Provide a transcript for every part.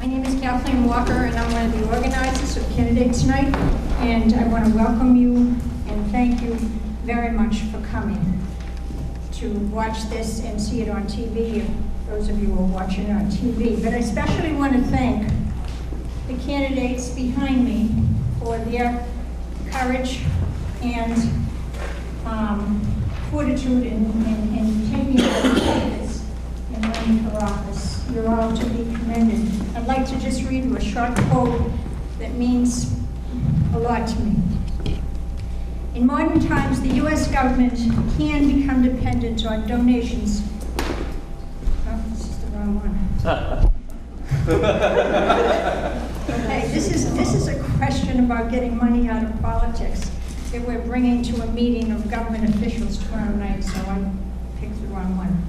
My name is Kathleen Walker, and I'm one of the organizers of Candidates Night, and I want to welcome you and thank you very much for coming to watch this and see it on TV, if those of you who are watching it on TV. But I especially want to thank the candidates behind me for their courage and fortitude in taking this and running for office. You're all to be commended. I'd like to just read you a short quote that means a lot to me. In modern times, the U.S. government can become dependent on donations. Oh, this is the wrong one. Okay, this is a question about getting money out of politics that we're bringing to a meeting of government officials tomorrow night, so I picked the wrong one.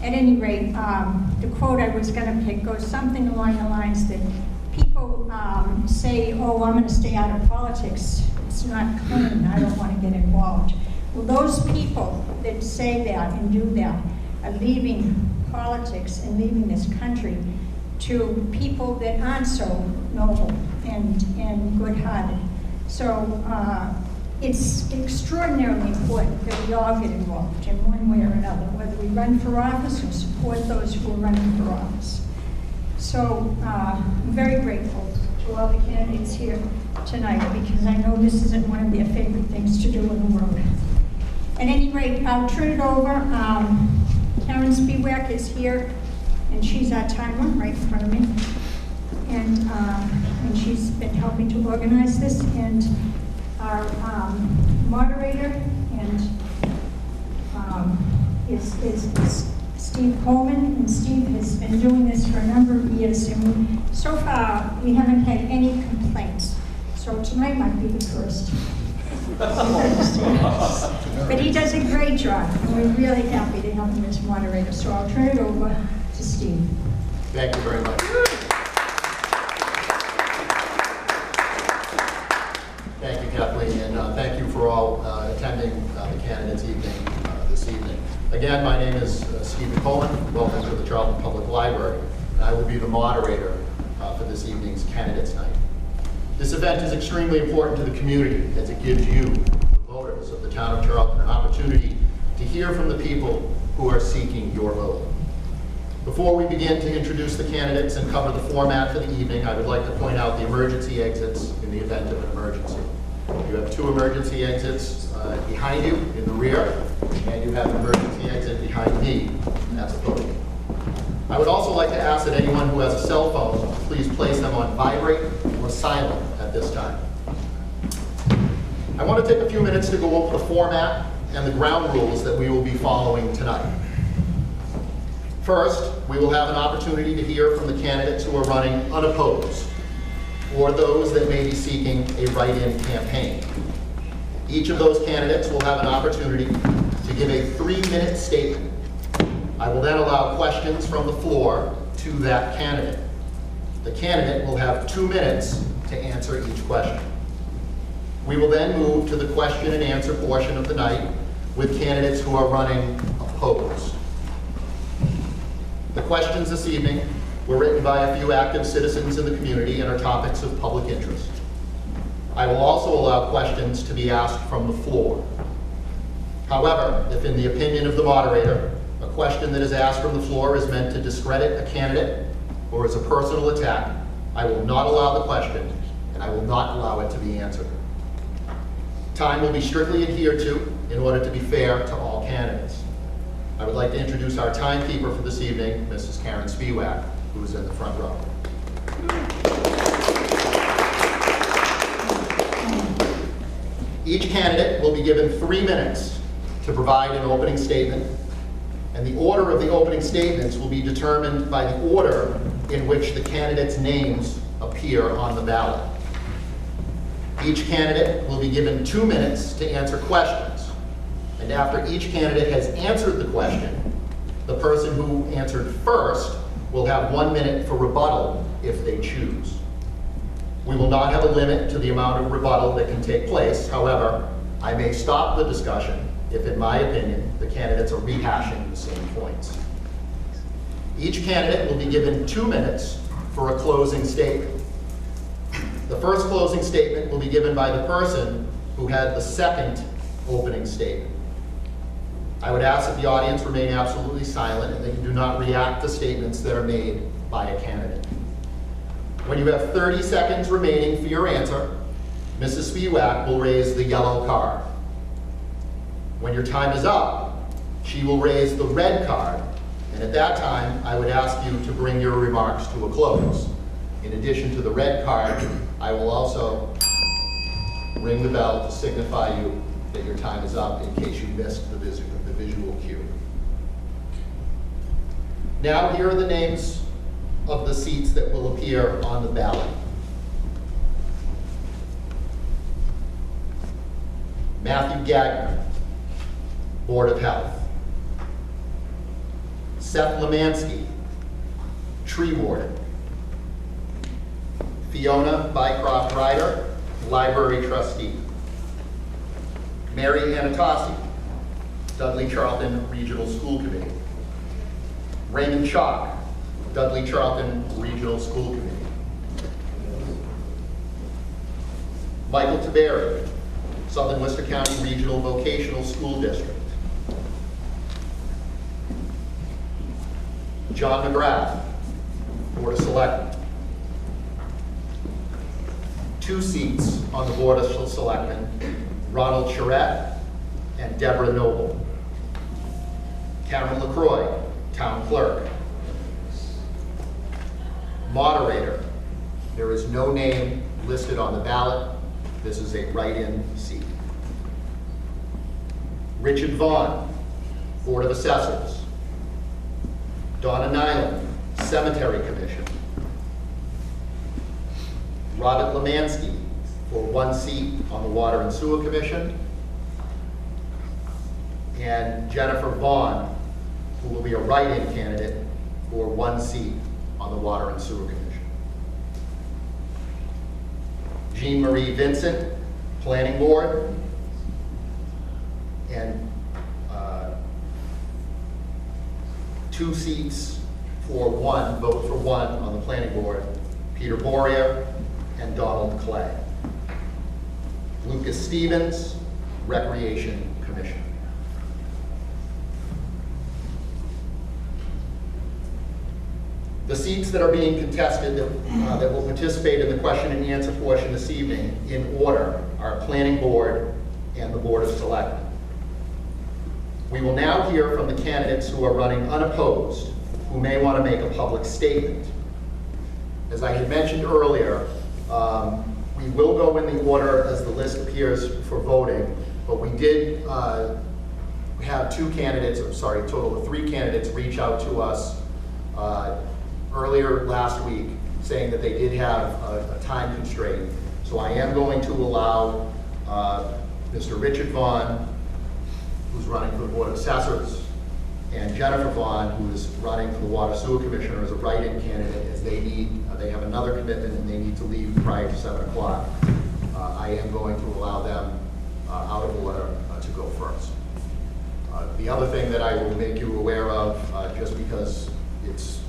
At any rate, the quote I was going to pick goes something along the lines that people say, oh, I'm going to stay out of politics. It's not clean. I don't want to get involved. Well, those people that say that and do that are leaving politics and leaving this country to people that aren't so noble and good-hearted. So it's extraordinarily important that we all get involved in one way or another, whether we run for office or support those who are running for office. So I'm very grateful to all the candidates here tonight, because I know this isn't one of their favorite things to do in the world. At any rate, I'll turn it over. Karen Spiewak is here, and she's our timer right in front of me. And she's been helping to organize this. And our moderator is Steve Coleman, and Steve has been doing this for a number of years, and so far we haven't had any complaints. So tonight might be the first. But he does a great job, and we're really happy to have him as moderator. So I'll turn it over to Steve. Thank you very much. Thank you, Kathleen, and thank you for all attending the candidates evening this evening. Again, my name is Stephen Coleman. Welcome to the Charlton Public Library, and I will be the moderator for this evening's Candidates Night. This event is extremely important to the community, as it gives you, the voters of the town of Charlton, an opportunity to hear from the people who are seeking your vote. Before we begin to introduce the candidates and cover the format for the evening, I would like to point out the emergency exits in the event of an emergency. You have two emergency exits behind you in the rear, and you have an emergency exit behind me at the podium. I would also like to ask that anyone who has a cell phone, please place them on vibrate or silent at this time. I want to take a few minutes to go over the format and the ground rules that we will be following tonight. First, we will have an opportunity to hear from the candidates who are running unopposed, or those that may be seeking a write-in campaign. Each of those candidates will have an opportunity to give a 3-minute statement. I will then allow questions from the floor to that candidate. The candidate will have 2 minutes to answer each question. We will then move to the question and answer portion of the night with candidates who are running opposed. The questions this evening were written by a few active citizens in the community and are topics of public interest. I will also allow questions to be asked from the floor. However, if in the opinion of the moderator, a question that is asked from the floor is meant to discredit a candidate or is a personal attack, I will not allow the question, and I will not allow it to be answered. Time will be strictly adhered to in order to be fair to all candidates. I would like to introduce our timekeeper for this evening, Mrs. Karen Spiewak, who is in the front row. Each candidate will be given 3 minutes to provide an opening statement, and the order of the opening statements will be determined by the order in which the candidates' names appear on the ballot. Each candidate will be given 2 minutes to answer questions, and after each candidate has answered the question, the person who answered first will have 1 minute for rebuttal if they choose. We will not have a limit to the amount of rebuttal that can take place. However, I may stop the discussion if, in my opinion, the candidates are rehashing the same points. Each candidate will be given 2 minutes for a closing statement. The first closing statement will be given by the person who had the second opening statement. I would ask that the audience remain absolutely silent and that you do not react to statements that are made by a candidate. When you have 30 seconds remaining for your answer, Mrs. Spiewak will raise the yellow card. When your time is up, she will raise the red card, and at that time, I would ask you to bring your remarks to a close. In addition to the red card, I will also ring the bell to signify you that your time is up in case you missed the visual cue. Now, here are the names of the seats that will appear on the ballot. Matthew Gagner, Board of Health. Seth Lemansky, Tree Warden. Fiona Bycroft Ryder, Library Trustee. Mary Anatossi, Dudley Charlton Regional School Committee. Raymond Chalk, Dudley Charlton Regional School Committee. Michael Tiberi, Southern Worcester County Regional Vocational School District. John McGrath, Board of Selectmen. 2 seats on the Board of Selectmen, Ronald Charette and Deborah Noble. Karen LaCroix, Town Clerk. Moderator, there is no name listed on the ballot. This is a write-in seat. Richard Vaughn, Board of Assessors. Donna Nyland, Cemetery Commission. Robert Lemansky for 1 seat on the Water and Sewer Commission. And Jennifer Vaughn, who will be a write-in candidate for 1 seat on the Water and Sewer Commission. Jean Marie Vincent, Planning Board. And 2 seats for 1, vote for 1 on the Planning Board, Peter Boria and Donald Clay. Lucas Stevens, Recreation Commission. The seats that are being contested that will participate in the question and answer portion this evening in order are Planning Board and the Board of Selectmen. We will now hear from the candidates who are running unopposed, who may want to make a public statement. As I had mentioned earlier, we will go in the order as the list appears for voting, but we did have 2 candidates, a total of 3 candidates reach out to us earlier last week saying that they did have a time constraint. So I am going to allow Mr. Richard Vaughn, who's running for the Board of Assessors, and Jennifer Vaughn, who is running for the Water Sewer Commissioner as a write-in candidate, as they have another commitment and they need to leave prior to 7 o'clock. I am going to allow them out of order to go first. The other thing that I will make you aware of, just because it's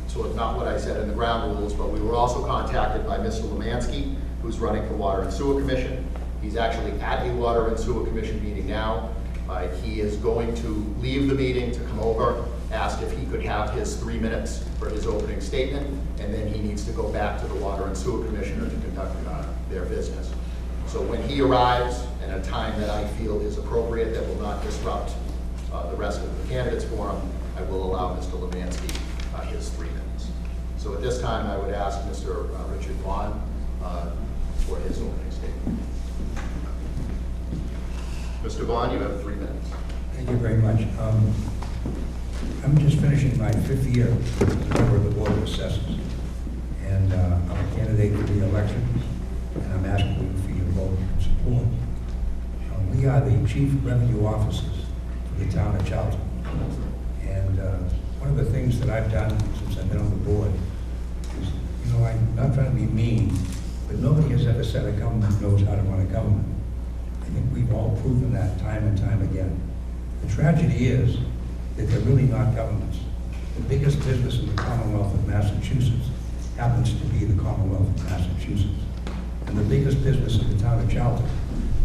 sort of not what I said in the ground rules, but we were also contacted by Mr. Lemansky, who's running for Water and Sewer Commission. He's actually at a Water and Sewer Commission meeting now. He is going to leave the meeting to come over, ask if he could have his 3 minutes for his opening statement, and then he needs to go back to the Water and Sewer Commissioner to conduct their business. So when he arrives at a time that I feel is appropriate, that will not disrupt the rest of the candidates forum, I will allow Mr. Lemansky his 3 minutes. So at this time, I would ask Mr. Richard Vaughn for his opening statement. Mr. Vaughn, you have 3 minutes. Thank you very much. I'm just finishing my 5th year as a member of the Board of Assessors, and I'm a candidate for re-election, and I'm asking you for your vote and support. We are the Chief Revenue Officers for the town of Charlton, and one of the things that I've done since I've been on the board is, I'm not trying to be mean, but nobody has ever said a government knows how to run a government. I think we've all proven that time and time again. The tragedy is that they're really not governments. The biggest business in the Commonwealth of Massachusetts happens to be the Commonwealth of Massachusetts. And the biggest business in the town of Charlton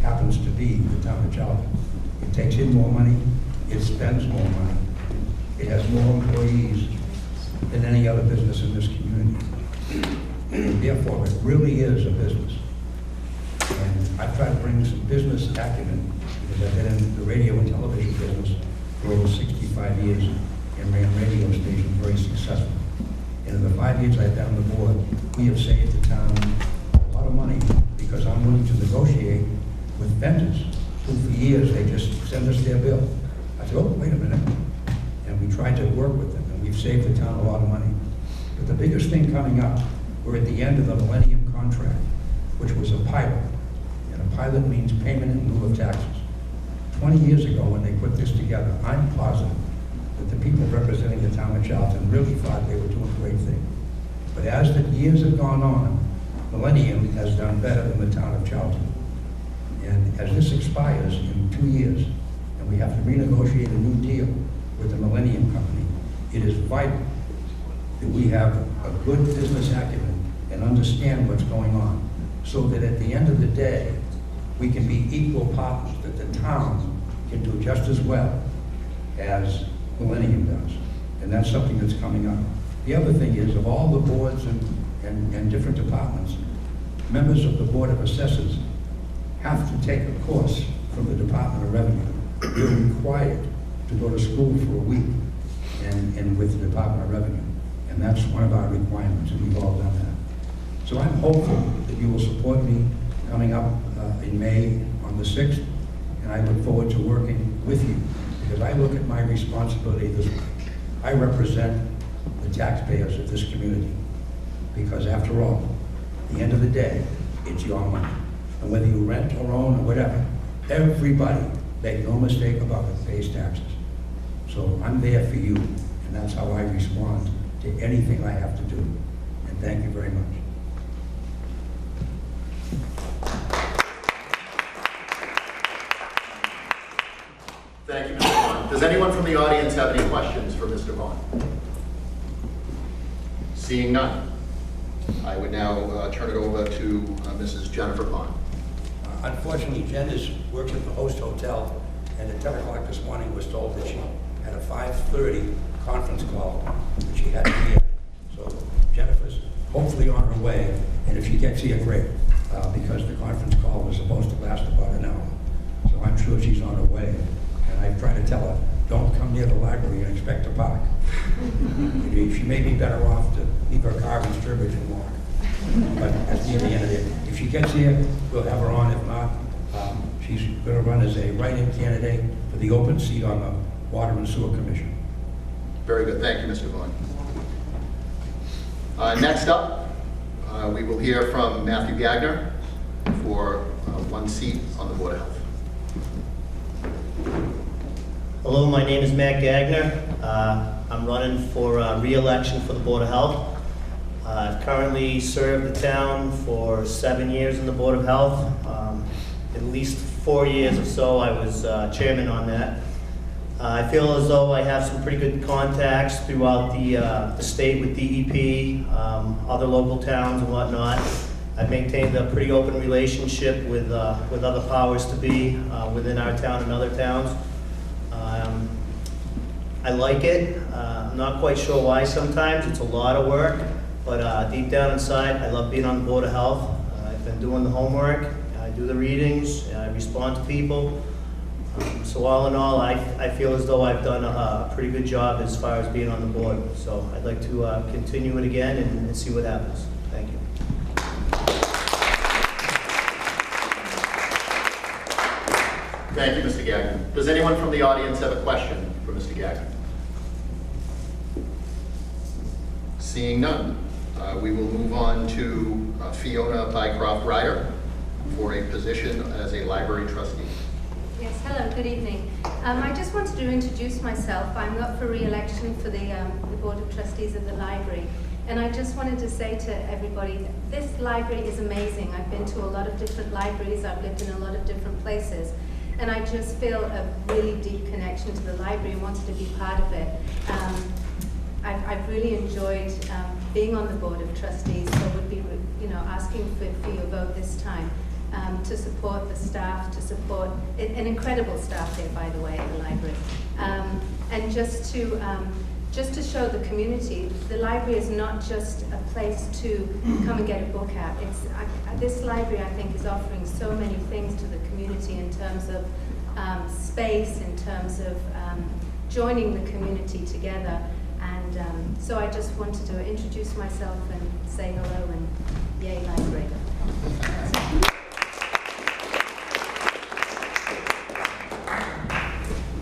happens to be the town of Charlton. It takes in more money, it spends more money, it has more employees than any other business in this community. And therefore, it really is a business. And I've tried to bring some business acumen because I've been in the radio and television business for over 65 years and ran radio stations very successfully. And in the 5 years I've been on the board, we have saved the town a lot of money because I'm willing to negotiate with vendors who for years they just send us their bill. I said, oh, wait a minute. And we tried to work with them and we've saved the town a lot of money. But the biggest thing coming up, we're at the end of the Millennium contract, which was a pilot. And a pilot means payment in lieu of taxes. 20 years ago when they put this together, I'm positive that the people representing the town of Charlton really thought they were doing a great thing. But as the years have gone on, Millennium has done better than the town of Charlton. And as this expires in 2 years, and we have to renegotiate a new deal with the Millennium Company, it is vital that we have a good business acumen and understand what's going on, so that at the end of the day, we can be equal partners, that the town can do just as well as Millennium does. And that's something that's coming up. The other thing is, of all the boards and different departments, members of the Board of Assessors have to take a course from the Department of Revenue. They're required to go to school for a week and with the Department of Revenue. And that's one of our requirements, and we've all done that. So I'm hopeful that you will support me coming up in May on the 6th, and I look forward to working with you, because I look at my responsibility this way. I represent the taxpayers of this community, because after all, at the end of the day, it's your money. And whether you rent or own or whatever, everybody, make no mistake about it, pays taxes. So I'm there for you, and that's how I respond to anything I have to do. And thank you very much. Thank you, Mr. Vaughn. Does anyone from the audience have any questions for Mr. Vaughn? Seeing none, I would now turn it over to Mrs. Jennifer Vaughn. Unfortunately, Jen works at the Host Hotel, and at 10 o'clock this morning was told that she had a 5:30 conference call that she had to be at. So Jennifer's hopefully on her way, and if she gets here, great, because the conference call was supposed to last about an hour. So I'm sure she's on her way. And I try to tell her, don't come near the library and expect to park. She may be better off to leave her car in Sturbridge and walk. But that's near the end of it. If she gets here, we'll have her on. If not, she's going to run as a write-in candidate for the open seat on the Water and Sewer Commission. Very good. Thank you, Mr. Vaughn. Next up, we will hear from Matthew Gagner for one seat on the Board of Health. Hello, my name is Matt Gagner. I'm running for re-election for the Board of Health. I've currently served the town for 7 years in the Board of Health. At least 4 years or so I was chairman on that. I feel as though I have some pretty good contacts throughout the state with DEP, other local towns and whatnot. I've maintained a pretty open relationship with other powers to be within our town and other towns. I like it. I'm not quite sure why sometimes. It's a lot of work, but deep down inside, I love being on the Board of Health. I've been doing the homework. I do the readings. I respond to people. So all in all, I feel as though I've done a pretty good job as far as being on the board. So I'd like to continue it again and see what happens. Thank you. Thank you, Mr. Gagner. Does anyone from the audience have a question for Mr. Gagner? Seeing none, we will move on to Fiona Bycroft Ryder for a position as a library trustee. Yes, hello, good evening. I just wanted to introduce myself. I'm up for re-election for the Board of Trustees of the library. And I just wanted to say to everybody that this library is amazing. I've been to a lot of different libraries. I've lived in a lot of different places. And I just feel a really deep connection to the library and wanted to be part of it. I've really enjoyed being on the Board of Trustees, so would be, asking for your vote this time to support the staff, to support an incredible staff here, by the way, at the library, and just to show the community, the library is not just a place to come and get a book at. This library, I think, is offering so many things to the community in terms of space, in terms of joining the community together. And so I just wanted to introduce myself and say hello and yay library.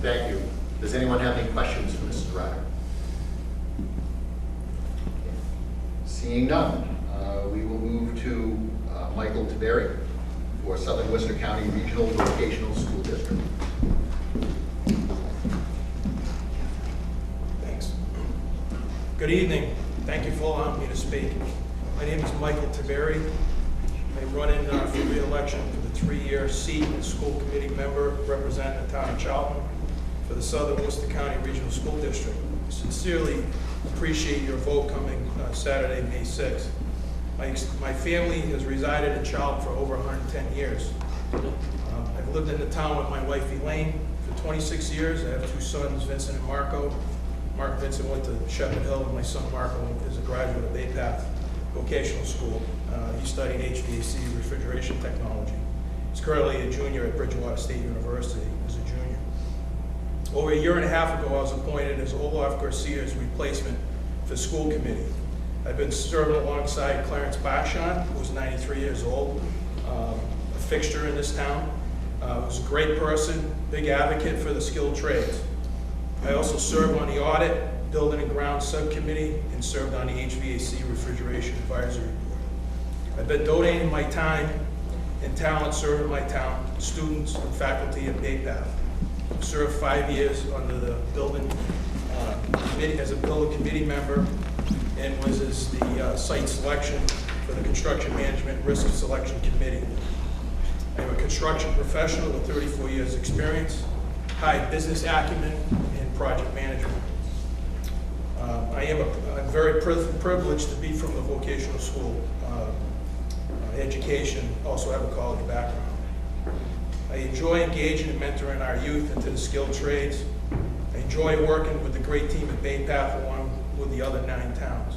Thank you. Does anyone have any questions for Mrs. Ryder? Seeing none, we will move to Michael Tiberi for Southern Worcester County Regional Vocational School District. Thanks. Good evening. Thank you for allowing me to speak. My name is Michael Tiberi. I'm running for re-election for the 3-year seat as school committee member representing the town of Charlton for the Southern Worcester County Regional School District. I sincerely appreciate your vote coming Saturday, May 6th. My family has resided in Charlton for over 110 years. I've lived in the town with my wife Elaine for 26 years. I have 2 sons, Vincent and Marco. Mark Vincent went to Shepherd Hill, and my son Marco is a graduate of Bay Path Vocational School. He studied HVAC refrigeration technology. He's currently a junior at Bridgewater State University as a junior. Over a year and a half ago, I was appointed as Olaf Garcia's replacement for school committee. I've been serving alongside Clarence Bachon, who's 93 years old, a fixture in this town. Who's a great person, big advocate for the skilled trades. I also served on the audit, building and ground subcommittee, and served on the HVAC refrigeration advisory board. I've been donating my time and talent serving my town, students and faculty at Bay Path. I served 5 years under the building committee as a building committee member, and was as the site selection for the construction management risk selection committee. I'm a construction professional with 34 years experience, high business acumen, and project management. I'm very privileged to be from the vocational school education, also have a college background. I enjoy engaging and mentoring our youth into the skilled trades. I enjoy working with the great team at Bay Path along with the other 9 towns.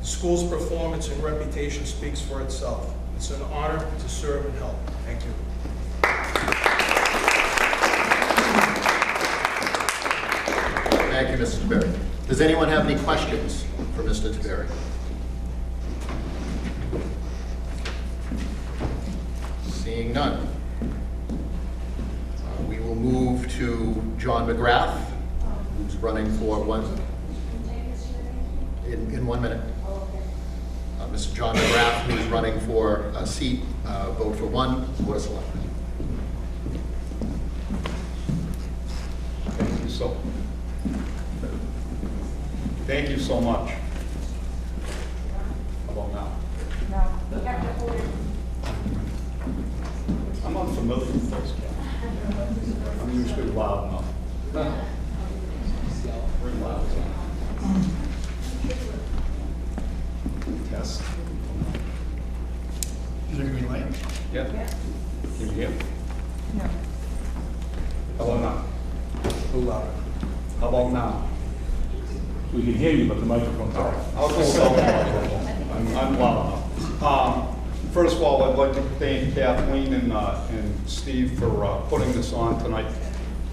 The school's performance and reputation speaks for itself. It's an honor to serve and help. Thank you. Thank you, Mr. Tiberi. Does anyone have any questions for Mr. Tiberi? Seeing none, we will move to John McGrath, who's running for in 1 minute. Mr. John McGrath, who is running for a seat, vote for 1, Board of Selectmen. Thank you so much. How about now? No, you have to hold it. I'm unfamiliar with those guys. I'm usually loud enough. Pretty loud. Test. Is there green light? Yeah. Can you hear me? No. How about now? A little louder. How about now? We can hear you, but the microphone's off. I'll just tell I'm loud enough. First of all, I'd like to thank Kathleen and Steve for putting this on tonight.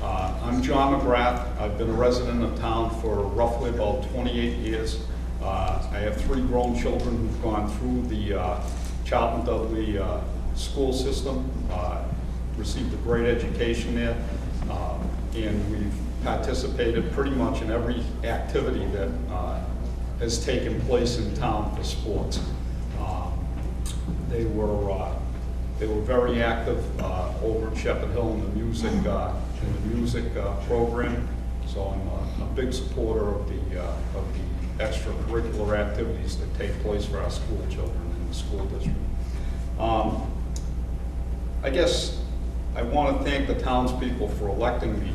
I'm John McGrath. I've been a resident of town for roughly about 28 years. I have 3 grown children who've gone through the Charlton Dudley school system, received a great education there, and we've participated pretty much in every activity that has taken place in town for sports. They were very active over at Shepherd Hill in the music program. So I'm a big supporter of the extracurricular activities that take place for our school children in the school district. I guess I want to thank the townspeople for electing me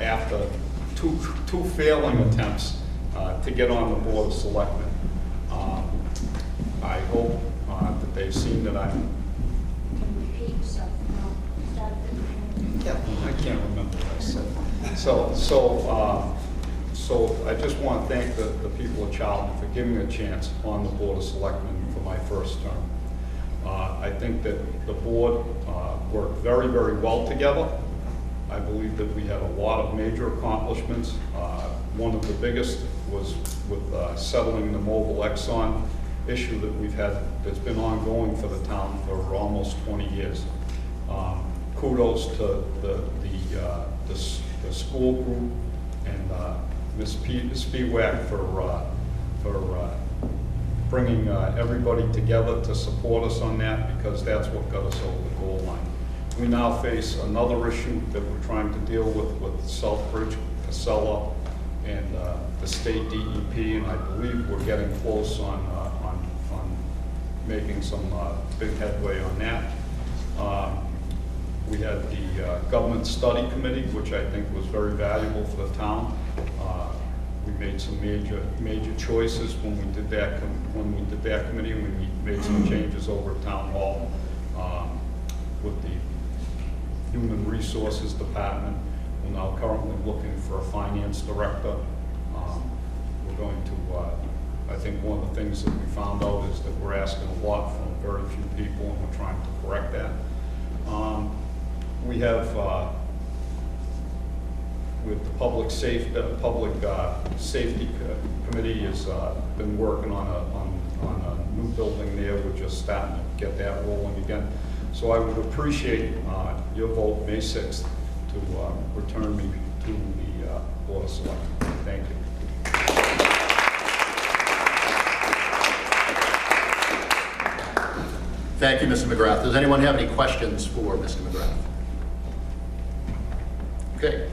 after two failing attempts to get on the Board of Selectmen. I hope that they've seen that I'm, Repeat yourself. No, start at the beginning. I can't remember what I said. So I just want to thank the people of Charlton for giving me a chance on the Board of Selectmen for my first term. I think that the board worked very, very well together. I believe that we had a lot of major accomplishments. One of the biggest was with settling the Mobile Exxon issue that we've had, that's been ongoing for the town for almost 20 years. Kudos to the school group and Ms. Spiewak for bringing everybody together to support us on that, because that's what got us over the goal line. We now face another issue that we're trying to deal with Southbridge, Casella, and the state DEP, and I believe we're getting close on making some big headway on that. We had the Government Study Committee, which I think was very valuable for the town. We made some major choices when we did that committee, and we made some changes over at Town Hall with the Human Resources Department. We're now currently looking for a finance director. We're going to, I think one of the things that we found out is that we're asking a lot from very few people, and we're trying to correct that. We have with the Public Safety Committee has been working on a new building there. We're just starting to get that rolling again. So I would appreciate your vote May 6th to return me to the Board of Selectmen. Thank you. Thank you, Mr. McGrath. Does anyone have any questions for Mr. McGrath? Okay.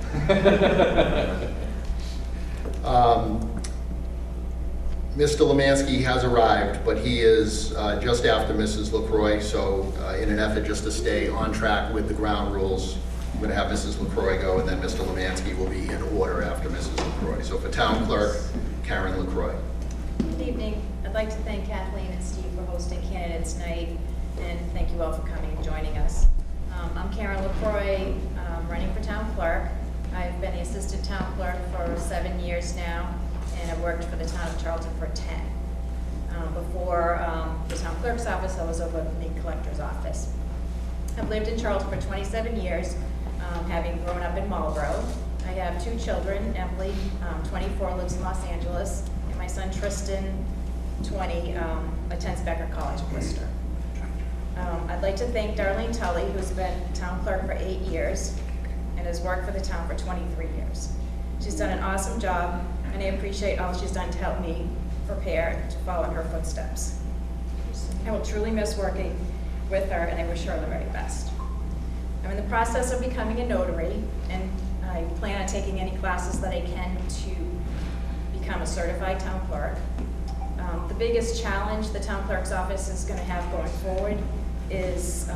Mr. Lemansky has arrived, but he is just after Mrs. LaCroix, so in an effort just to stay on track with the ground rules, I'm going to have Mrs. LaCroix go, and then Mr. Lemansky will be in order after Mrs. LaCroix. So for Town Clerk, Karen LaCroix. Good evening. I'd like to thank Kathleen and Steve for hosting Candidates Night, and thank you all for coming and joining us. I'm Karen LaCroix, running for Town Clerk. I've been the Assistant Town Clerk for 7 years now, and I've worked for the Town of Charlton for 10. Before the Town Clerk's office, I was over the Collector's office. I've lived in Charlton for 27 years, having grown up in Marlborough. I have 2 children. Emily, 24, lives in Los Angeles, and my son Tristan, 20, attends Becker College, Worcester. I'd like to thank Darlene Tully, who's been Town Clerk for 8 years and has worked for the town for 23 years. She's done an awesome job, and I appreciate all she's done to help me prepare to follow in her footsteps. I will truly miss working with her, and I wish her the very best. I'm in the process of becoming a notary, and I plan on taking any classes that I can to become a certified town clerk. The biggest challenge the town clerk's office is going to have going forward is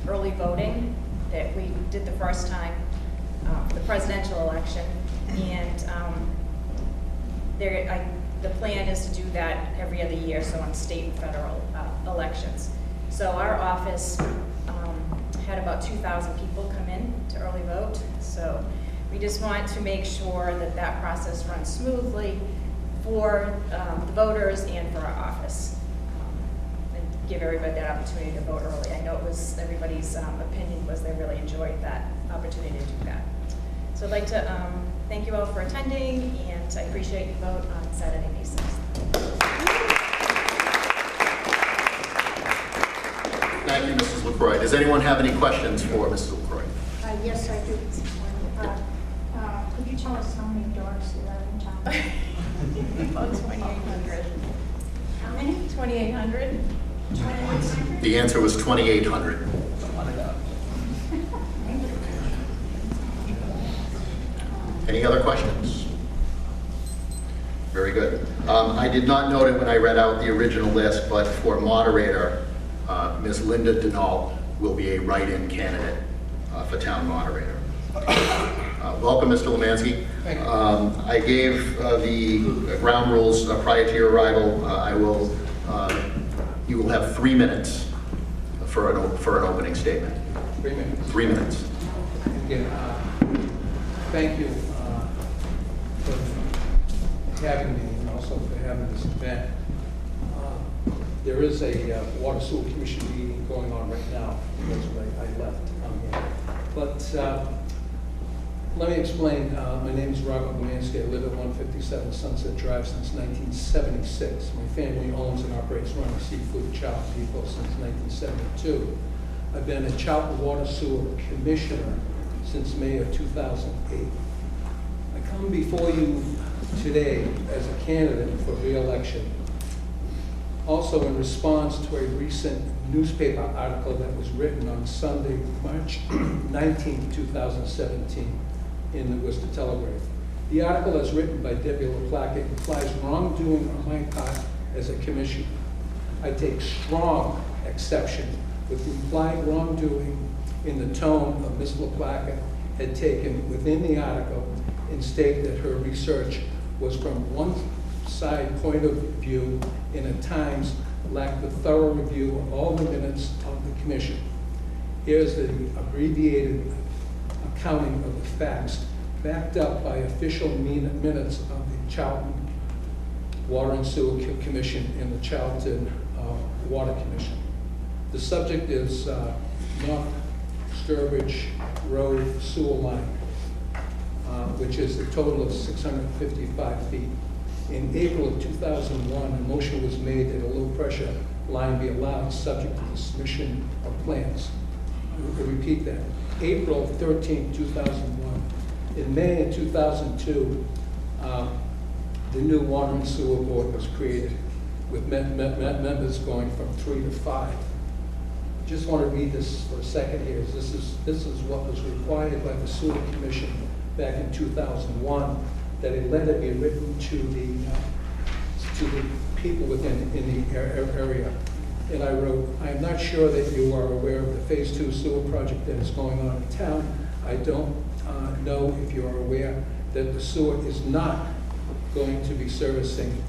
early voting that we did the first time for the presidential election, and the plan is to do that every other year, so on state and federal elections. So our office had about 2,000 people come in to early vote, so we just want to make sure that that process runs smoothly for the voters and for our office, and give everybody that opportunity to vote early. I know it was everybody's opinion was they really enjoyed that opportunity to do that. So I'd like to thank you all for attending, and I appreciate your vote on Saturday, May 6th. Thank you, Mrs. LaCroix. Does anyone have any questions for Mrs. LaCroix? Yes, I do. Could you tell us how many dogs there are in town? About 2,800. How many? 2,800. 2,800? The answer was 2,800. Any other questions? Very good. I did not note it when I read out the original list, but for moderator, Ms. Linda Denault will be a write-in candidate for town moderator. Welcome, Mr. Lemansky. Thank you. I gave the ground rules prior to your arrival. You will have 3 minutes for an opening statement. 3 minutes. 3 minutes. Again, thank you for having me and also for having this event. There is a Water Sewer Commission meeting going on right now. That's why I left to come here. But let me explain. My name is Robert Lemansky. I live at 157 Sunset Drive since 1976. My family owns and operates Running Seafood Charlton Depot since 1972. I've been a Charlton Water Sewer Commissioner since May of 2008. I come before you today as a candidate for re-election, also in response to a recent newspaper article that was written on Sunday, March 19, 2017, in the Worcester Telegraph. The article, as written by Debbie LaPlaca, implies wrongdoing on my part as a commissioner. I take strong exception with the implied wrongdoing in the tone of Ms. LaPlaca had taken within the article and state that her research was from one side point of view and at times lacked the thorough review of all the minutes of the commission. Here's the abbreviated accounting of the facts backed up by official minutes of the Charlton Water and Sewer Commission and the Charlton Water Commission. The subject is North Sturbridge Road sewer line, which is a total of 655 feet. In April of 2001, a motion was made that a low-pressure line be allowed subject to the submission of plans. I will repeat that. April 13, 2001. In May of 2002, the new Water and Sewer Board was created with members going from 3 to 5. Just want to read this for a second here. This is what was required by the Sewer Commission back in 2001, that a letter be written to the people within the area. And I wrote, I am not sure that you are aware of the Phase 2 sewer project that is going on in town. I don't know if you are aware that the sewer is not going to be servicing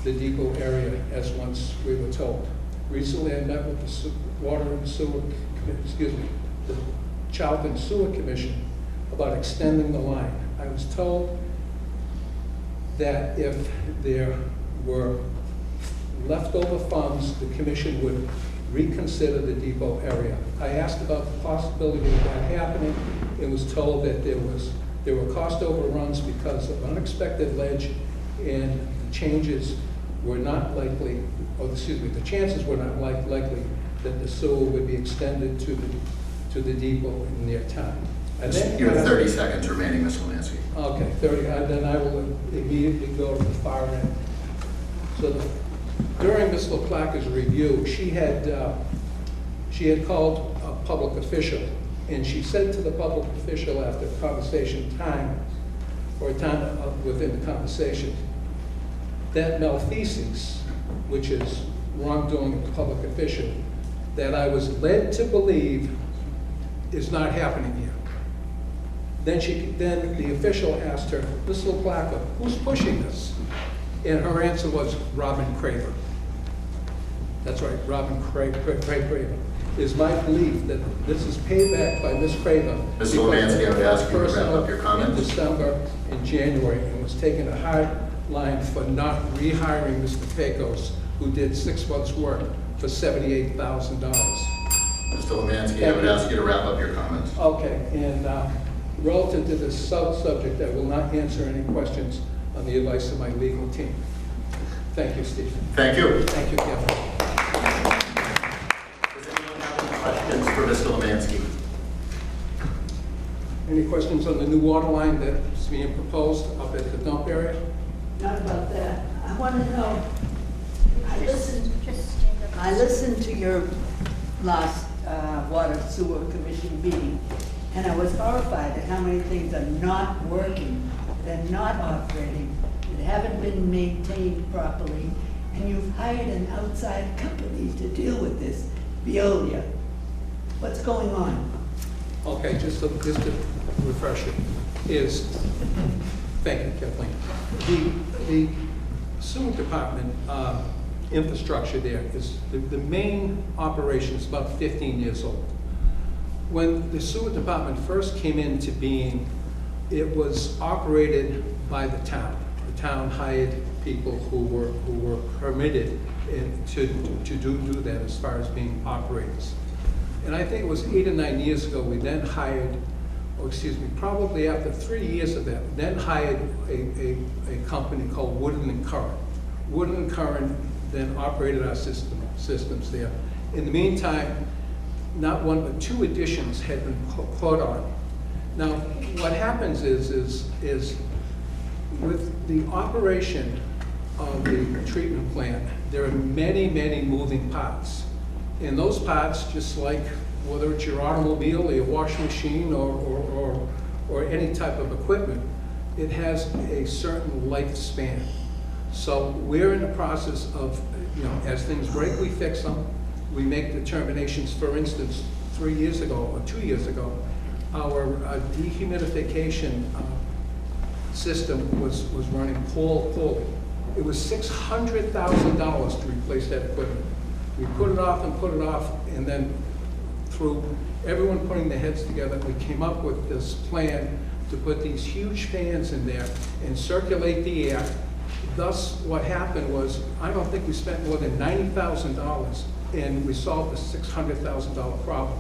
the depot area as once we were told. Recently, I met with the Water and Sewer, the Charlton Sewer Commission about extending the line. I was told that if there were leftover funds, the commission would reconsider the depot area. I asked about the possibility of that happening and was told that there were cost overruns because of unexpected ledge, and the changes were not likely, or the chances were not likely that the sewer would be extended to the depot in near time. And then You have 30 seconds remaining, Mr. Lemansky. Okay, 30, and then I will immediately go to the far end. So during Ms. LaPlaca's review, she had called a public official, and she said to the public official after conversation time, or time within the conversation, that malfeasance, which is wrongdoing of the public official, that I was led to believe is not happening here. Then the official asked her, Ms. LaPlaca, who's pushing this? And her answer was Robin Craver. That's right, Robin Craver. It is my belief that this is payback by Ms. Craver. Mr. Lemansky, I would ask you to wrap up your comments. In December and January, and was taking a hard line for not rehiring Mr. Pecos, who did 6 months' work for $78,000. Mr. Lemansky, I would ask you to wrap up your comments. Okay, and relative to this subject, I will not answer any questions on the advice of my legal team. Thank you, Steve. Thank you. Thank you, Kevin. Does anyone have any questions for Mr. Lemansky? Any questions on the new water line that's being proposed up at the dump area? Not about that. I want to know, I listened to your last Water Sewer Commission meeting, and I was horrified at how many things are not working, they're not operating, that haven't been maintained properly, and you've hired an outside company to deal with this, Veolia. What's going on? Okay, just to refresh it, thank you, Kathleen. The sewer department infrastructure there is, the main operation is about 15 years old. When the sewer department first came into being, it was operated by the town. The town hired people who were permitted to do that as far as being operators. And I think it was 8 or 9 years ago, we then hired, probably after 3 years of that, then hired a company called Woodard and Curran. Woodard and Curran then operated our systems there. In the meantime, not one but 2 additions had been put on. Now, what happens is with the operation of the treatment plant, there are many, many moving parts. And those parts, just like whether it's your automobile or your washing machine or any type of equipment, it has a certain lifespan. So we're in the process of, as things break, we fix them. We make determinations. For instance, 3 years ago or 2 years ago, our dehumidification system was running poorly. It was $600,000 to replace that equipment. We put it off, and then through everyone putting their heads together, we came up with this plan to put these huge fans in there and circulate the air. Thus, what happened was, I don't think we spent more than $90,000, and we solved the $600,000 problem.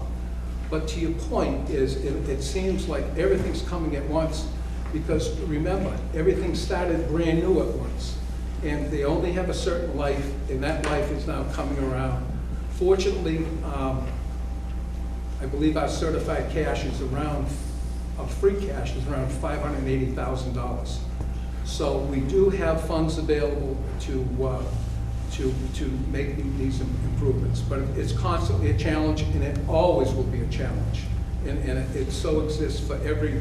But to your point, it seems like everything's coming at once, because remember, everything started brand new at once. And they only have a certain life, and that life is now coming around. Fortunately, I believe our certified cash is around, free cash is around $580,000. So we do have funds available to make these improvements. But it's constantly a challenge, and it always will be a challenge. And it so exists for every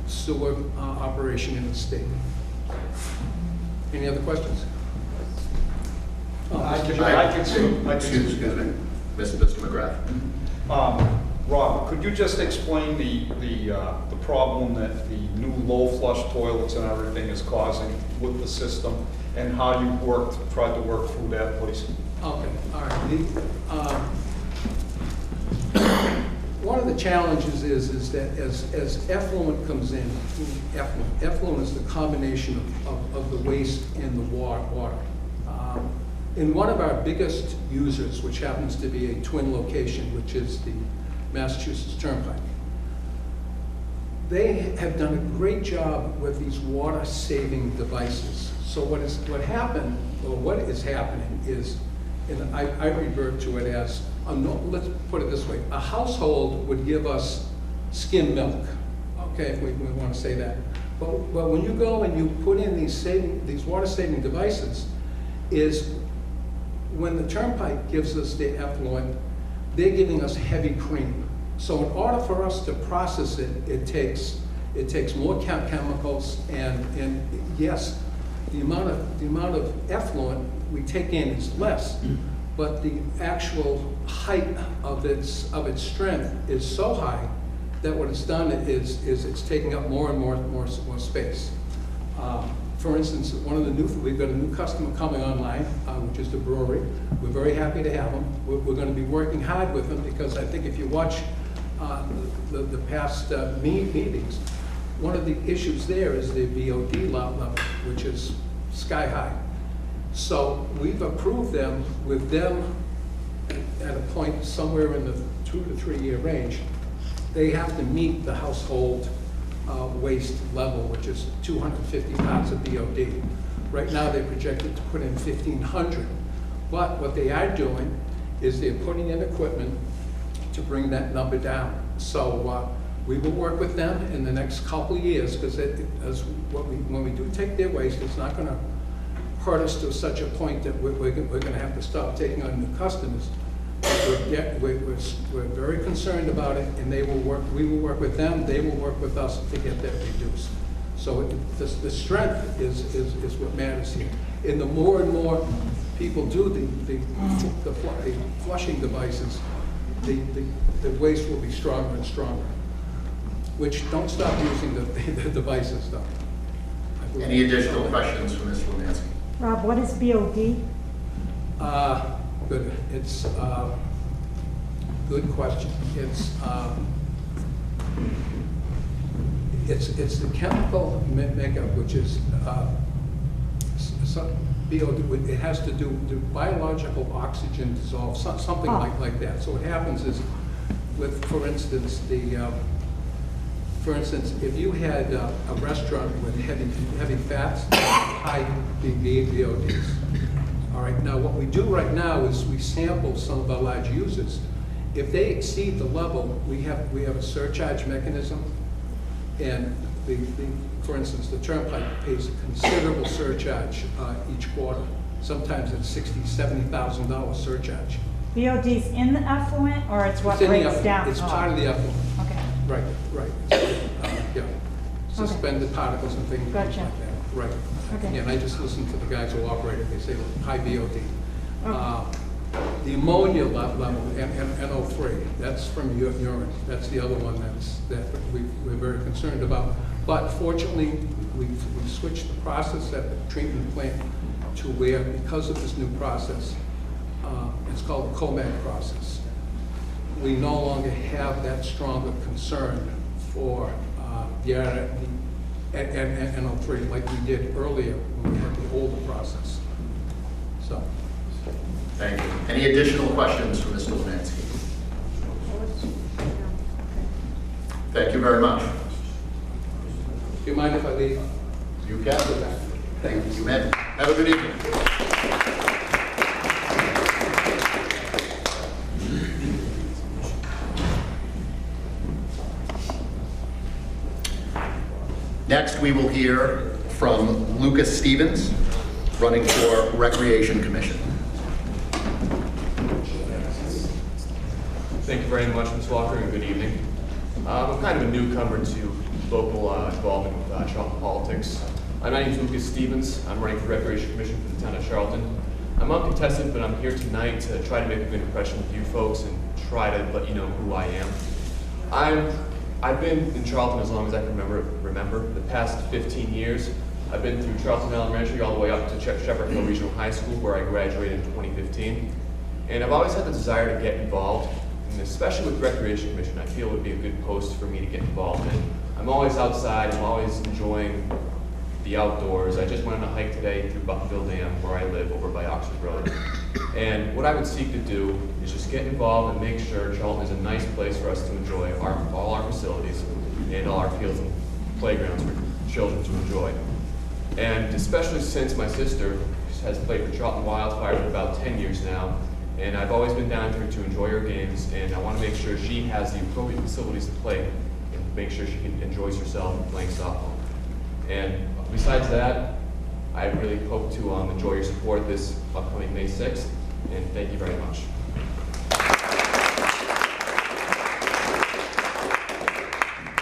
sewer operation in the state. Any other questions? Excuse me, Mr. McGrath. Rob, could you just explain the problem that the new low flush toilets and everything is causing with the system, and how you tried to work through that, please? Okay, all right. One of the challenges is that as effluent comes in, effluent is the combination of the waste and the water. In one of our biggest users, which happens to be a twin location, which is the Massachusetts Turnpike, they have done a great job with these water-saving devices. So what is happening is, and I revert to it as, let's put it this way, a household would give us skim milk, okay, if we want to say that. But when you go and you put in these water-saving devices, is when the Turnpike gives us the effluent, they're giving us heavy cream. So in order for us to process it, it takes more chemicals, and yes, the amount of effluent we take in is less, but the actual height of its strength is so high that what it's done is it's taking up more and more space. For instance, we've got a new customer coming online, which is the brewery. We're very happy to have them. We're going to be working hard with them, because I think if you watch the past meetings, one of the issues there is the VOD level, which is sky high. So we've approved them with them at a point somewhere in the 2 to 3 year range. They have to meet the household waste level, which is 250 parts of BOD. Right now, they're projected to put in 1,500. But what they are doing is they're putting in equipment to bring that number down. So we will work with them in the next couple of years, because when we do take their waste, it's not going to hurt us to such a point that we're going to have to stop taking on new customers. We're very concerned about it, and we will work with them, they will work with us to get that reduced. So the strength is what matters here. And the more and more people do the flushing devices, the waste will be stronger and stronger. which don't stop using the devices though. Any additional questions for Ms. Lemansky? Rob, what is BOD? Good. It's good question. It's the chemical makeup, which is BOD. It has to do with biological oxygen dissolve, something like that. So what happens is, with, for instance, if you had a restaurant with heavy fats, high BODs. All right, now what we do right now is we sample some of our large users. If they exceed the level, we have a surcharge mechanism, and for instance, the Turnpike pays a considerable surcharge each quarter. Sometimes it's $60,000, $70,000 surcharge. BOD's in the effluent, or it's what It's in the breaks effluent. down? It's part of the effluent. Okay. Right. Yeah. Suspended particles and things like Gotcha. that. Right. Okay. And I just listened to the guys who operate it. They say high BOD. The ammonia level, NO3, that's from urine. That's the other one that we're very concerned about. But fortunately, we've switched the process at the treatment plant to where, because of this new process, it's called the COMAC process. We no longer have that strong a concern for the NO3 like we did earlier when we had the older process. So. Thank you. Any additional questions for Mr. Lemansky? Thank you very much. Do you mind if I leave? You can do that. Thank you. You may. Have a good evening. Next, we will hear from Lucas Stevens, running for Recreation Commission. Thank you very much, Ms. Walker, and good evening. I'm kind of a newcomer to local involvement with Charlton politics. My name is Lucas Stevens. I'm running for Recreation Commission for the town of Charlton. I'm uncontested, but I'm here tonight to try to make a good impression with you folks and try to let you know who I am. I've been in Charlton as long as I can remember. The past 15 years, I've been through Charlton Elementary all the way up to Shepherd Hill Regional High School, where I graduated in 2015. And I've always had the desire to get involved, and especially with Recreation Commission, I feel it would be a good post for me to get involved in. I'm always outside, I'm always enjoying the outdoors. I just went on a hike today through Buttonville Dam, where I live, over by Oxford Road. And what I would seek to do is just get involved and make sure Charlton is a nice place for us to enjoy all our facilities and all our fields and playgrounds for children to enjoy. And especially since my sister has played for Charlton Wildfire for about 10 years now, and I've always been down here to enjoy her games, and I want to make sure she has the appropriate facilities to play and make sure she enjoys herself playing softball. And besides that, I really hope to enjoy your support this upcoming May 6th, and thank you very much.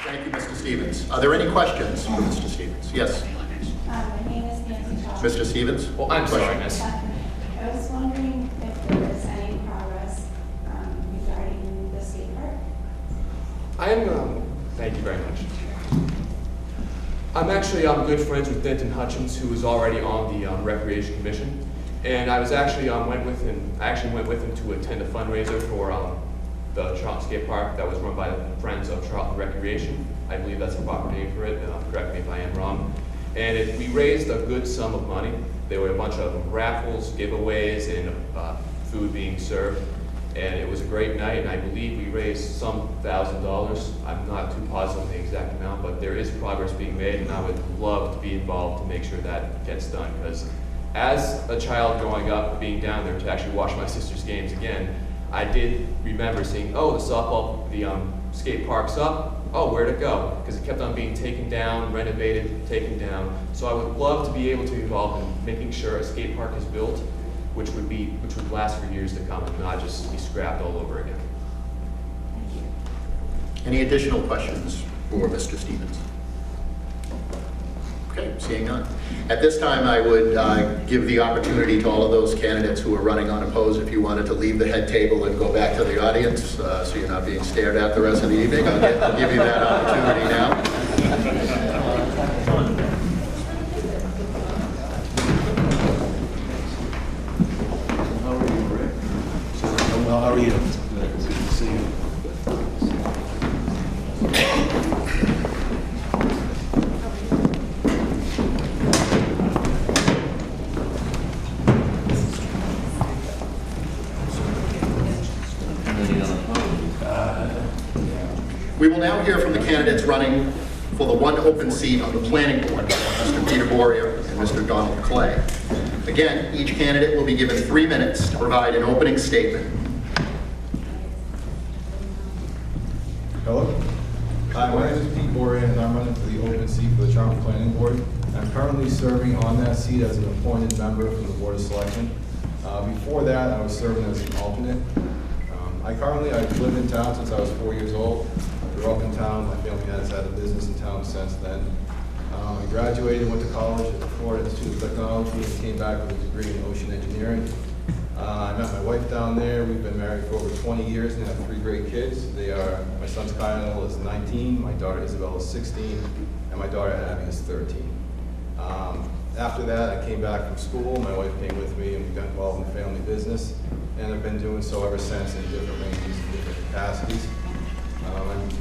Thank you, Mr. Stevens. Are there any questions for Mr. Stevens? Yes. My name is Nancy Charles. Mr. Stevens? Well, I'm sorry, miss. I was wondering if there was any progress regarding the skate park. Thank you very much. I'm good friends with Denton Hutchins, who is already on the Recreation Commission, and I was actually went with him to attend a fundraiser for the Charlton Skate Park that was run by the Friends of Charlton Recreation. I believe that's the proper name for it. Correct me if I am wrong. And we raised a good sum of money. There were a bunch of raffles, giveaways, and food being served. And it was a great night, and I believe we raised some $1,000. I'm not too positive on the exact amount, but there is progress being made, and I would love to be involved to make sure that gets done. Because as a child growing up, being down there to actually watch my sister's games again, I did remember seeing, oh, the skate park's up. Oh, where'd it go? Because it kept on being taken down, renovated, taken down. So I would love to be able to be involved in making sure a skate park is built, which would last for years to come and not just be scrapped all over again. Any additional questions for Mr. Stevens? Okay, Seeing none. At this time, I would give the opportunity to all of those candidates who are running unopposed, if you wanted to leave the head table and go back to the audience, so you're not being stared at the rest of the evening. I'll give you that opportunity now. Well, how are you? Good to see you. We will now hear from the candidates running for the one open seat on the planning board, Mr. Peter Boria and Mr. Donald Clay. Again, each candidate will be given 3 minutes to provide an opening statement. Hello. Hi, my name is Pete Boria, and I'm running for the open seat for the Charlton Planning Board. I'm currently serving on that seat as an appointed member from the Board of Selection. Before that, I was serving as an alternate. I've lived in town since I was 4 years old. I grew up in town. My family has had a business in town since then. I graduated, went to college at the Florida Institute of Technology, and came back with a degree in ocean engineering. I met my wife down there. We've been married for over 20 years and have 3 great kids. My son's Kyle is 19, my daughter Isabel is 16, and my daughter Abby is 13. After that, I came back from school. My wife came with me, and we got involved in the family business, and I've been doing so ever since in different ranges and different capacities.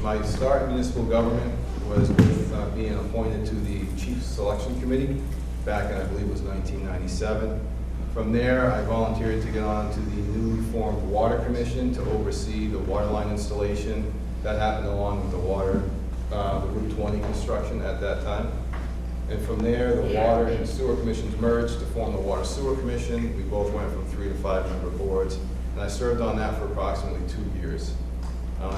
My start in municipal government was with being appointed to the Chief Selection Committee back in, I believe it was 1997. From there, I volunteered to get on to the newly formed Water Commission to oversee the water line installation that happened along with the Route 20 construction at that time. And from there, the Water and Sewer Commissions merged to form the Water Sewer Commission. We both went from 3 to 5 member boards, and I served on that for approximately 2 years.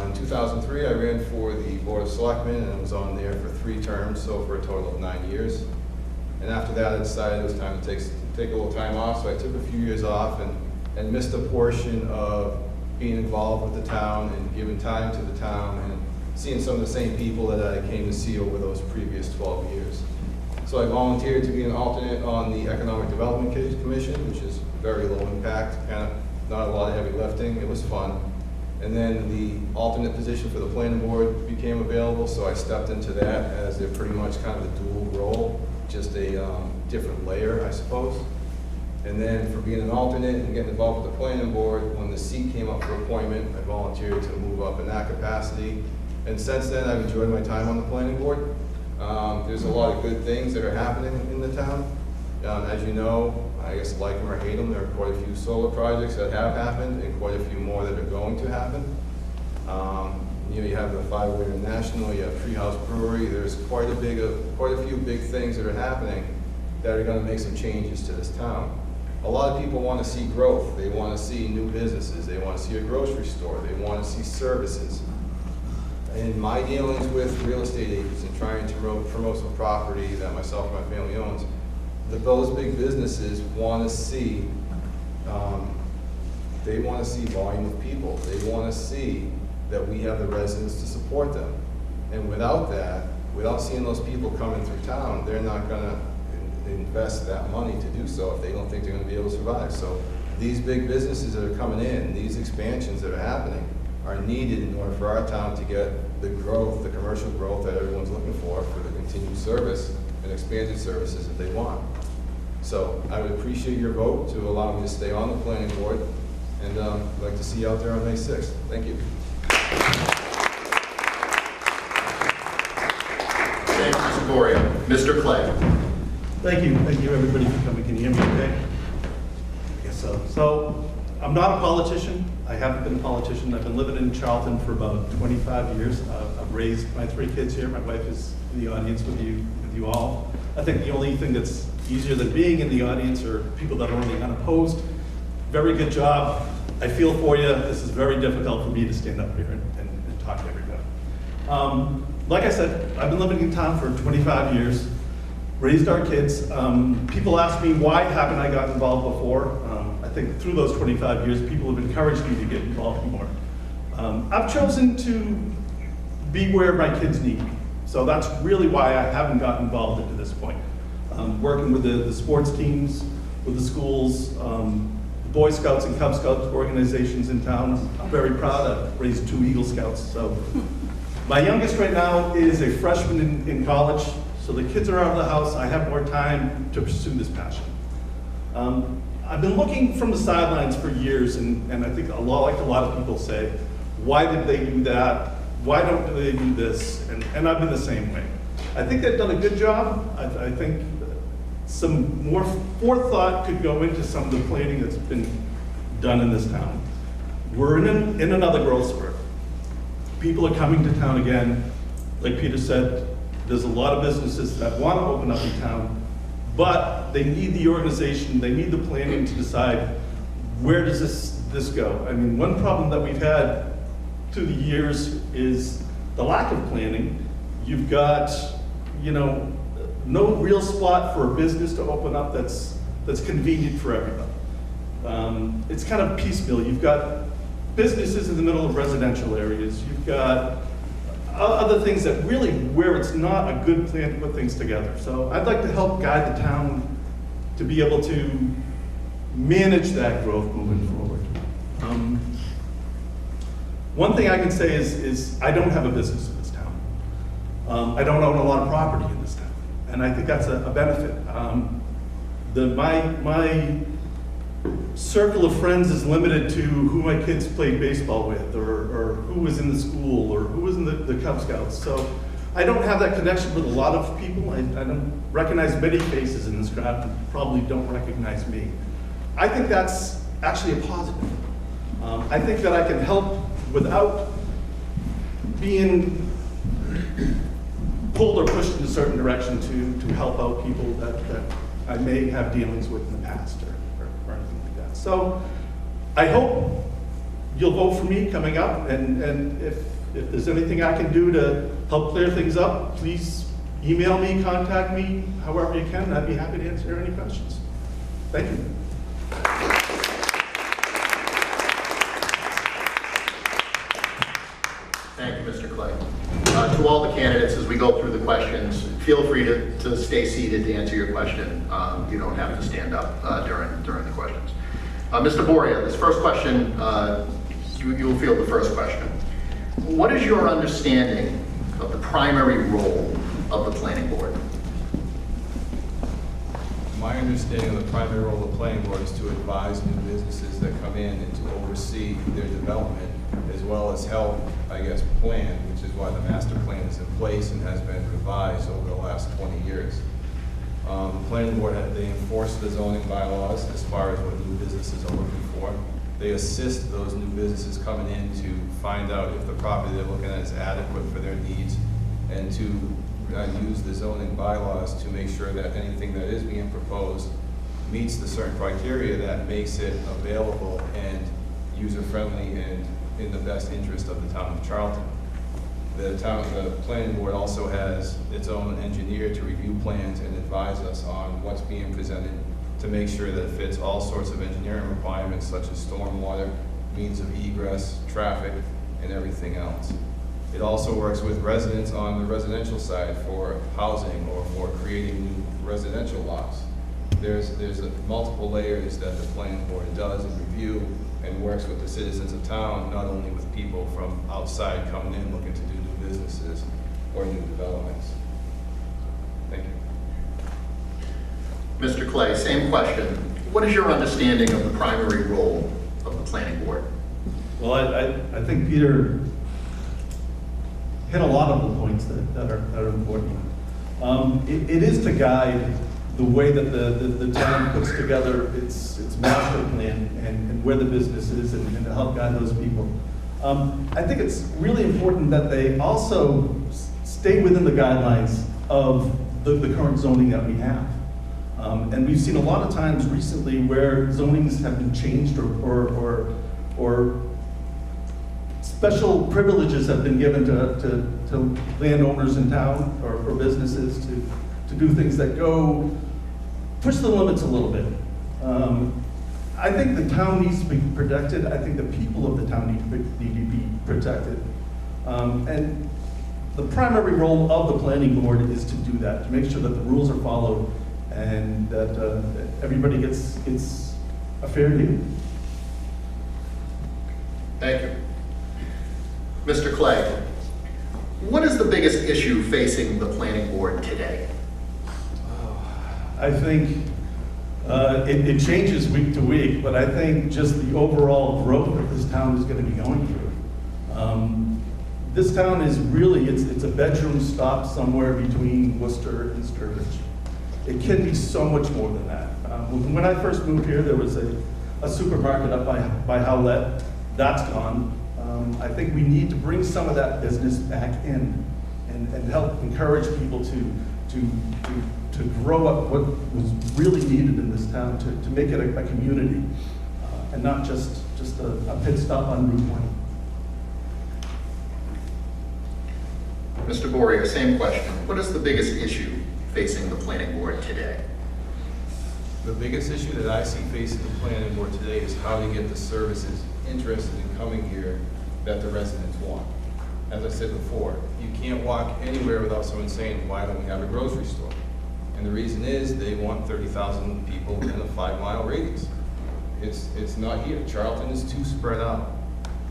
In 2003, I ran for the Board of Selectmen, and I was on there for 3 terms, so for a total of 9 years. And after that, I decided it was time to take a little time off, so I took a few years off and missed a portion of being involved with the town and giving time to the town and seeing some of the same people that I came to see over those previous 12 years. So I volunteered to be an alternate on the Economic Development Commission, which is very low impact, kind of not a lot of heavy lifting. It was fun. And then the alternate position for the planning board became available, so I stepped into that as a pretty much kind of a dual role, just a different layer, I suppose. And then for being an alternate and getting involved with the planning board, when the seat came up for appointment, I volunteered to move up in that capacity. And since then, I've enjoyed my time on the planning board. There's a lot of good things that are happening in the town. As you know, I guess like them or hate them, there are quite a few solar projects that have happened and quite a few more that are going to happen. You have the Five-Way International, you have Treehouse Brewery. There's quite a few big things that are happening that are going to make some changes to this town. A lot of people want to see growth. They want to see new businesses. They want to see a grocery store. They want to see services. In my dealings with real estate agents and trying to promote some property that myself and my family owns, those big businesses want to see, they want to see volume of people. They want to see that we have the residents to support them. And without that, without seeing those people coming through town, they're not going to invest that money to do so if they don't think they're going to be able to survive. So these big businesses that are coming in, these expansions that are happening, are needed in order for our town to get the growth, the commercial growth that everyone's looking for the continued service and expanded services that they want. So I would appreciate your vote to allow me to stay on the planning board, and I'd like to see you out there on May 6th. Thank you. Thank you, Mr. Boria. Mr. Clay. Thank you everybody for coming. Can you hear me okay? I guess so. So, I'm not a politician. I haven't been a politician. I've been living in Charlton for about 25 years. I've raised my 3 kids here. My wife is in the audience with you all. I think the only thing that's easier than being in the audience are people that are running unopposed. Very good job. I feel for you. This is very difficult for me to stand up here and talk to everybody. Like I said, I've been living in town for 25 years, raised our kids. People ask me why haven't I gotten involved before? I think through those 25 years, people have encouraged me to get involved more. I've chosen to be where my kids need me. So that's really why I haven't gotten involved into this point. working with the sports teams, with the schools, Boy Scouts and Cub Scouts organizations in town. I'm very proud. I've raised 2 Eagle Scouts. So my youngest right now is a freshman in college. So the kids are out of the house. I have more time to pursue this passion. I've been looking from the sidelines for years, and I think like a lot of people say, why did they do that? Why don't they do this? And I've been the same way. I think they've done a good job. I think some more forethought could go into some of the planning that's been done in this town. We're in another growth spurt. People are coming to town again. Like Peter said, there's a lot of businesses that want to open up in town, but they need the organization, they need the planning to decide where does this go. I mean, one problem that we've had through the years is the lack of planning. You've got, no real spot for a business to open up that's convenient for everybody. It's kind of piecemeal. You've got businesses in the middle of residential areas. You've got other things that really, where it's not a good plan to put things together. So I'd like to help guide the town to be able to manage that growth moving forward. One thing I can say is I don't have a business in this town. I don't own a lot of property in this town. And I think that's a benefit. My circle of friends is limited to who my kids played baseball with, or who was in the school, or who was in the Cub Scouts. So I don't have that connection with a lot of people. I don't recognize many faces in this crowd, and probably don't recognize me. I think that's actually a positive. I think that I can help without being pulled or pushed in a certain direction to help out people that I may have dealings with in the past or anything like that. So I hope you'll vote for me coming up, and if there's anything I can do to help clear things up, please email me, contact me, however you can, and I'd be happy to answer any questions. Thank you. Thank you, Mr. Clay. To all the candidates, as we go through the questions, feel free to stay seated to answer your question. You don't have to stand up during the questions. Mr. Boria, this first question, you will field the first question. What is your understanding of the primary role of the planning board? My understanding of the primary role of the planning board is to advise new businesses that come in and to oversee their development, as well as help, plan, which is why the master plan is in place and has been revised over the last 20 years. The planning board, they enforce the zoning bylaws as far as what new businesses are looking for. They assist those new businesses coming in to find out if the property they're looking at is adequate for their needs, and to use the zoning bylaws to make sure that anything that is being proposed meets the certain criteria that makes it available and user-friendly and in the best interest of the town of Charlton. The planning board also has its own engineer to review plans and advise us on what's being presented to make sure that it fits all sorts of engineering requirements such as stormwater, means of egress, traffic, and everything else. It also works with residents on the residential side for housing or for creating new residential lots. There's multiple layers that the planning board does and review and works with the citizens of town, not only with people from outside coming in looking to do new businesses or new developments. Thank you. Mr. Clay, same question. What is your understanding of the primary role of the planning board? Well, I think Peter hit a lot of the points that are important. It is to guide the way that the town puts together its master plan and where the business is, and to help guide those people. I think it's really important that they also stay within the guidelines of the current zoning that we have. And we've seen a lot of times recently where zonings have been changed or special privileges have been given to landowners in town or businesses to do things that push the limits a little bit. I think the town needs to be protected. I think the people of the town need to be protected. And the primary role of the planning board is to do that, to make sure that the rules are followed and that everybody gets a fair deal. Thank you. Mr. Clay, what is the biggest issue facing the planning board today? I think it changes week to week, but I think just the overall growth that this town is going to be going through. This town is really, it's a bedroom stop somewhere between Worcester and Sturbridge. It can be so much more than that. When I first moved here, there was a supermarket up by Howlett. That's gone. I think we need to bring some of that business back in and help encourage people to grow up what was really needed in this town, to make it a community, and not just a pit stop on Route 1. Mr. Boria, same question. What is the biggest issue facing the planning board today? The biggest issue that I see facing the planning board today is how to get the services interested in coming here that the residents want. As I said before, you can't walk anywhere without someone saying, why don't we have a grocery store? And the reason is they want 30,000 people in a 5-mile radius. It's not here. Charlton is too spread out.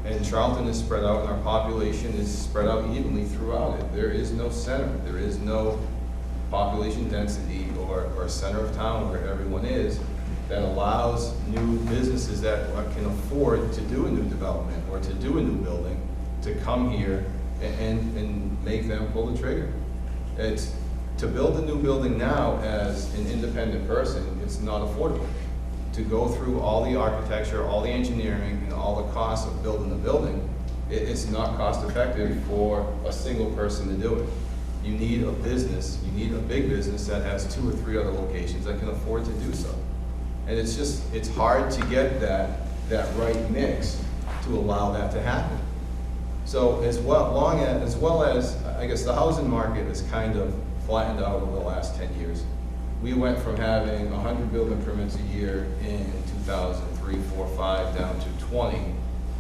And Charlton is spread out, and our population is spread out evenly throughout it. There is no center. There is no population density or center of town where everyone is that allows new businesses that can afford to do a new development or to do a new building to come here and make them pull the trigger. It's to build a new building now as an independent person, it's not affordable. To go through all the architecture, all the engineering, and all the costs of building a building, it's not cost effective for a single person to do it. You need a business, you need a big business that has 2 or 3 other locations that can afford to do so. And it's hard to get that right mix to allow that to happen. So as well as, I guess the housing market has kind of flattened out over the last 10 years. We went from having 100 building permits a year in 2003, 4, 5, down to 20,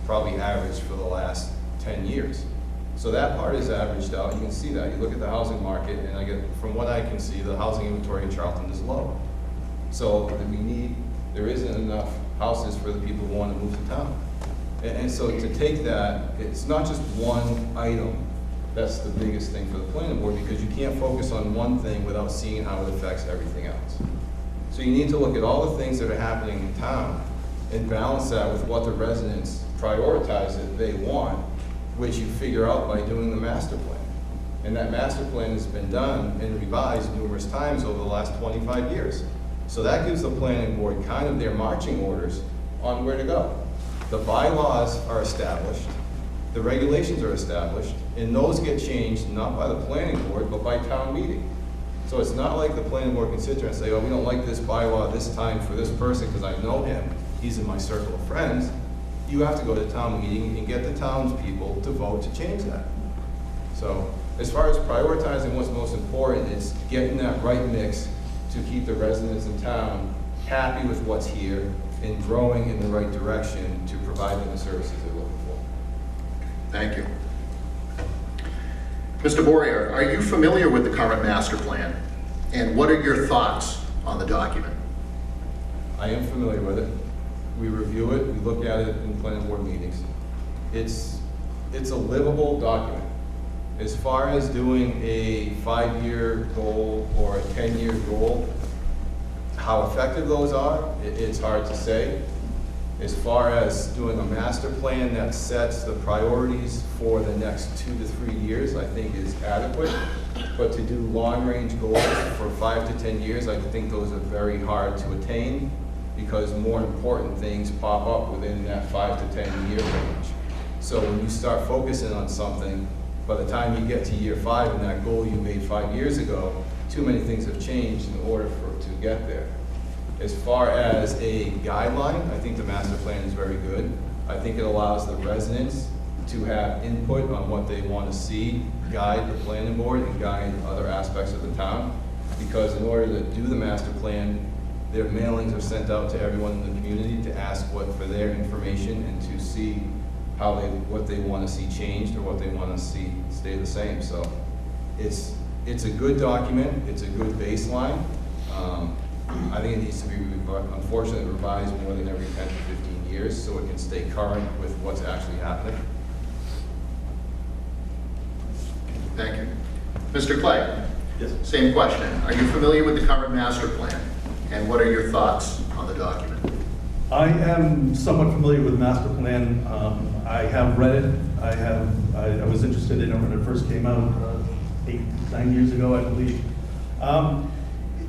probably average for the last 10 years. So that part is averaged out. You can see that. You look at the housing market, and from what I can see, the housing inventory in Charlton is low. So there isn't enough houses for the people who want to move to town. And so to take that, it's not just one item. That's the biggest thing for the planning board, because you can't focus on one thing without seeing how it affects everything else. So you need to look at all the things that are happening in town and balance that with what the residents prioritize that they want, which you figure out by doing the master plan. And that master plan has been done and revised numerous times over the last 25 years. So that gives the planning board kind of their marching orders on where to go. The bylaws are established, the regulations are established, and those get changed not by the planning board, but by town meeting. So it's not like the planning board can sit there and say, oh, we don't like this bylaw this time for this person because I know him, he's in my circle of friends. You have to go to town meeting and get the townspeople to vote to change that. So as far as prioritizing what's most important, it's getting that right mix to keep the residents in town happy with what's here and growing in the right direction to provide them the services they're looking for. Thank you. Mr. Boria, are you familiar with the current master plan? And what are your thoughts on the document? I am familiar with it. We review it, we look at it in planning board meetings. It's a livable document. As far as doing a 5-year goal or a 10-year goal, how effective those are, it's hard to say. As far as doing a master plan that sets the priorities for the next 2 to 3 years, I think is adequate. But to do long-range goals for 5 to 10 years, I think those are very hard to attain because more important things pop up within that 5 to 10 year range. So when you start focusing on something, by the time you get to year 5 and that goal you made 5 years ago, too many things have changed in order to get there. As far as a guideline, I think the master plan is very good. I think it allows the residents to have input on what they want to see, guide the planning board and guide other aspects of the town. Because in order to do the master plan, their mailings are sent out to everyone in the community to ask for their information and to see what they want to see changed or what they want to see stay the same. So it's a good document, it's a good baseline. I think it needs to be, unfortunately, revised more than every 10 to 15 years so it can stay current with what's actually happening. Thank you. Mr. Clay? Yes. Same question. Are you familiar with the current master plan? And what are your thoughts on the document? I am somewhat familiar with master plan. I have read it. I was interested in it when it first came out 8-9 years ago, I believe.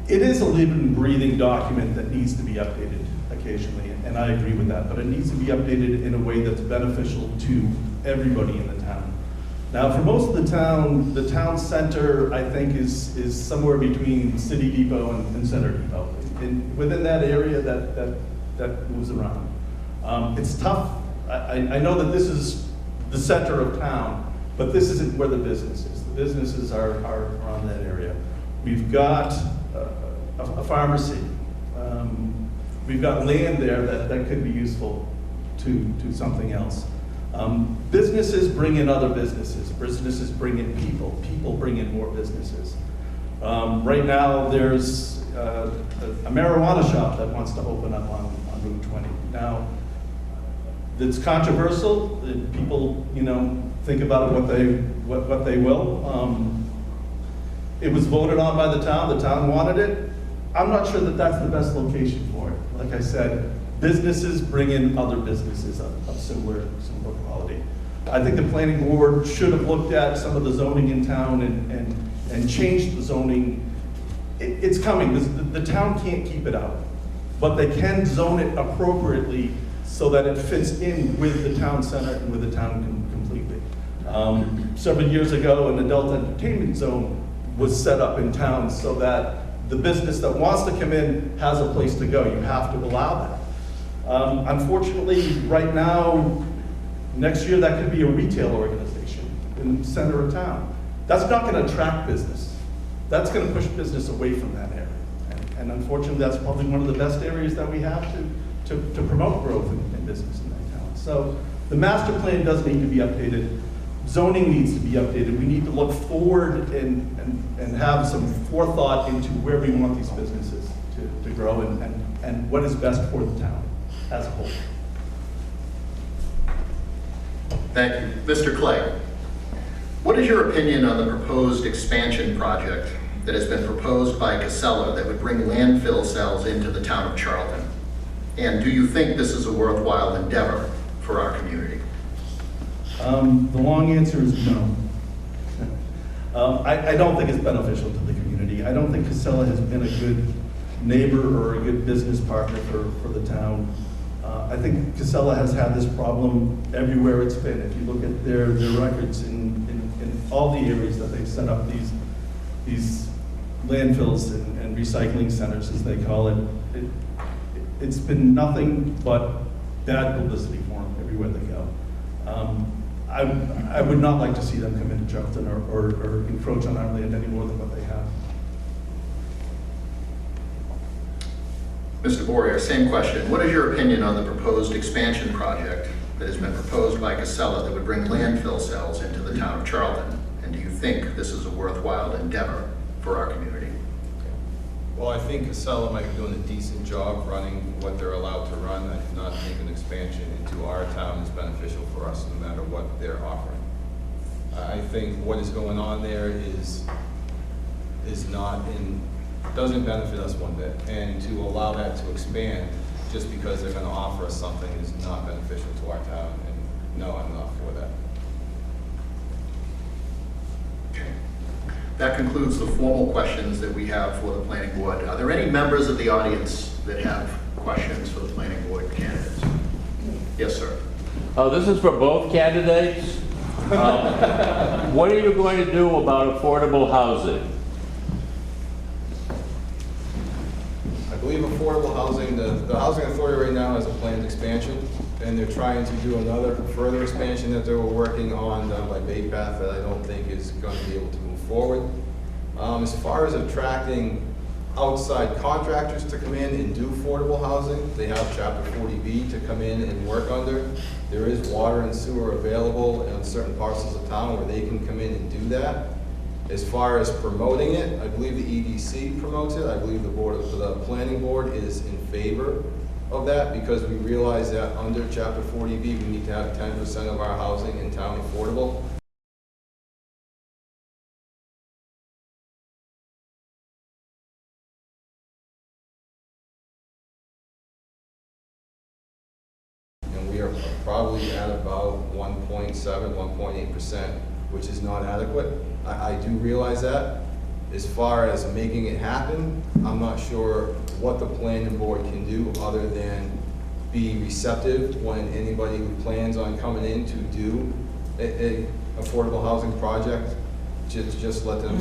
It is a living, breathing document that needs to be updated occasionally, and I agree with that, but it needs to be updated in a way that's beneficial to everybody in the town. Now, for most of the town center, I think, is somewhere between City Depot and Center Depot. And within that area, that moves around. It's tough. I know that this is the center of town, but this isn't where the business is. The businesses are around that area. We've got a pharmacy. We've got land there that could be useful to something else. Businesses bring in other businesses. Businesses bring in people. People bring in more businesses. Right now, there's a marijuana shop that wants to open up on Route 20. Now, it's controversial. People, think about it what they will. It was voted on by the town. The town wanted it. I'm not sure that that's the best location for it. Like I said, businesses bring in other businesses of similar quality. I think the planning board should have looked at some of the zoning in town and changed the zoning. It's coming. The town can't keep it out, but they can zone it appropriately so that it fits in with the town center and with the town completely. Several years ago, an adult entertainment zone was set up in town so that the business that wants to come in has a place to go. You have to allow that. Unfortunately, right now, next year that could be a retail organization in the center of town. That's not going to attract business. That's going to push business away from that area. And unfortunately, that's probably one of the best areas that we have to promote growth in business in that town. So the master plan does need to be updated. Zoning needs to be updated. We need to look forward and have some forethought into where we want these businesses to grow and what is best for the town as a whole. Thank you. Mr. Clay, what is your opinion on the proposed expansion project that has been proposed by Casella that would bring landfill cells into the town of Charlton? And do you think this is a worthwhile endeavor for our community? The long answer is no. I don't think it's beneficial to the community. I don't think Casella has been a good neighbor or a good business partner for the town. I think Casella has had this problem everywhere it's been. If you look at their records in all the areas that they've set up these landfills and recycling centers, as they call it, it's been nothing but bad publicity for them everywhere they go. I would not like to see them come into Charlton or encroach on our land any more than what they have. Mr. Boyer, same question. What is your opinion on the proposed expansion project that has been proposed by Casella that would bring landfill cells into the town of Charlton? And do you think this is a worthwhile endeavor for our community? Well, I think Casella might be doing a decent job running what they're allowed to run. I do not think an expansion into our town is beneficial for us, no matter what they're offering. I think what is going on there is doesn't benefit us one bit. And to allow that to expand just because they're going to offer us something is not beneficial to our town. And no, I'm not for that. Okay. That concludes the formal questions that we have for the planning board. Are there any members of the audience that have questions for the planning board candidates? Yes, sir. This is for both candidates. What are you going to do about affordable housing? I believe affordable housing, the housing authority right now has a planned expansion, and they're trying to do another further expansion that they were working on down by Bay Path that I don't think is going to be able to move forward. As far as attracting outside contractors to come in and do affordable housing, they have Chapter 40B to come in and work under. There is water and sewer available in certain parcels of town where they can come in and do that. As far as promoting it, I believe the EDC promotes it. I believe the planning board is in favor of that because we realize that under Chapter 40B, we need to have 10% of our housing in town affordable. And we are probably at about 1.7, 1.8%, which is not adequate. I do realize that. As far as making it happen, I'm not sure what the planning board can do other than be receptive when anybody who plans on coming in to do a affordable housing project, just let them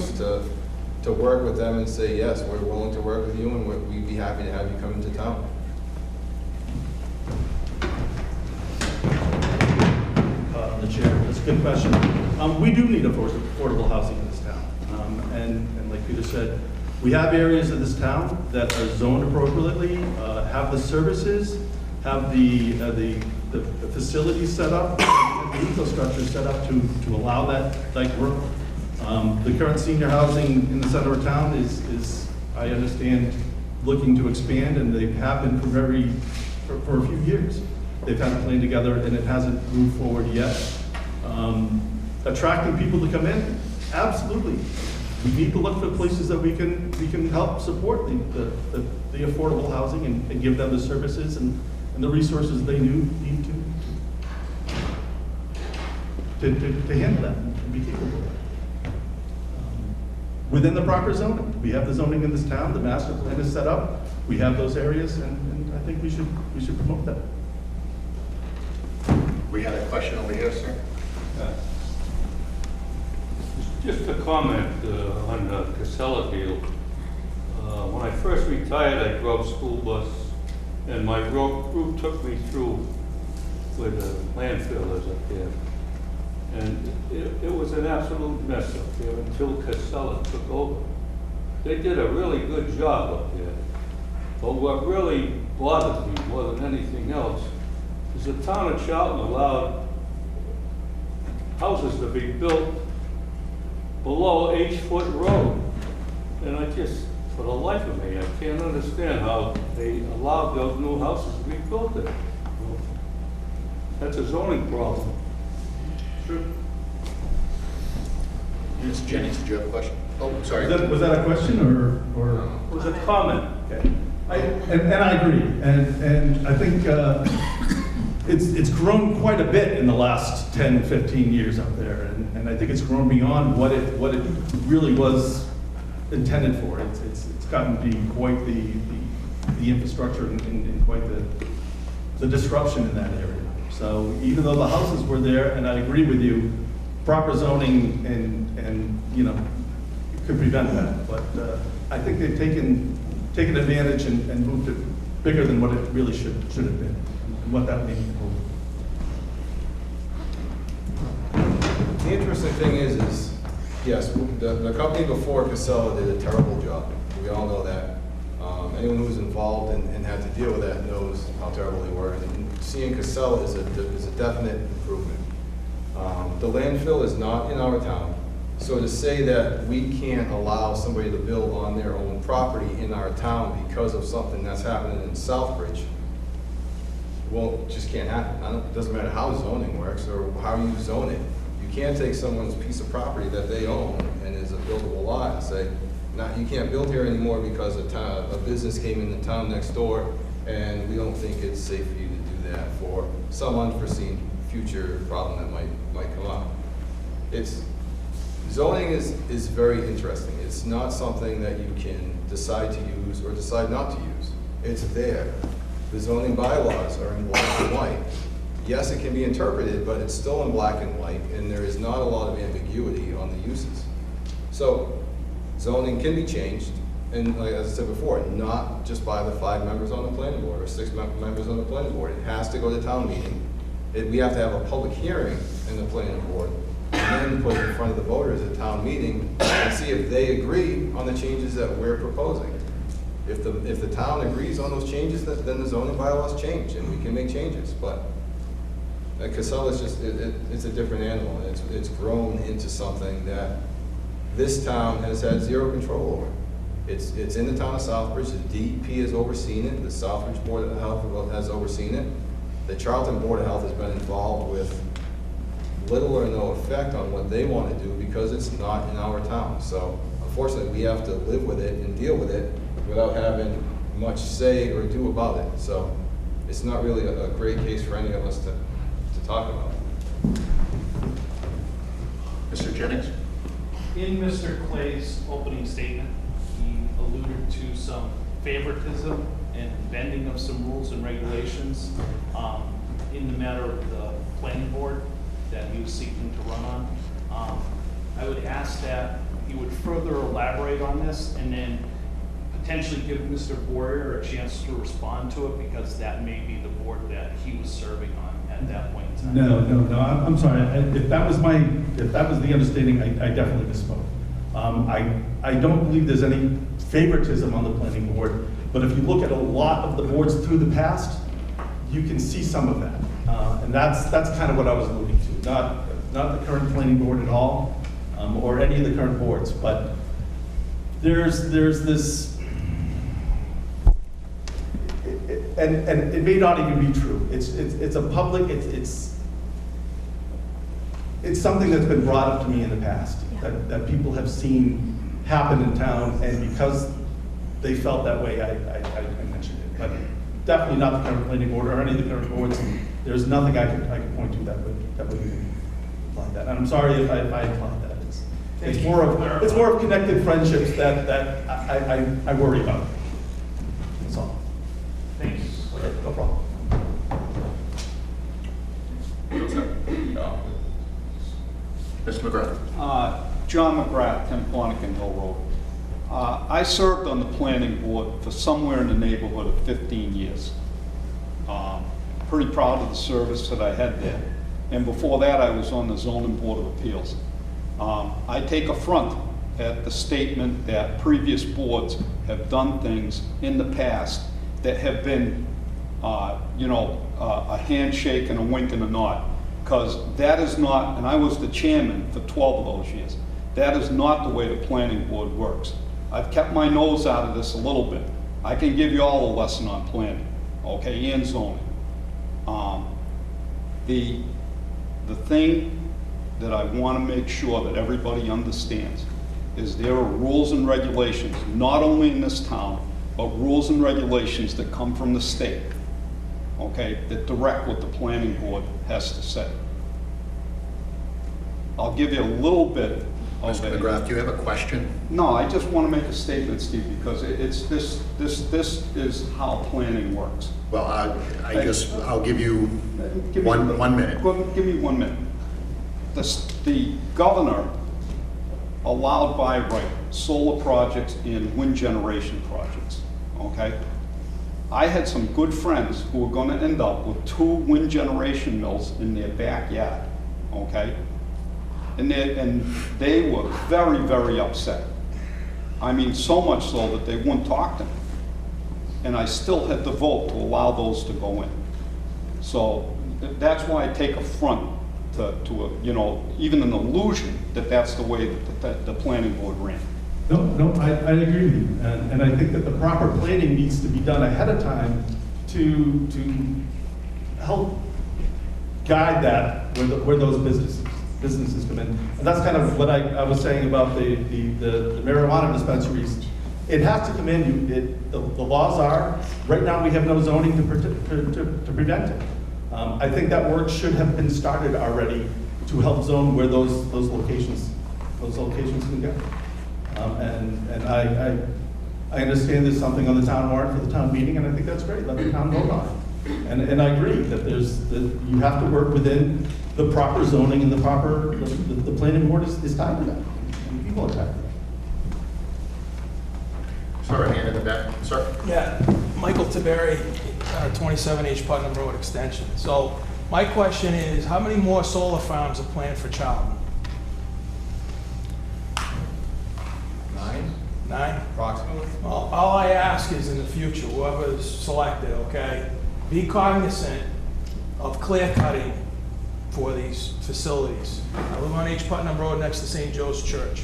to work with them and say, yes, we're willing to work with you and we'd be happy to have you come into town. The chair, that's a good question. We do need affordable housing in this town. And like Peter said, we have areas of this town that are zoned appropriately, have the services, have the facilities set up, and the infrastructure set up to allow that type work. The current senior housing in the center of town is I understand, looking to expand, and they have been for a few years. They've had a plan together, and it hasn't moved forward yet. Attracting people to come in, absolutely. We need to look for places that we can help support the affordable housing and give them the services and the resources they need to handle that and be capable of that. Within the proper zoning, we have the zoning in this town. The master plan is set up. We have those areas, and I think we should promote that. We had a question over here, sir. Just a comment on the Casella deal. When I first retired, I drove school bus, and my group took me through where the landfill is up there. And it was an absolute mess up there until Casella took over. They did a really good job up there. But what really bothered me more than anything else is the town of Charlton allowed houses to be built below H-foot road. And I just, for the life of me, I can't understand how they allowed those new houses to be built there. That's a zoning problem. Sure. Ms. Jennings, did you have a question? Oh, sorry. Was that a question or was it a comment? Okay. And I agree. And I think it's grown quite a bit in the last 10, 15 years up there. And I think it's grown beyond what it really was intended for. It's gotten to be quite the infrastructure and quite the disruption in that area. So even though the houses were there, and I agree with you, proper zoning and you know, could prevent that. But I think they've taken advantage and moved it bigger than what it really should have been, and what that means. The interesting thing is yes, the company before Casella did a terrible job. We all know that. Anyone who was involved and had to deal with that knows how terrible they were. And seeing Casella is a definite improvement. The landfill is not in our town. So to say that we can't allow somebody to build on their own property in our town because of something that's happening in Southbridge, well, it just can't happen. It doesn't matter how zoning works or how you zone it. You can't take someone's piece of property that they own and is a buildable lot and say, "No, you can't build here anymore because a business came into town next door and we don't think it's safe for you to do that for some unforeseen future problem that might come up." Zoning is very interesting. It's not something that you can decide to use or decide not to use. It's there. The zoning bylaws are in black and white. Yes, it can be interpreted, but it's still in black and white, and there is not a lot of ambiguity on the uses. So zoning can be changed, and like as I said before, not just by the 5 members on the planning board or 6 members on the planning board. It has to go to town meeting. We have to have a public hearing in the planning board, and then put it in front of the voters at town meeting and see if they agree on the changes that we're proposing. If the town agrees on those changes, then the zoning bylaws change, and we can make changes. But Casella is just, it's a different animal. It's grown into something that this town has had zero control over. It's in the town of Southbridge. The DEP has overseen it. The Southbridge Board of Health has overseen it. The Charlton Board of Health has been involved with little or no effect on what they want to do because it's not in our town. So unfortunately, we have to live with it and deal with it without having much say or do about it. So it's not really a great case for any of us to talk about. Mr. Jennings? In Mr. Clay's opening statement, he alluded to some favoritism and bending of some rules and regulations in the matter of the planning board that he was seeking to run on. I would ask that he would further elaborate on this and then potentially give Mr. Boyer a chance to respond to it, because that may be the board that he was serving on at that point in time. No, I'm sorry. If that was the understanding, I definitely misspoke. I don't believe there's any favoritism on the planning board, but if you look at a lot of the boards through the past, you can see some of that. And that's kind of what I was alluding to. Not the current planning board at all, or any of the current boards, but there's this, and it may not even be true. It's a public, it's something that's been brought up to me in the past, that people have seen happen in town, and because they felt that way, I mentioned it. But definitely not the current planning board or any of the current boards. There's nothing I could point to that would imply that. And I'm sorry if I implied that. It's more of connected friendships that I worry about. That's all. Thank you. No problem. Mr. McGrath. John McGrath, 10 Quantico Hill Road. I served on the planning board for somewhere in the neighborhood of 15 years. Pretty proud of the service that I had there. And before that, I was on the Zoning Board of Appeals. I take affront at the statement that previous boards have done things in the past that have been, a handshake and a wink and a nod. Because that is not, and I was the chairman for 12 of those years, that is not the way the planning board works. I've kept my nose out of this a little bit. I can give you all a lesson on planning, okay, and zoning. The thing that I want to make sure that everybody understands is there are rules and regulations, not only in this town, but rules and regulations that come from the state, okay, that direct what the planning board has to say. I'll give you a little bit of Mr. McGrath, do you have a question? No, I just want to make a statement, Steve, because it's this is how planning works. Well, I'll give you one minute. Give me 1 minute. The governor allowed by right solar projects and wind generation projects, okay? I had some good friends who were going to end up with 2 wind generation mills in their backyard, okay? And they were very, very upset. I mean, so much so that they wouldn't talk to me. And I still had to vote to allow those to go in. So that's why I take affront to even an illusion that that's the way that the planning board ran. No, I agree with you. And I think that the proper planning needs to be done ahead of time to help guide that where those businesses come in. And that's kind of what I was saying about the marijuana dispensaries. It has to come in. The laws are, right now we have no zoning to prevent it. I think that work should have been started already to help zone where those locations can go. And I understand there's something on the town warrant for the town meeting, and I think that's great. Let the town vote on it. And I agree that you have to work within the proper zoning and the planning board is tied to that. And people are tied to that. Sorry, hand in the back. Sir? Yeah, Michael Tiberi, 27 H. Putnam Road Extension. So my question is, how many more solar farms are planned for Charlton? 9? 9? Approximately. Well, all I ask is in the future, whoever's selected, okay, be cognizant of clear cutting for these facilities. I live on H. Putnam Road next to St. Joe's Church.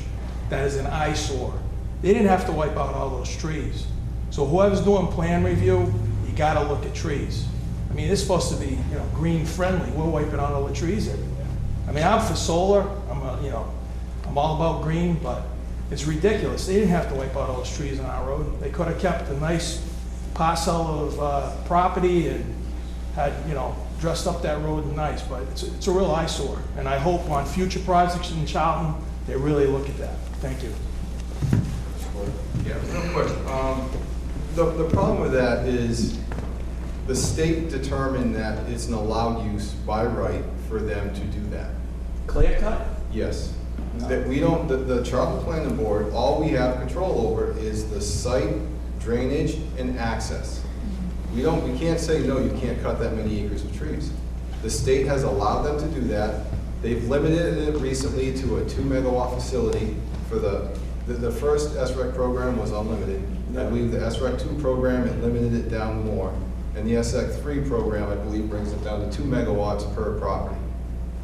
that is an eyesore. They didn't have to wipe out all those trees. So whoever's doing plan review, you gotta look at trees. I mean, it's supposed to be, green friendly. We're wiping out all the trees everywhere. I mean, I'm for solar. I'm all about green, but it's ridiculous. They didn't have to wipe out all those trees on our road. They could have kept a nice parcel of property and had, dressed up that road nice, but it's a real eyesore. And I hope on future projects in Charlton, they really look at that. Thank you. Yeah, real quick. The problem with that is the state determined that it's an allowed use by right for them to do that. Clear cut? Yes. That we don't, the Charlton Planning Board, all we have control over is the site, drainage, and access. We can't say, no, you can't cut that many acres of trees. The state has allowed them to do that. They've limited it recently to a 2 megawatt facility for the first SREC program was unlimited. I believe the SREC 2 program, it limited it down more. And the SREC 3 program, I believe, brings it down to 2 megawatts per property.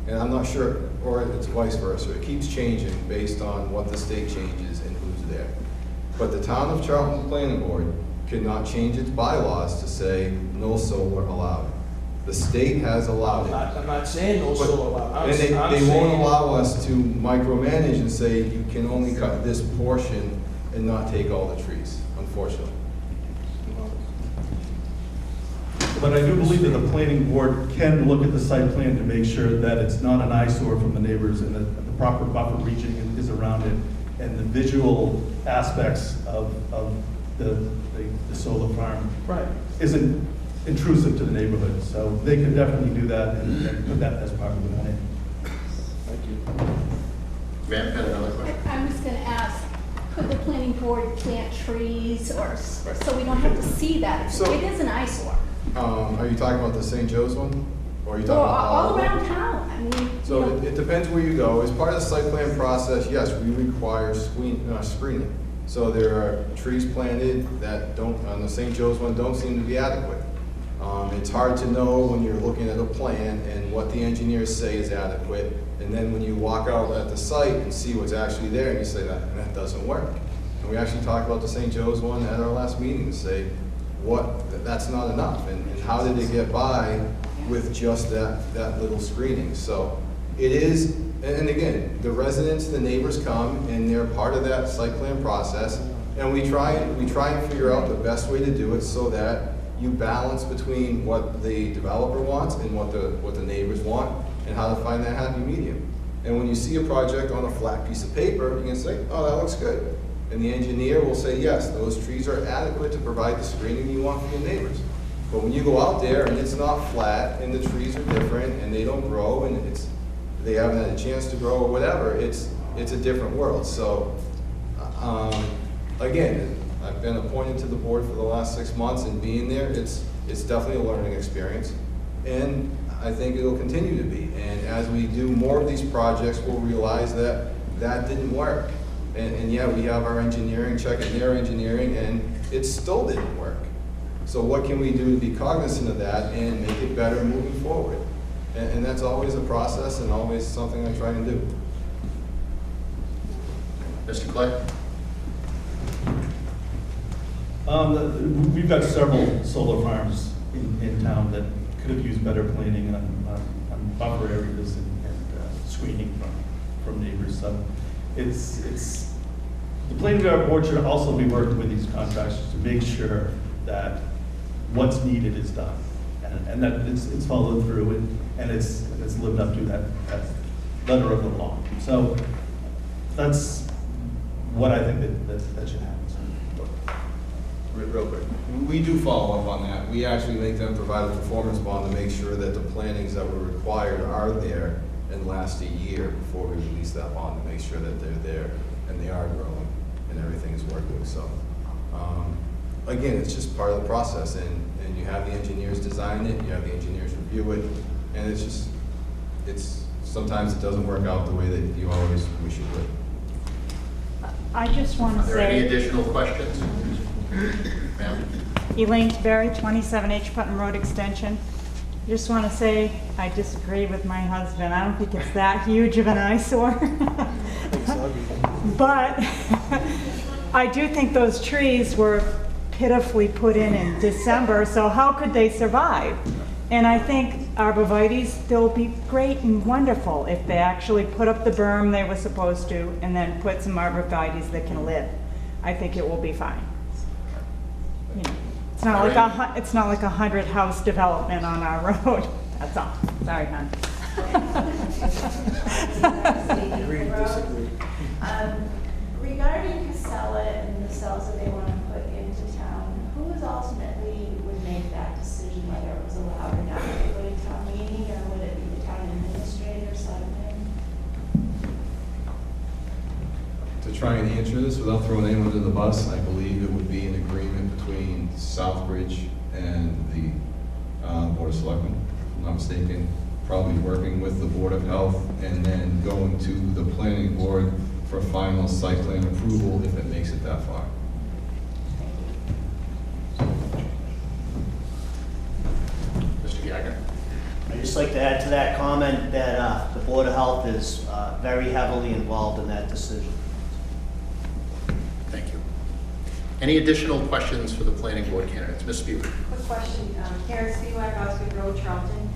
And I'm not sure, or it's vice versa. It keeps changing based on what the state changes and who's there. But the town of Charlton Planning Board cannot change its bylaws to say no solar allowed. The state has allowed it. I'm not saying no solar allowed. And they won't allow us to micromanage and say you can only cut this portion and not take all the trees, unfortunately. But I do believe that the planning board can look at the site plan to make sure that it's not an eyesore from the neighbors and that the proper buffer region is around it and the visual aspects of the solar farm isn't intrusive to the neighborhood. So they can definitely do that and put that as part of the plan. Thank you. Ma'am, had another question? I was going to ask, could the planning board plant trees or so we don't have to see that? It is an eyesore. Are you talking about the St. Joe's one? Or are you Or talking about all around town. I mean, So it depends where you go. As part of the site plan process, yes, we require screening. So there are trees planted that on the St. Joe's one, don't seem to be adequate. It's hard to know when you're looking at a plan and what the engineers say is adequate. And then when you walk out at the site and see what's actually there, and you say that doesn't work. And we actually talked about the St. Joe's one at our last meeting to say, that's not enough. And how did they get by with just that little screening? So it is, and again, the residents, the neighbors come and they're part of that site plan process. And we try and figure out the best way to do it so that you balance between what the developer wants and what the neighbors want and how to find that happy medium. And when you see a project on a flat piece of paper, you can say, oh, that looks good. And the engineer will say, yes, those trees are adequate to provide the screening you want for your neighbors. But when you go out there and it's not flat and the trees are different and they don't grow and they haven't had a chance to grow or whatever, it's a different world. So again, I've been appointed to the board for the last 6 months, and being there, it's definitely a learning experience. And I think it'll continue to be. And as we do more of these projects, we'll realize that didn't work. And yeah, we have our engineering checking their engineering, and it still didn't work. So what can we do to be cognizant of that and make it better moving forward? And that's always a process and always something I try and do. Mr. Clay? We've got several solar farms in town that could have used better planning on buffer areas and screening from neighbors. So it's the planning board should also be working with these contractors to make sure that what's needed is done and that it's followed through and it's lived up to that letter of the law. So that's what I think that should happen. Real quick, we do follow up on that. We actually make them provide a performance bond to make sure that the plantings that were required are there and last a year before we release that bond to make sure that they're there and they are growing and everything is working. So again, it's just part of the process, and you have the engineers design it, you have the engineers review it, and it's sometimes it doesn't work out the way that you always wish it would. I just want to Are say. there any additional questions? Ma'am? Elaine Taberry, 27 H Putnam Road Extension. Just want to say, I disagree with my husband. I don't think it's that huge of an eyesore. But I do think those trees were pitifully put in December, so how could they survive? And I think arborvitaes, they'll be great and wonderful if they actually put up the berm they were supposed to and then put some arborvitaes that can live. I think it will be fine. You know, it's not like a 100-house development on our road. That's all. Sorry, hon. Agree, disagree. Regarding Casella and the cells that they want to put into town, who is ultimately would make that decision whether it was allowed or not? Would it go to town meeting, or would it be the town administrator signing? To try and answer this without throwing anyone under the bus, I believe it would be an agreement between Southbridge and the Board of Selectmen, if I'm not mistaken, probably working with the Board of Health and then going to the planning board for final site plan approval if it makes it that far. Mr. Gagnon. I'd just like to add to that comment that the Board of Health is very heavily involved in that decision. Thank you. Any additional questions for the planning board candidates? Ms. Spivak. Quick question, Karen Spivak, Osgood Road, Charlton.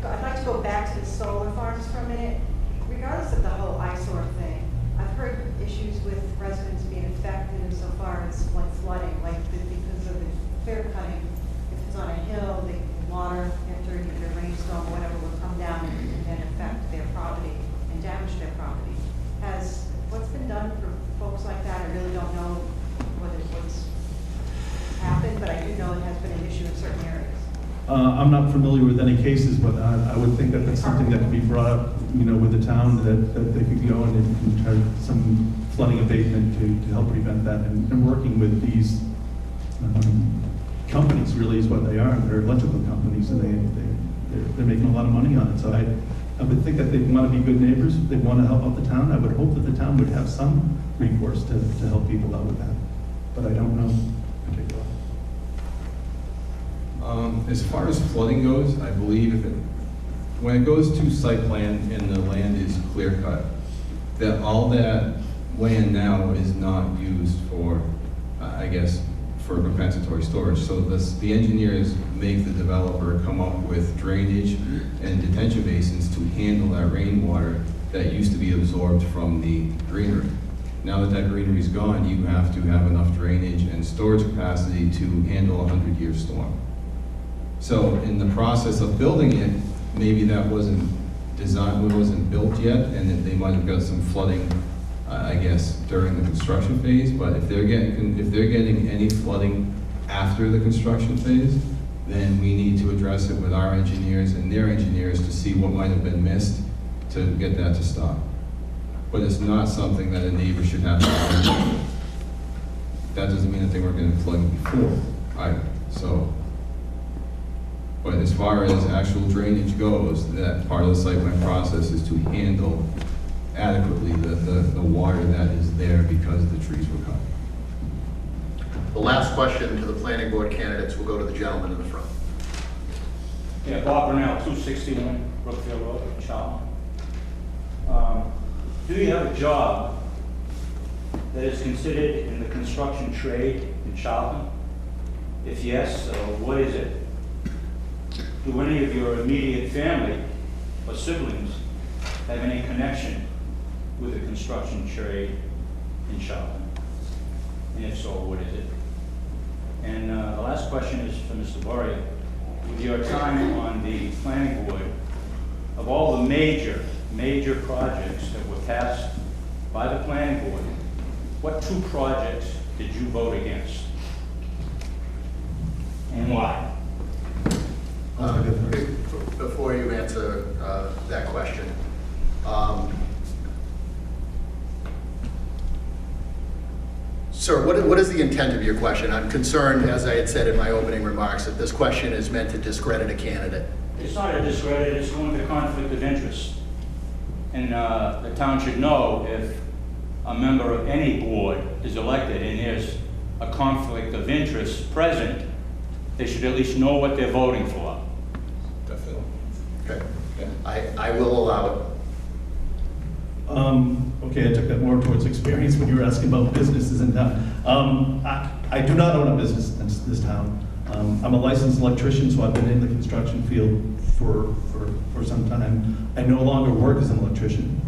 I'd like to go back to the solar farms for a minute. Regardless of the whole eyesore thing, I've heard issues with residents being affected insofar as like flooding, like because of the clear cutting. If it's on a hill, the water after the rainstorm or whatever will come down and then affect their property and damage their property. What's been done for folks like that? I really don't know what's happened, but I do know it has been an issue in certain areas. I'm not familiar with any cases, but I would think that that's something that could be brought up, you know, with the town, that they could go and try some flooding abatement to help prevent that, and working with these companies really is what they are. They're electrical companies, and they're making a lot of money on it. So I would think that they want to be good neighbors. They want to help out the town. I would hope that the town would have some recourse to help people out with that, but I don't know particularly. As far as flooding goes, I believe when it goes to site plan and the land is clear cut, that all that land now is not used for, I guess, for compensatory storage. So the engineers make the developer come up with drainage and detention basins to handle that rainwater that used to be absorbed from the greenery. Now that greenery is gone, you have to have enough drainage and storage capacity to handle a 100-year storm. So in the process of building it, maybe that wasn't designed, it wasn't built yet, and that they might have got some flooding, I guess, during the construction phase. But if they're getting any flooding after the construction phase, then we need to address it with our engineers and their engineers to see what might have been missed to get that to stop. But it's not something that a neighbor should have to do. That doesn't mean that they weren't getting flooding before either. So. But as far as actual drainage goes, that part of the site plan process is to handle adequately the water that is there because the trees were cut. The last question to the planning board candidates will go to the gentleman in the front. Yeah, Bob Brunel, 261 Brookfield Road, Charlton. Do you have a job that is considered in the construction trade in Charlton? If yes, what is it? Do any of your immediate family or siblings have any connection with the construction trade in Charlton? And if so, what is it? And the last question is for Mr. Boria. With your time on the planning board, of all the major projects that were passed by the planning board, what 2 projects did you vote against? And why? Before you answer that question, sir, what is the intent of your question? I'm concerned, as I had said in my opening remarks, that this question is meant to discredit a candidate. It's not a discredit, it's going to conflict of interest. And the town should know if a member of any board is elected and there's a conflict of interest present, they should at least know what they're voting for. so. Okay. I will allow it. Okay, I took that more towards experience when you were asking about businesses in town. I do not own a business in this town. I'm a licensed electrician, so I've been in the construction field for some time. I no longer work as an electrician.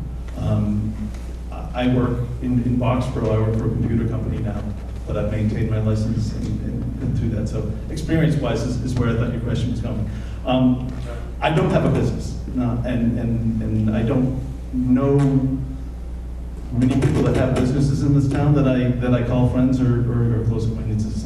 I work in Boxborough. I work for a computer company now, but I've maintained my license and through that. So experience-wise is where I thought your question was going. I don't have a business, and I don't know many people that have businesses in this town that I call friends or close acquaintances.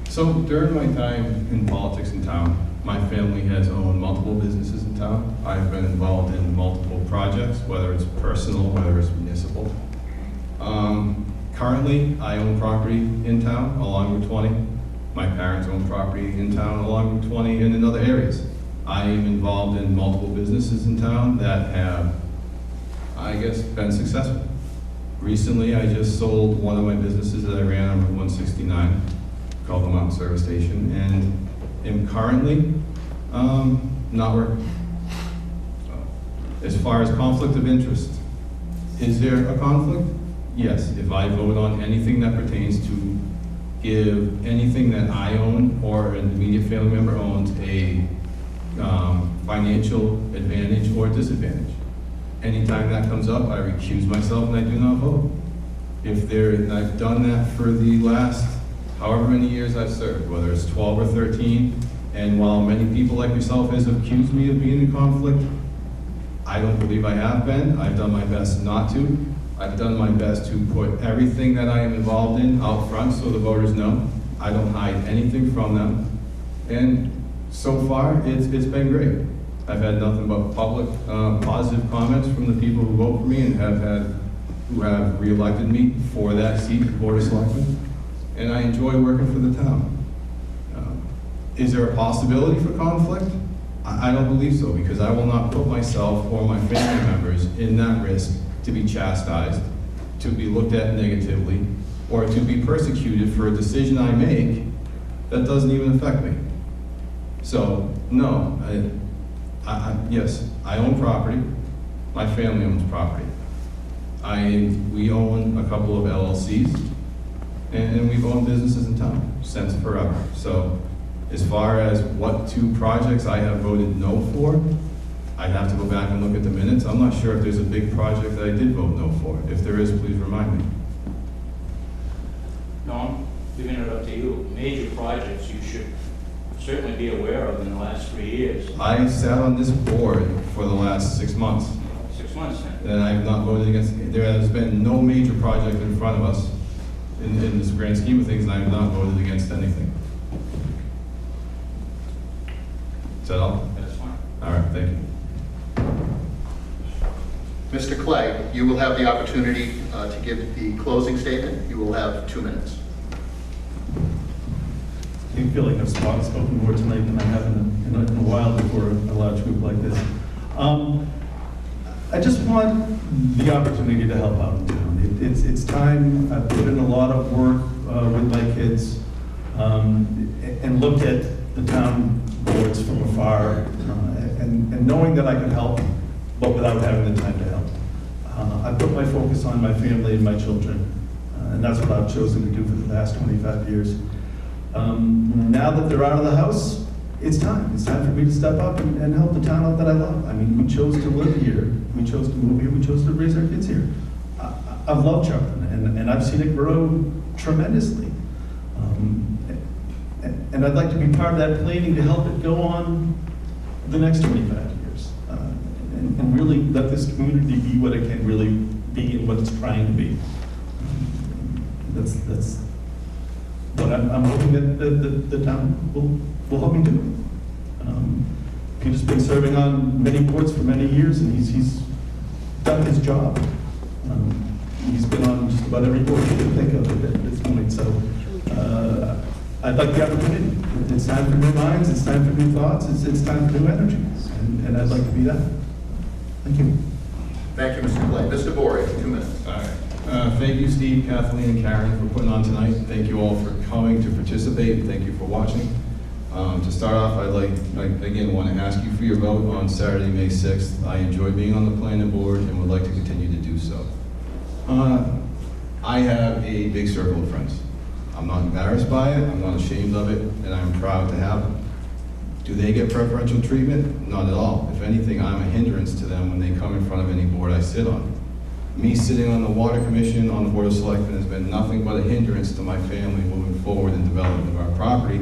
So during my time in politics in town, my family has owned multiple businesses in town. I've been involved in multiple projects, whether it's personal, whether it's municipal. Currently, I own property in town along Route 20. My parents own property in town along Route 20 and in other areas. I am involved in multiple businesses in town that have, I guess, been successful. Recently, I just sold one of my businesses that I ran on Route 169, called the Mountain Service Station, and am currently not working. So, as far as conflict of interest, is there a conflict? Yes, if I vote on anything that pertains to give anything that I own or an immediate family member owns a financial advantage or disadvantage. Anytime that comes up, I recuse myself and I do not vote. And I've done that for the last however many years I've served, whether it's 12 or 13, and while many people like yourself have accused me of being in conflict, I don't believe I have been. I've done my best not to. I've done my best to put everything that I am involved in out front so the voters know. I don't hide anything from them. And so far, it's been great. I've had nothing but public positive comments from the people who vote for me and who have reelected me for that seat, the Board of Selectmen. And I enjoy working for the town. Is there a possibility for conflict? I don't believe so, because I will not put myself or my family members in that risk to be chastised, to be looked at negatively, or to be persecuted for a decision I make that doesn't even affect me. So, no, yes, I own property. My family owns property. We own a couple of LLCs, and we've owned businesses in town since forever. So, as far as what 2 projects I have voted no for, I'd have to go back and look at the minutes. I'm not sure if there's a big project that I did vote no for. If there is, please remind me. No, I'm giving it up to you. Major projects you should certainly be aware of in the last 3 years. I sat on this board for the last 6 months. 6 months then. And I have not voted against it. There has been no major project in front of us in this grand scheme of things, and I have not voted against anything. Is that all? That's fine. All right, thank you. Mr. Clay, you will have the opportunity to give the closing statement. You will have 2 minutes. I feel like I've spoken more tonight than I have in a while before a large group like this. I just want the opportunity to help out in town. It's time. I've put in a lot of work with my kids and looked at the town boards from afar and knowing that I could help, but without having the time to help. I put my focus on my family and my children, and that's what I've chosen to do for the past 25 years. Now that they're out of the house, it's time. It's time for me to step up and help the town out that I love. I mean, we chose to live here. We chose to move here. We chose to raise our kids here. I've loved Charlton, and I've seen it grow tremendously. And I'd like to be part of that planning to help it go on the next 25 years. And really let this community be what it can really be and what it's trying to be. That's what I'm hoping that the town will help me do. Peter's been serving on many boards for many years, and he's done his job. He's been on just about every board you can think of at this point. So I'd like the opportunity. It's time for new minds. It's time for new thoughts. It's time for new energies, and I'd like to be that. Thank you. Thank you, Mr. Clay. Mr. Bory, 2 minutes. All right. Thank you, Steve, Kathleen, and Karen for putting on tonight. Thank you all for coming to participate. Thank you for watching. To start off, again want to ask you for your vote on Saturday, May 6th. I enjoy being on the planning board and would like to continue to do so. I have a big circle of friends. I'm not embarrassed by it, I'm not ashamed of it, and I'm proud to have them. Do they get preferential treatment? Not at all. If anything, I'm a hindrance to them when they come in front of any board I sit on. Me sitting on the Water Commission, on the Board of Selectmen, has been nothing but a hindrance to my family moving forward in development of our property,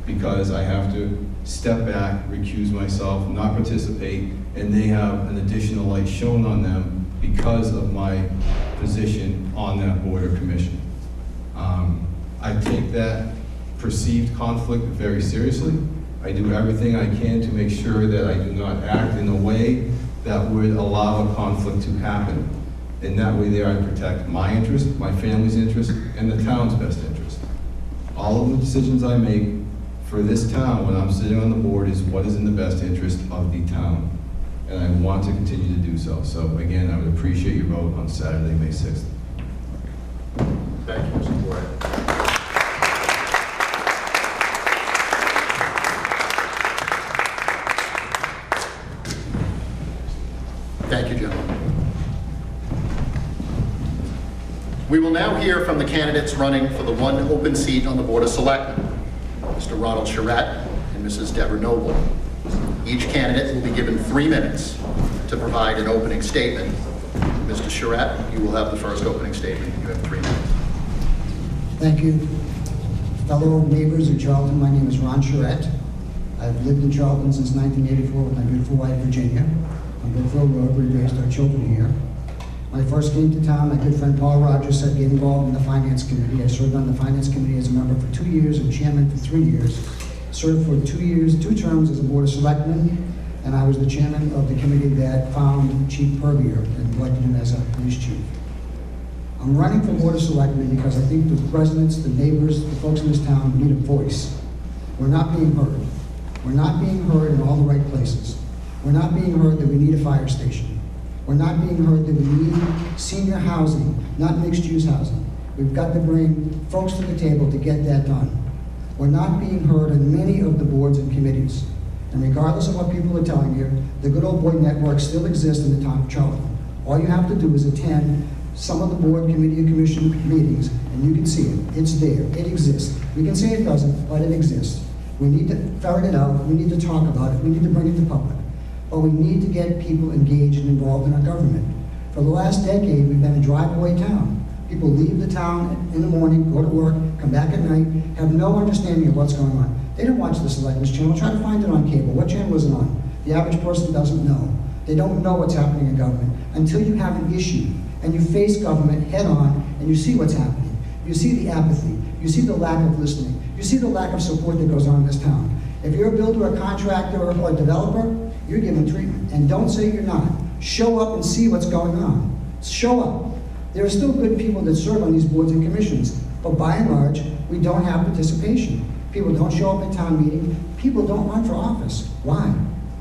because I have to step back, recuse myself, not participate, and they have an additional light shown on them because of my position on that board or commission. I take that perceived conflict very seriously. I do everything I can to make sure that I do not act in a way that would allow a conflict to happen. In that way there I protect my interest, my family's interest, and the town's best interest. All of the decisions I make for this town when I'm sitting on the board is what is in the best interest of the town. And I want to continue to do so. So again, I would appreciate your vote on Saturday, May 6th. Thank you, Mr. Boyd. Thank you, gentlemen. We will now hear from the candidates running for the one open seat on the Board of Selectmen, Mr. Ronald Charette and Mrs. Deborah Noble. Each candidate will be given 3 minutes to provide an opening statement. Mr. Charette, you will have the first opening statement. You have 3 minutes. Thank you. Fellow neighbors of Charlton, my name is Ron Charette. I've lived in Charlton since 1984 with my beautiful wife, Virginia. On Brookville Road, we raised our children here. When I first came to town, my good friend Paul Rogers said get involved in the Finance Committee. I served on the Finance Committee as a member for 2 years and chairman for 3 years. Served for 2 years, 2 terms as a Board of Selectmen, and I was the chairman of the committee that found Chief Purvier and elected him as a police chief. I'm running for Board of Selectmen because I think the residents, the neighbors, the folks in this town need a voice. We're not being heard. We're not being heard in all the right places. We're not being heard that we need a fire station. We're not being heard that we need senior housing, not mixed-use housing. We've got to bring folks to the table to get that done. We're not being heard in many of the boards and committees. And regardless of what people are telling you, the Good Old Boy Network still exists in the town of Charlton. All you have to do is attend some of the board, committee, and commission meetings, and you can see it. It's there. It exists. We can say it doesn't, but it exists. We need to ferret it out. We need to talk about it. We need to bring it to public. But we need to get people engaged and involved in our government. For the last decade, we've been a drive-away town. People leave the town in the morning, go to work, come back at night, have no understanding of what's going on. They don't watch the Selectmen's channel. Try to find it on cable. What channel is it on? The average person doesn't know. They don't know what's happening in government until you have an issue and you face government head-on and you see what's happening. You see the apathy. You see the lack of listening. You see the lack of support that goes on in this town. If you're a builder, a contractor, or a developer, you're given treatment. And don't say you're not. Show up and see what's going on. Show up. There are still good people that serve on these boards and commissions, but by and large, we don't have participation. People don't show up at town meeting. People don't run for office. Why?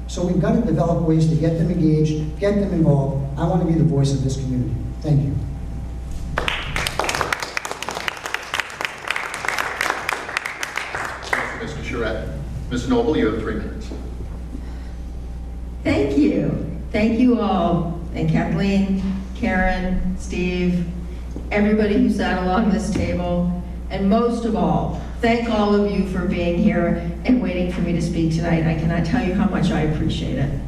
So we've got to develop ways to get them engaged, get them involved. I want to be the voice of this community. Thank you. Thank you, Mr. Charette. Ms. Noble, you have 3 minutes. Thank you. Thank you all. And Kathleen, Karen, Steve, everybody who sat along this table, and most of all, thank all of you for being here and waiting for me to speak tonight. I cannot tell you how much I appreciate it.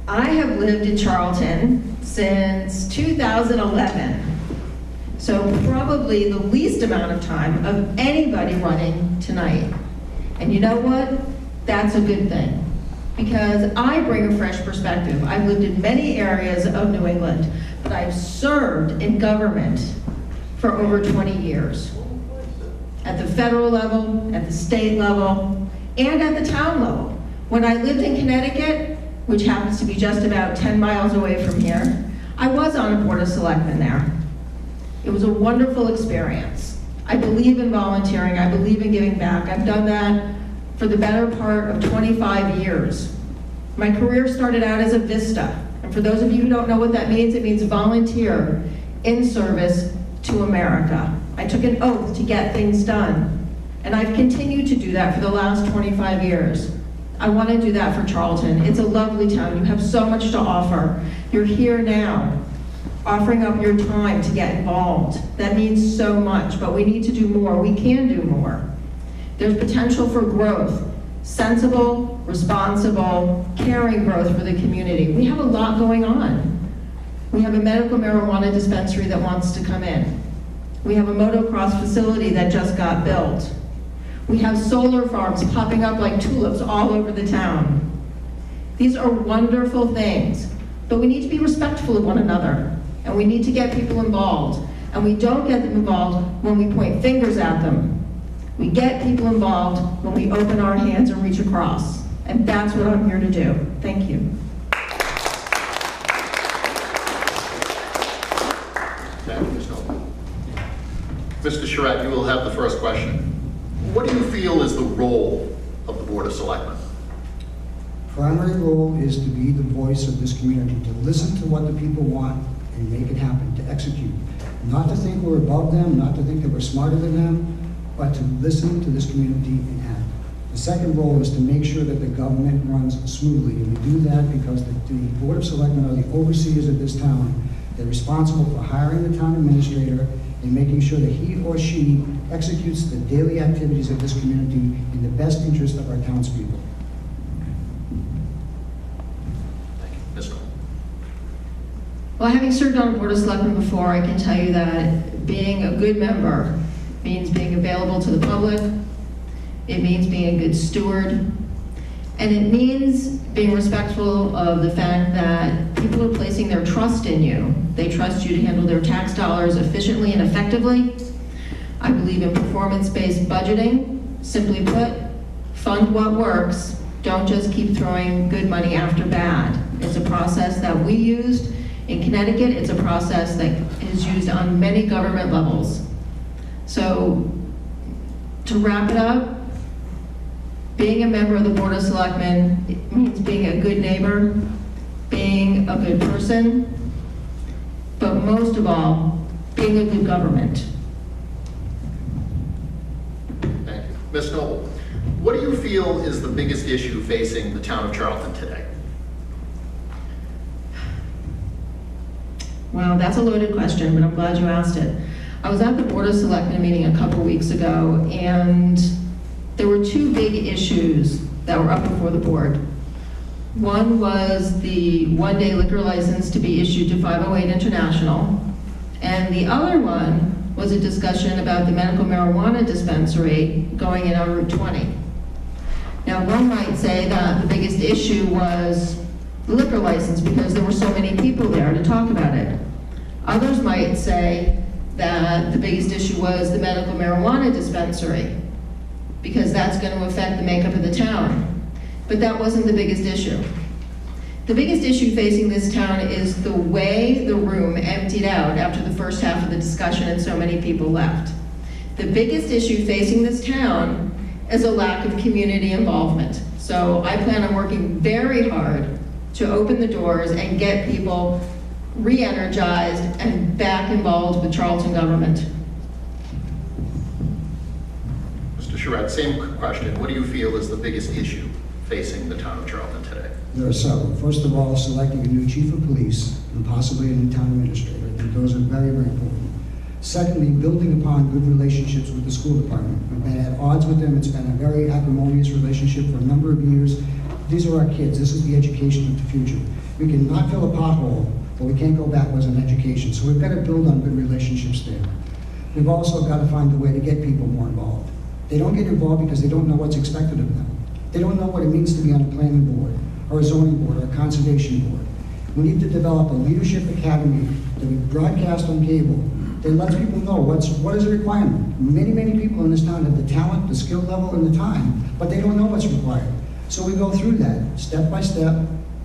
I have lived in Charlton since 2011, so probably the least amount of time of anybody running tonight. And you know what? That's a good thing, because I bring a fresh perspective. I've lived in many areas of New England, but I've served in government for over 20 years. At the federal level, at the state level, and at the town level. When I lived in Connecticut, which happens to be just about 10 miles away from here, I was on a Board of Selectmen there. It was a wonderful experience. I believe in volunteering, I believe in giving back. I've done that for the better part of 25 years. My career started out as a VISTA, and for those of you who don't know what that means, it means volunteer in service to America. I took an oath to get things done, and I've continued to do that for the last 25 years. I want to do that for Charlton. It's a lovely town. You have so much to offer. You're here now, offering up your time to get involved. That means so much, but we need to do more. We can do more. There's potential for growth, sensible, responsible, caring growth for the community. We have a lot going on. We have a medical marijuana dispensary that wants to come in. We have a motocross facility that just got built. We have solar farms popping up like tulips all over the town. These are wonderful things, but we need to be respectful of one another, and we need to get people involved. And we don't get them involved when we point fingers at them. We get people involved when we open our hands and reach across. And that's what I'm here to do. Thank you. Thank you, Ms. Noble. Mr. Charette, you will have the first question. What do you feel is the role of the Board of Selectmen? Primary role is to be the voice of this community, to listen to what the people want and make it happen, to execute. Not to think we're above them, not to think that we're smarter than them, but to listen to this community and act. The second role is to make sure that the government runs smoothly, and we do that because the Board of Selectmen are the overseers of this town. They're responsible for hiring the town administrator and making sure that he or she executes the daily activities of this community in the best interest of our townspeople. Thank you. Ms. Noble. Well, having served on the Board of Selectmen before, I can tell you that being a good member means being available to the public, it means being a good steward, and it means being respectful of the fact that people are placing their trust in you. They trust you to handle their tax dollars efficiently and effectively. I believe in performance-based budgeting. Simply put, fund what works. Don't just keep throwing good money after bad. It's a process that we used in Connecticut. It's a process that is used on many government levels. So, to wrap it up, being a member of the Board of Selectmen, it means being a good neighbor, being a good person, but most of all, being a good government. Thank you. Ms. Noble, what do you feel is the biggest issue facing the town of Charlton today? Well, that's a loaded question, but I'm glad you asked it. I was at the Board of Selectmen meeting a couple weeks ago, and there were two big issues that were up before the board. One was the one-day liquor license to be issued to 508 International, and the other one was a discussion about the medical marijuana dispensary going in on Route 20. Now, one might say that the biggest issue was the liquor license because there were so many people there to talk about it. Others might say that the biggest issue was the medical marijuana dispensary because that's going to affect the makeup of the town. But that wasn't the biggest issue. The biggest issue facing this town is the way the room emptied out after the first half of the discussion and so many people left. The biggest issue facing this town is a lack of community involvement. So I plan on working very hard to open the doors and get people re-energized and back involved with Charlton government. Mr. Charette, same question. What do you feel is the biggest issue facing the town of Charlton today? There are several. First of all, selecting a new chief of police and possibly a new town administrator. I think those are very, very important. Secondly, building upon good relationships with the school department. We've been at odds with them. It's been a very acrimonious relationship for a number of years. These are our kids. This is the education of the future. We can not fill a pothole, but we can't go backwards in education. So we've got to build on good relationships there. We've also got to find a way to get people more involved. They don't get involved because they don't know what's expected of them. They don't know what it means to be on a planning board, or a zoning board, or a conservation board. We need to develop a leadership academy that we broadcast on cable that lets people know what is a requirement. Many, many people in this town have the talent, the skill level, and the time, but they don't know what's required. So we go through that, step by step,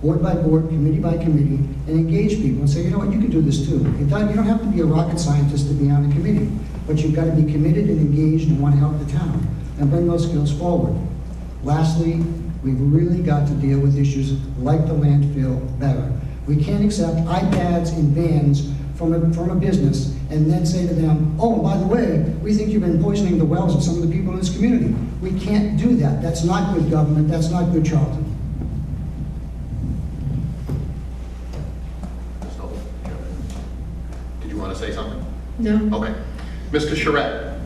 board by board, committee by committee, and engage people and say, you know what, you can do this too. You don't have to be a rocket scientist to be on the committee, but you've got to be committed and engaged and want to help the town and bring those skills forward. Lastly, we've really got to deal with issues like the landfill better. We can't accept iPads in vans from a business and then say to them, oh, and by the way, we think you've been poisoning the wells of some of the people in this community. We can't do that. That's not good government. That's not good Charlton. Did you want to say something? No. Okay. Mr. Charette,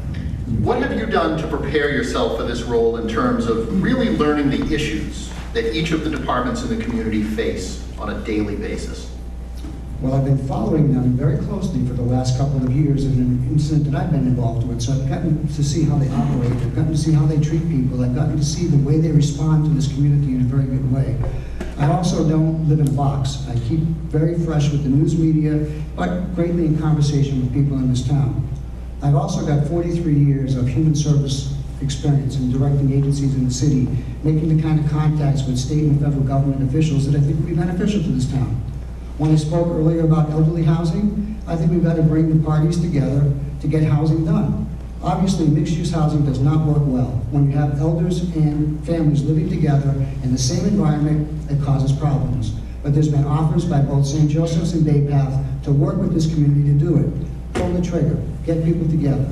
what have you done to prepare yourself for this role in terms of really learning the issues that each of the departments in the community face on a daily basis? Well, I've been following them very closely for the last couple of years in an incident that I've been involved with. So I've gotten to see how they operate. I've gotten to see how they treat people. I've gotten to see the way they respond to this community in a very good way. I also don't live in a box. I keep very fresh with the news media, but greatly in conversation with people in this town. I've also got 43 years of human service experience in directing agencies in the city, making the kind of contacts with state and federal government officials that I think will be beneficial to this town. When I spoke earlier about elderly housing, I think we've got to bring the parties together to get housing done. Obviously, mixed-use housing does not work well. When you have elders and families living together in the same environment, it causes problems. But there's been offers by both St. Joseph's and Bay Path to work with this community to do it. Pull the trigger, get people together.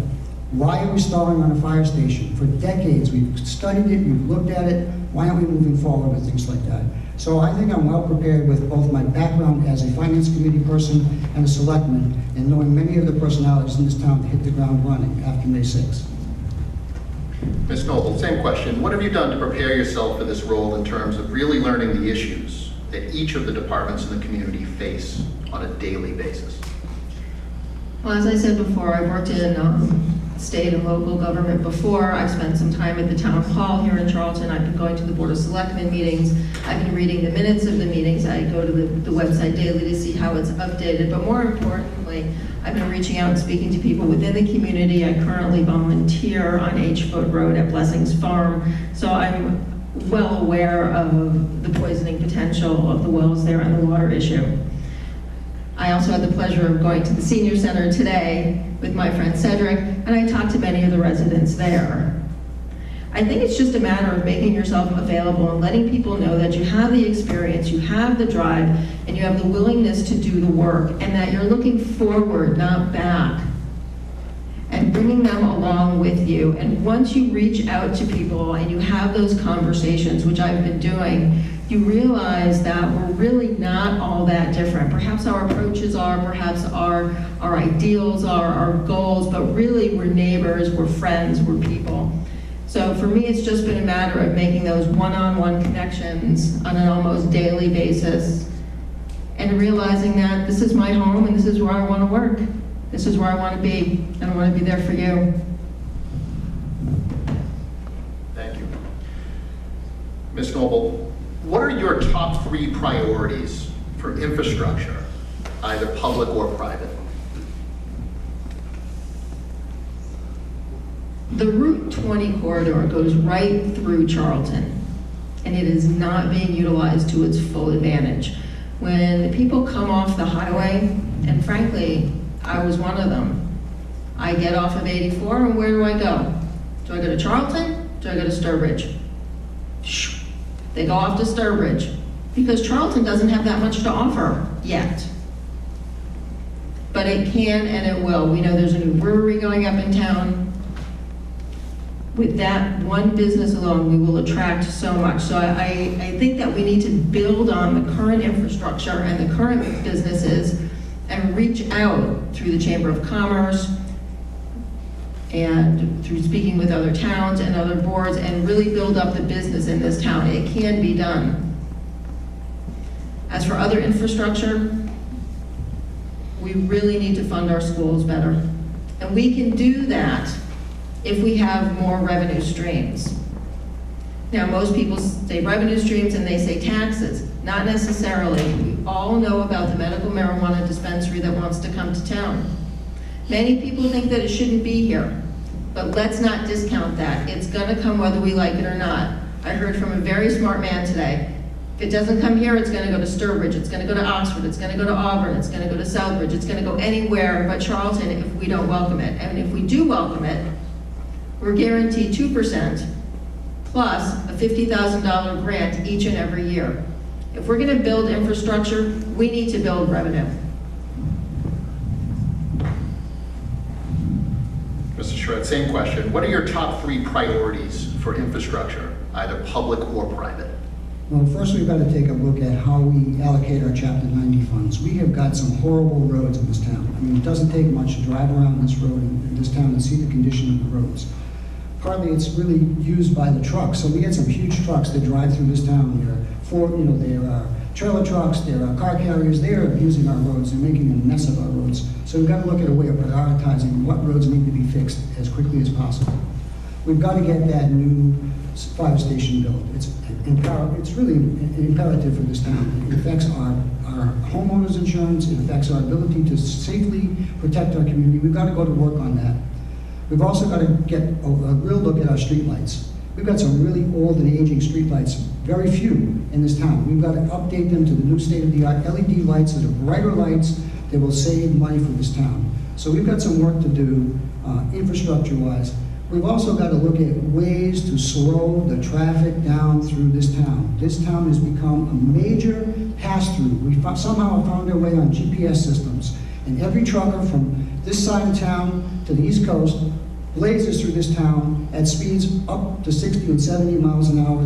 Why are we stalling on a fire station? For decades, we've studied it, we've looked at it. Why aren't we moving forward with things like that? So I think I'm well prepared with both my background as a finance committee person and a selectman, and knowing many of the personalities in this town to hit the ground running after May 6th. Ms. Noble, same question. What have you done to prepare yourself for this role in terms of really learning the issues that each of the departments in the community face on a daily basis? Well, as I said before, I worked in state and local government before. I've spent some time at the town hall here in Charlton. I've been going to the Board of Selectmen meetings. I've been reading the minutes of the meetings. I go to the website daily to see how it's updated. But more importantly, I've been reaching out and speaking to people within the community. I currently volunteer on H-Foot Road at Blessings Farm. So I'm well aware of the poisoning potential of the wells there and the water issue. I also had the pleasure of going to the senior center today with my friend Cedric, and I talked to many of the residents there. I think it's just a matter of making yourself available and letting people know that you have the experience, you have the drive, and you have the willingness to do the work, and that you're looking forward, not back, and bringing them along with you. And once you reach out to people and you have those conversations, which I've been doing, you realize that we're really not all that different. Perhaps our approaches are, perhaps our ideals are, our goals, but really we're neighbors, we're friends, we're people. So for me, it's just been a matter of making those one-on-one connections on an almost daily basis and realizing that this is my home and this is where I want to work. This is where I want to be, and I want to be there for you. Thank you. Ms. Noble, what are your top 3 priorities for infrastructure, either public or private? The Route 20 corridor goes right through Charlton, and it is not being utilized to its full advantage. When people come off the highway, and frankly, I was one of them, I get off of 84, and where do I go? Do I go to Charlton? Do I go to Sturbridge? They go off to Sturbridge because Charlton doesn't have that much to offer yet. But it can and it will. We know there's a new brewery going up in town. With that one business alone, we will attract so much. So I think that we need to build on the current infrastructure and the current businesses and reach out through the Chamber of Commerce and through speaking with other towns and other boards and really build up the business in this town. It can be done. As for other infrastructure, we really need to fund our schools better. And we can do that if we have more revenue streams. Now, most people say revenue streams and they say taxes. Not necessarily. We all know about the medical marijuana dispensary that wants to come to town. Many people think that it shouldn't be here, but let's not discount that. It's gonna come whether we like it or not. I heard from a very smart man today. If it doesn't come here, it's gonna go to Sturbridge, it's gonna go to Oxford, it's gonna go to Auburn, it's gonna go to Southbridge, it's gonna go anywhere but Charlton if we don't welcome it. And if we do welcome it, we're guaranteed 2% plus a $50,000 grant each and every year. If we're gonna build infrastructure, we need to build revenue. Charette, same question. What are your top 3 priorities for infrastructure, either public or private? Well, first we've got to take a look at how we allocate our Chapter 90 funds. We have got some horrible roads in this town. I mean, it doesn't take much to drive around this road in this town and see the condition of the roads. Partly it's really used by the trucks. So we get some huge trucks that drive through this town. There are trailer trucks, there are car carriers. They are abusing our roads and making a mess of our roads. So we've got to look at a way of prioritizing what roads need to be fixed as quickly as possible. We've got to get that new fire station built. It's really imperative for this town. It affects our homeowners insurance. It affects our ability to safely protect our community. We've got to go to work on that. We've also got to get a real look at our streetlights. We've got some really old and aging streetlights, very few in this town. We've got to update them to the new state-of-the-art LED lights that are brighter lights that will save money for this town. So we've got some work to do infrastructure-wise. We've also got to look at ways to slow the traffic down through this town. This town has become a major pass-through. We somehow found our way on GPS systems. And every trucker from this side of town to the East Coast blazes through this town at speeds up to 60 and 70 miles an hour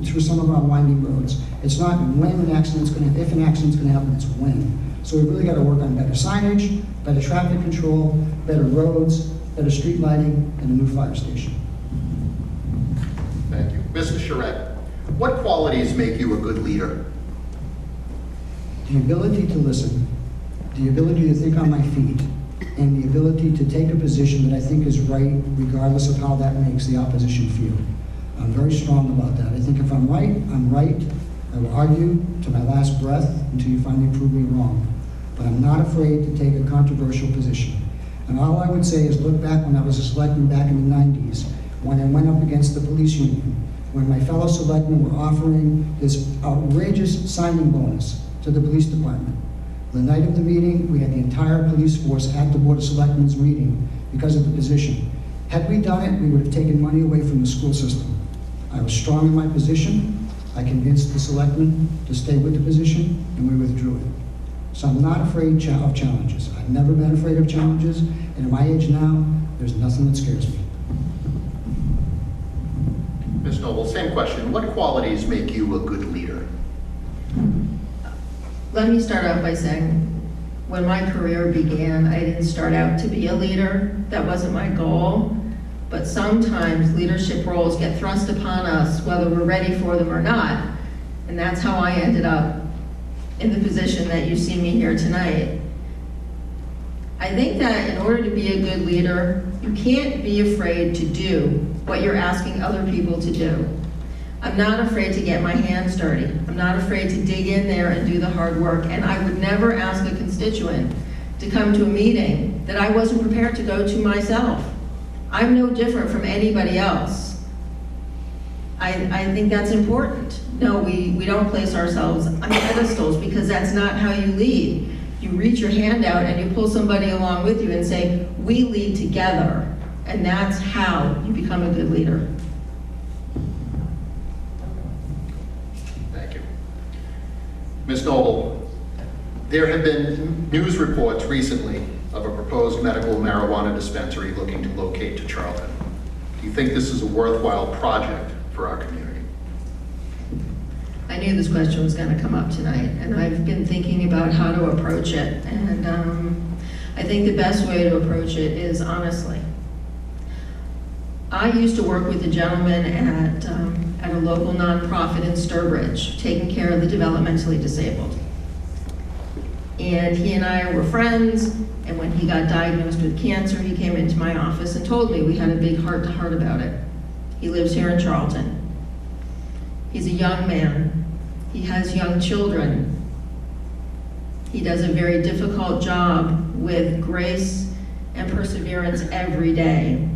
through some of our winding roads. It's not when an accident's going to, if an accident's going to happen, it's when. So we've really got to work on better signage, better traffic control, better roads, better street lighting, and a new fire station. Thank you. Mr. Charette, what qualities make you a good leader? The ability to listen, the ability to think on my feet, and the ability to take a position that I think is right, regardless of how that makes the opposition feel. I'm very strong about that. I think if I'm right, I'm right. I will argue to my last breath until you finally prove me wrong. But I'm not afraid to take a controversial position. And all I would say is look back when I was a selectman back in the 90s, when I went up against the police union, when my fellow selectmen were offering this outrageous signing bonus to the police department. The night of the meeting, we had the entire police force at the Board of Selectmen's meeting because of the position. Had we done it, we would have taken money away from the school system. I was strong in my position. I convinced the selectmen to stay with the position, and we withdrew it. So I'm not afraid of challenges. I've never been afraid of challenges, and at my age now, there's nothing that scares me. Ms. Noble, same question. What qualities make you a good leader? Let me start out by saying, when my career began, I didn't start out to be a leader. That wasn't my goal. But sometimes leadership roles get thrust upon us, whether we're ready for them or not. And that's how I ended up in the position that you see me here tonight. I think that in order to be a good leader, you can't be afraid to do what you're asking other people to do. I'm not afraid to get my hands dirty. I'm not afraid to dig in there and do the hard work. And I would never ask a constituent to come to a meeting that I wasn't prepared to go to myself. I'm no different from anybody else. I think that's important. No, we don't place ourselves on pedestals because that's not how you lead. You reach your hand out and you pull somebody along with you and say, we lead together. And that's how you become a good leader. Thank you. Ms. Noble, there have been news reports recently of a proposed medical marijuana dispensary looking to locate to Charlton. Do you think this is a worthwhile project for our community? I knew this question was going to come up tonight, and I've been thinking about how to approach it. And I think the best way to approach it is honestly. I used to work with a gentleman at a local nonprofit in Sturbridge, taking care of the developmentally disabled. And he and I were friends, and when he got diagnosed with cancer, he came into my office and told me we had a big heart-to-heart about it. He lives here in Charlton. He's a young man. He has young children. He does a very difficult job with grace and perseverance every day.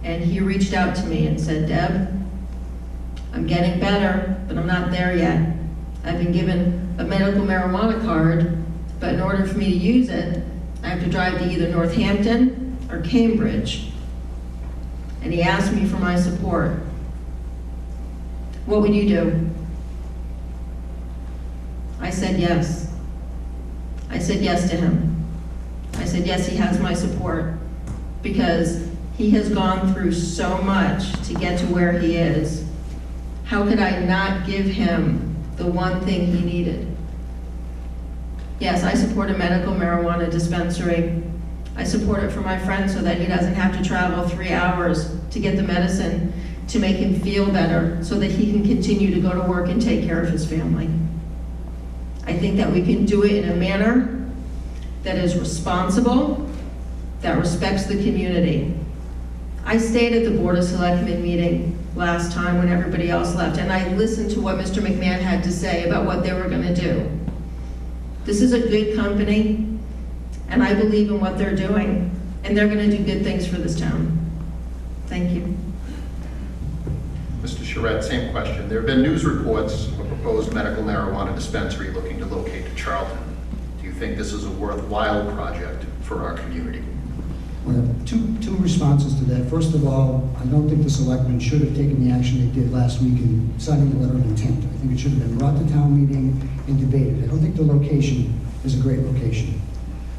And he reached out to me and said, Deb, I'm getting better, but I'm not there yet. I've been given a medical marijuana card, but in order for me to use it, I have to drive to either Northampton or Cambridge. And he asked me for my support. What would you do? I said yes. I said yes to him. I said yes, he has my support because He has gone through so much to get to where he is. How could I not give him the one thing he needed? Yes, I support a medical marijuana dispensary. I support it for my friend so that he doesn't have to travel 3 hours to get the medicine to make him feel better so that he can continue to go to work and take care of his family. I think that we can do it in a manner that is responsible, that respects the community. I stayed at the Board of Selectmen meeting last time when everybody else left, and I listened to what Mr. McMahon had to say about what they were gonna do. This is a good company, and I believe in what they're doing, and they're gonna do good things for this town. Thank you. Mr. Charette, same question. There have been news reports of a proposed medical marijuana dispensary looking to locate to Charlton. Do you think this is a worthwhile project for our community? Well, two responses to that. First of all, I don't think the selectmen should have taken the action they did last week in signing the letter of intent. I think it should have been brought to town meeting and debated. I don't think the location is a great location.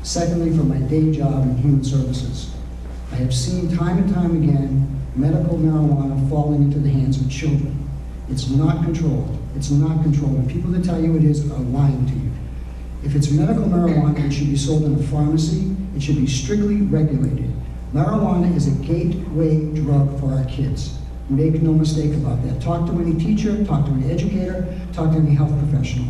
Secondly, for my day job in human services, I have seen time and time again medical marijuana falling into the hands of children. It's not controlled. It's not controlled. And people that tell you it is are lying to you. If it's medical marijuana, it should be sold in a pharmacy. It should be strictly regulated. Marijuana is a gateway drug for our kids. Make no mistake about that. Talk to any teacher, talk to any educator, talk to any health professional.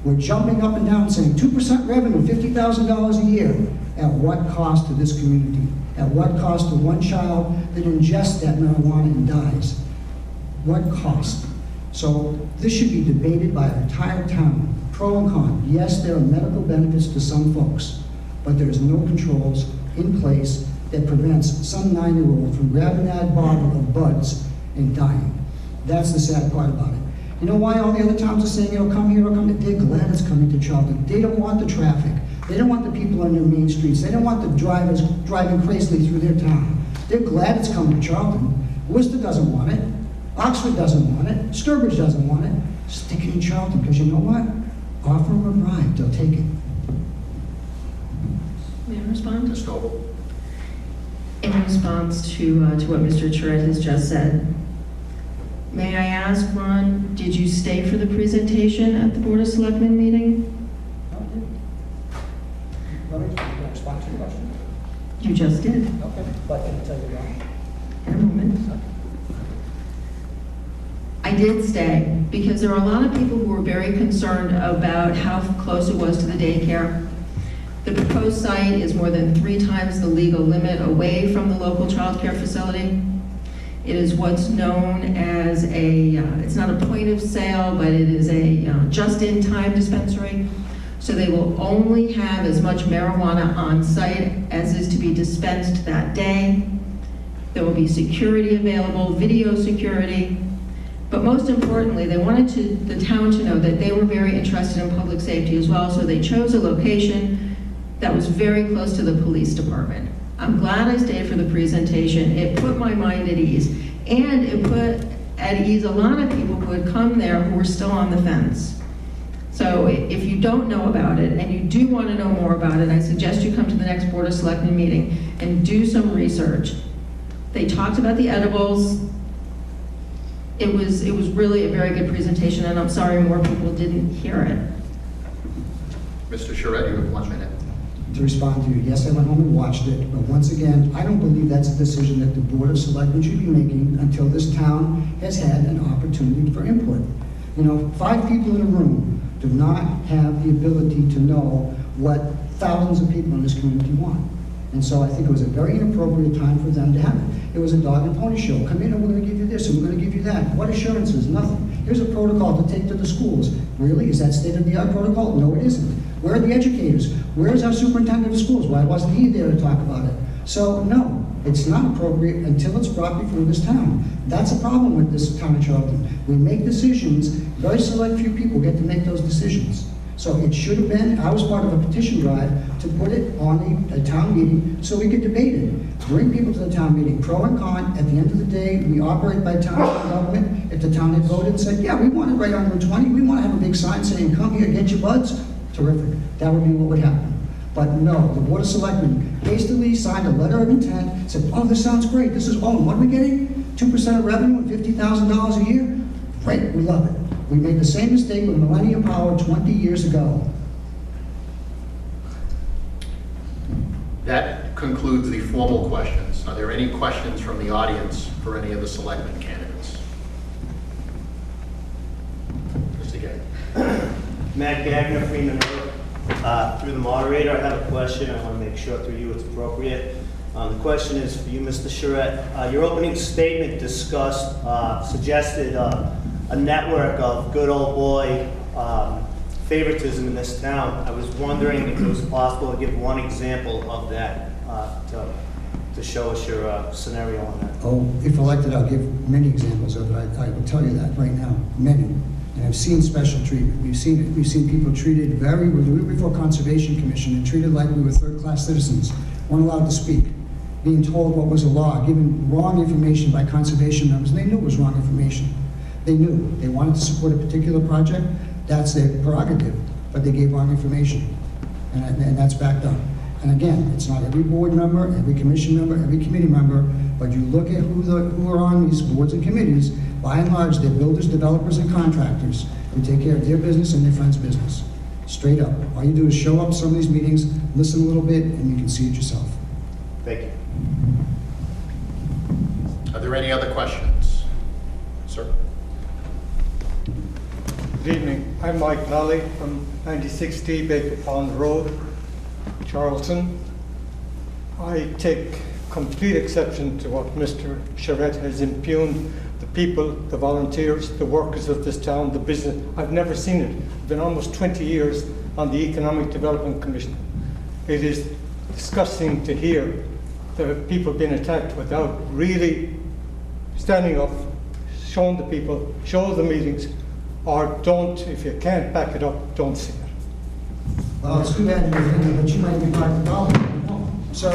We're jumping up and down saying 2% revenue, $50,000 a year. At what cost to this community? At what cost to one child that ingests that marijuana and dies? What cost? So this should be debated by our entire town. Pro and con. Yes, there are medical benefits to some folks, but there's no controls in place that prevents some 9-year-old from grabbing that bottle of buds and dying. That's the sad part about it. You know why all the other towns are saying it'll come here, it'll come here? They're glad it's coming to Charlton. They don't want the traffic. They don't want the people on their main streets. They don't want the drivers driving crazily through their town. They're glad it's coming to Charlton. Worcester doesn't want it. Oxford doesn't want it. Sturbridge doesn't want it. Stick it in Charlton, because you know what? Offer them a bribe, they'll take it. May I respond? Ms. Noble? In response to what Mr. Charette has just said, may I ask, Ron, did you stay for the presentation at the Board of Selectmen meeting? Let me respond to your question. You just did. Okay, but I can tell you why. In a moment. I did stay because there are a lot of people who were very concerned about how close it was to the daycare. The proposed site is more than 3 times the legal limit away from the local child care facility. It is what's known as a, it's not a point of sale, but it is a just-in-time dispensary. So they will only have as much marijuana on site as is to be dispensed that day. There will be security available, video security. But most importantly, they wanted the town to know that they were very interested in public safety as well, so they chose a location that was very close to the police department. I'm glad I stayed for the presentation. It put my mind at ease, and it put at ease a lot of people who had come there who were still on the fence. So if you don't know about it, and you do want to know more about it, I suggest you come to the next Board of Selectmen meeting and do some research. They talked about the edibles. It was really a very good presentation, and I'm sorry more people didn't hear it. Mr. Charette, you have 1 minute. To respond to you, yes, I went home and watched it, but once again, I don't believe that's a decision that the Board of Selectmen should be making until this town has had an opportunity for input. You know, 5 people in a room do not have the ability to know what thousands of people in this community want. And so I think it was a very inappropriate time for them to have it. It was a dog and pony show. Come in and we're going to give you this and we're going to give you that. What assurances? Nothing. Here's a protocol to take to the schools. Really? Is that state-of-the-art protocol? No, it isn't. Where are the educators? Where is our superintendent of schools? Why wasn't he there to talk about it? So, no, it's not appropriate until it's brought before this town. That's a problem with this town of Charlton. We make decisions, very select few people get to make those decisions. So it should have been, I was part of a petition drive to put it on a town meeting so we could debate it. Bring people to the town meeting, pro and con. At the end of the day, we operate by town government. If the town had voted and said, yeah, we want it right on Route 20, we want to have a big sign saying, come here, get your buds, terrific. That would be what would happen. But no, the Board of Selectmen hastily signed a letter of intent, said, oh, this sounds great, this is, oh, what are we getting? 2% of revenue and $50,000 a year? Great, we love it. We made the same mistake with Millennium Power 20 years ago. That concludes the formal questions. Are there any questions from the audience for any of the selectmen candidates? Mr. Gay. Matt Gagner, Freeman Road. Through the moderator, I have a question. I want to make sure through you it's appropriate. The question is for you, Mr. Charette. Your opening statement discussed, suggested a network of good old boy favoritism in this town. I was wondering if it was possible to give one example of that to show us your scenario on that. Oh, if elected, I'll give many examples of it. I will tell you that right now, many. And I've seen special treatment. We've seen it. We've seen people treated we were before Conservation Commission and treated like we were third-class citizens, weren't allowed to speak, being told what was a law, given wrong information by conservation members, and they knew it was wrong information. They knew. They wanted to support a particular project, that's their prerogative, but they gave wrong information, and that's backed up. And again, it's not every board member, every commission member, every committee member, but you look at who are on these boards and committees, by and large, they're builders, developers, and contractors who take care of their business and their friends' business. Straight up. All you do is show up to some of these meetings, listen a little bit, and you can see it yourself. Thank you. Are there any other questions? Sir? Good evening. I'm Mike Lally from 96D Baker Pond Road, Charlton. I take complete exception to what Mr. Charette has impugned the people, the volunteers, the workers of this town, the business. I've never seen it. I've been almost 20 years on the Economic Development Commission. It is disgusting to hear the people being attacked without really standing up, showing the people, show the meetings, or don't, if you can't back it up, don't say it. Well, it's too bad you're thinking, but you might be part of the problem. So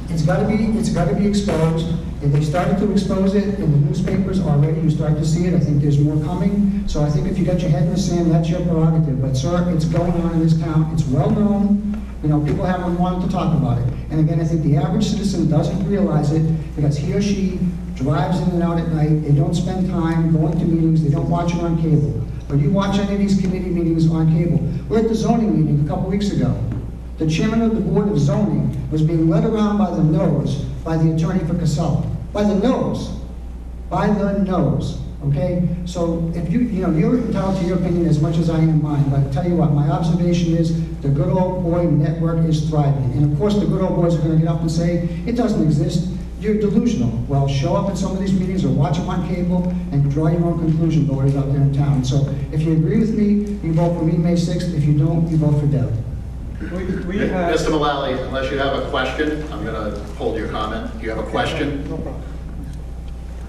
it's got to be exposed. If they started to expose it in the newspapers already, you start to see it. I think there's more coming. So I think if you got your head in the sand, that's your prerogative. But sir, it's going on in this town. It's well known. You know, people haven't wanted to talk about it. And again, I think the average citizen doesn't realize it because he or she drives in and out at night. They don't spend time going to meetings. They don't watch it on cable. But you watch any of these committee meetings on cable. We're at the zoning meeting a couple weeks ago. The chairman of the Board of Zoning was being led around by the nose by the attorney for Casella. By the nose. By the nose. Okay? So if you're entitled to your opinion as much as I am mine, but I tell you what, my observation is the good old boy network is thriving. And of course the good old boys are going to get up and say, it doesn't exist. You're delusional. Well, show up at some of these meetings or watch them on cable and draw your own conclusion about what is out there in town. So if you agree with me, you vote for me May 6th. If you don't, you vote for Deb. Mr. Mullally, unless you have a question, I'm going to hold your comment. Do you have a question? No problem.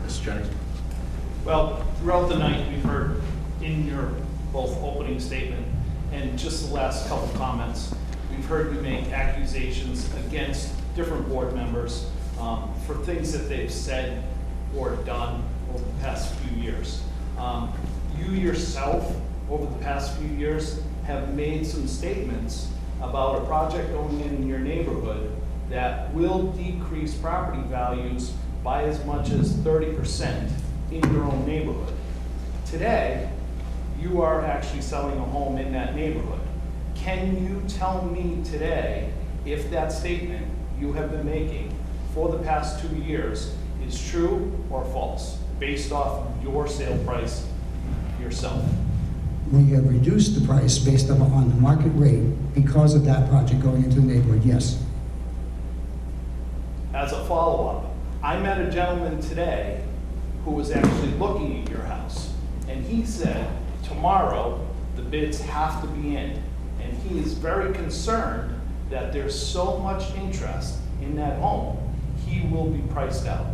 Mr. Jennings. Well, throughout the night, we've heard in your both opening statement and just the last couple comments, we've heard you make accusations against different board members for things that they've said or done over the past few years. You yourself, over the past few years, have made some statements about a project going in your neighborhood that will decrease property values by as much as 30% in your own neighborhood. Today, you are actually selling a home in that neighborhood. Can you tell me today if that statement you have been making for the past 2 years is true or false, based off your sale price yourself? We have reduced the price based on the market rate because of that project going into the neighborhood, yes. As a follow-up, I met a gentleman today who was actually looking at your house, and he said tomorrow the bids have to be in, and he is very concerned that there's so much interest in that home, he will be priced out.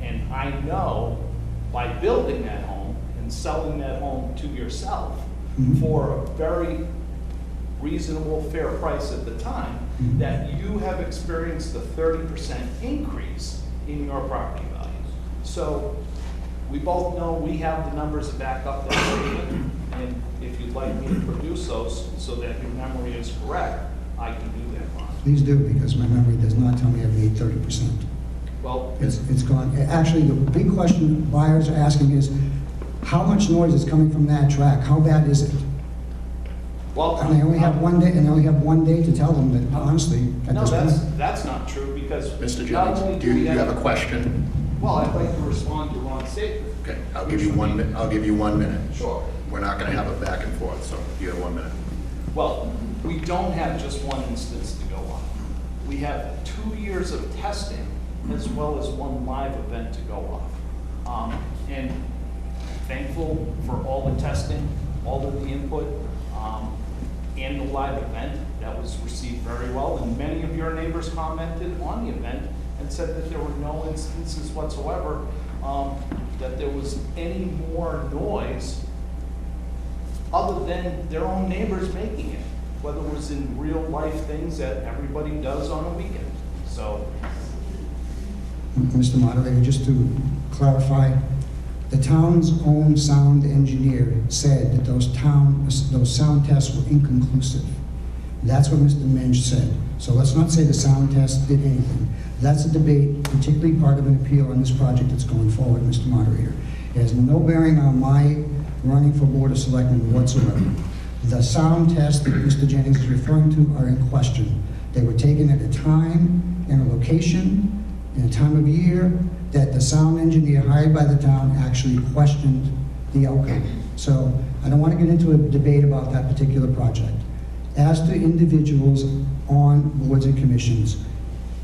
And I know by building that home and selling that home to yourself for a very reasonable, fair price at the time, that you have experienced a 30% increase in your property values. So we both know we have the numbers to back up that statement, and if you'd like me to produce those so that your memory is correct, I can do that, Ron. Please do, because my memory does not tell me I've made 30%. Well, It's gone. Actually, the big question buyers are asking is, how much noise is coming from that track? How bad is it? Well, And they only have 1 day, and they only have 1 day to tell them that, honestly, at no, this point. that's not true, because. Mr. not Jennings, only do you we have a question? Well, I'd like to respond to Ron's statement. Okay, I'll give you 1 minute. I'll give you 1 minute. Sure. We're not going to have a back and forth, so you have 1 minute. Well, we don't have just one instance to go on. We have 2 years of testing as well as one live event to go off. And thankful for all the testing, all of the input, and the live event. That was received very well, and many of your neighbors commented on the event and said that there were no instances whatsoever that there was any more noise other than their own neighbors making it, whether it was in real life things that everybody does on a weekend. So, Mr. Moderator, just to clarify, the town's own sound engineer said that those sound tests were inconclusive. That's what Mr. Minch said. So let's not say the sound test did anything. That's a debate, particularly part of an appeal on this project that's going forward, Mr. Moderator. It has no bearing on my running for Board of Selectmen whatsoever. The sound tests that Mr. Jennings is referring to are in question. They were taken at a time and a location and a time of year that the sound engineer hired by the town actually questioned the outcome. So I don't want to get into a debate about that particular project. As to individuals on boards and commissions,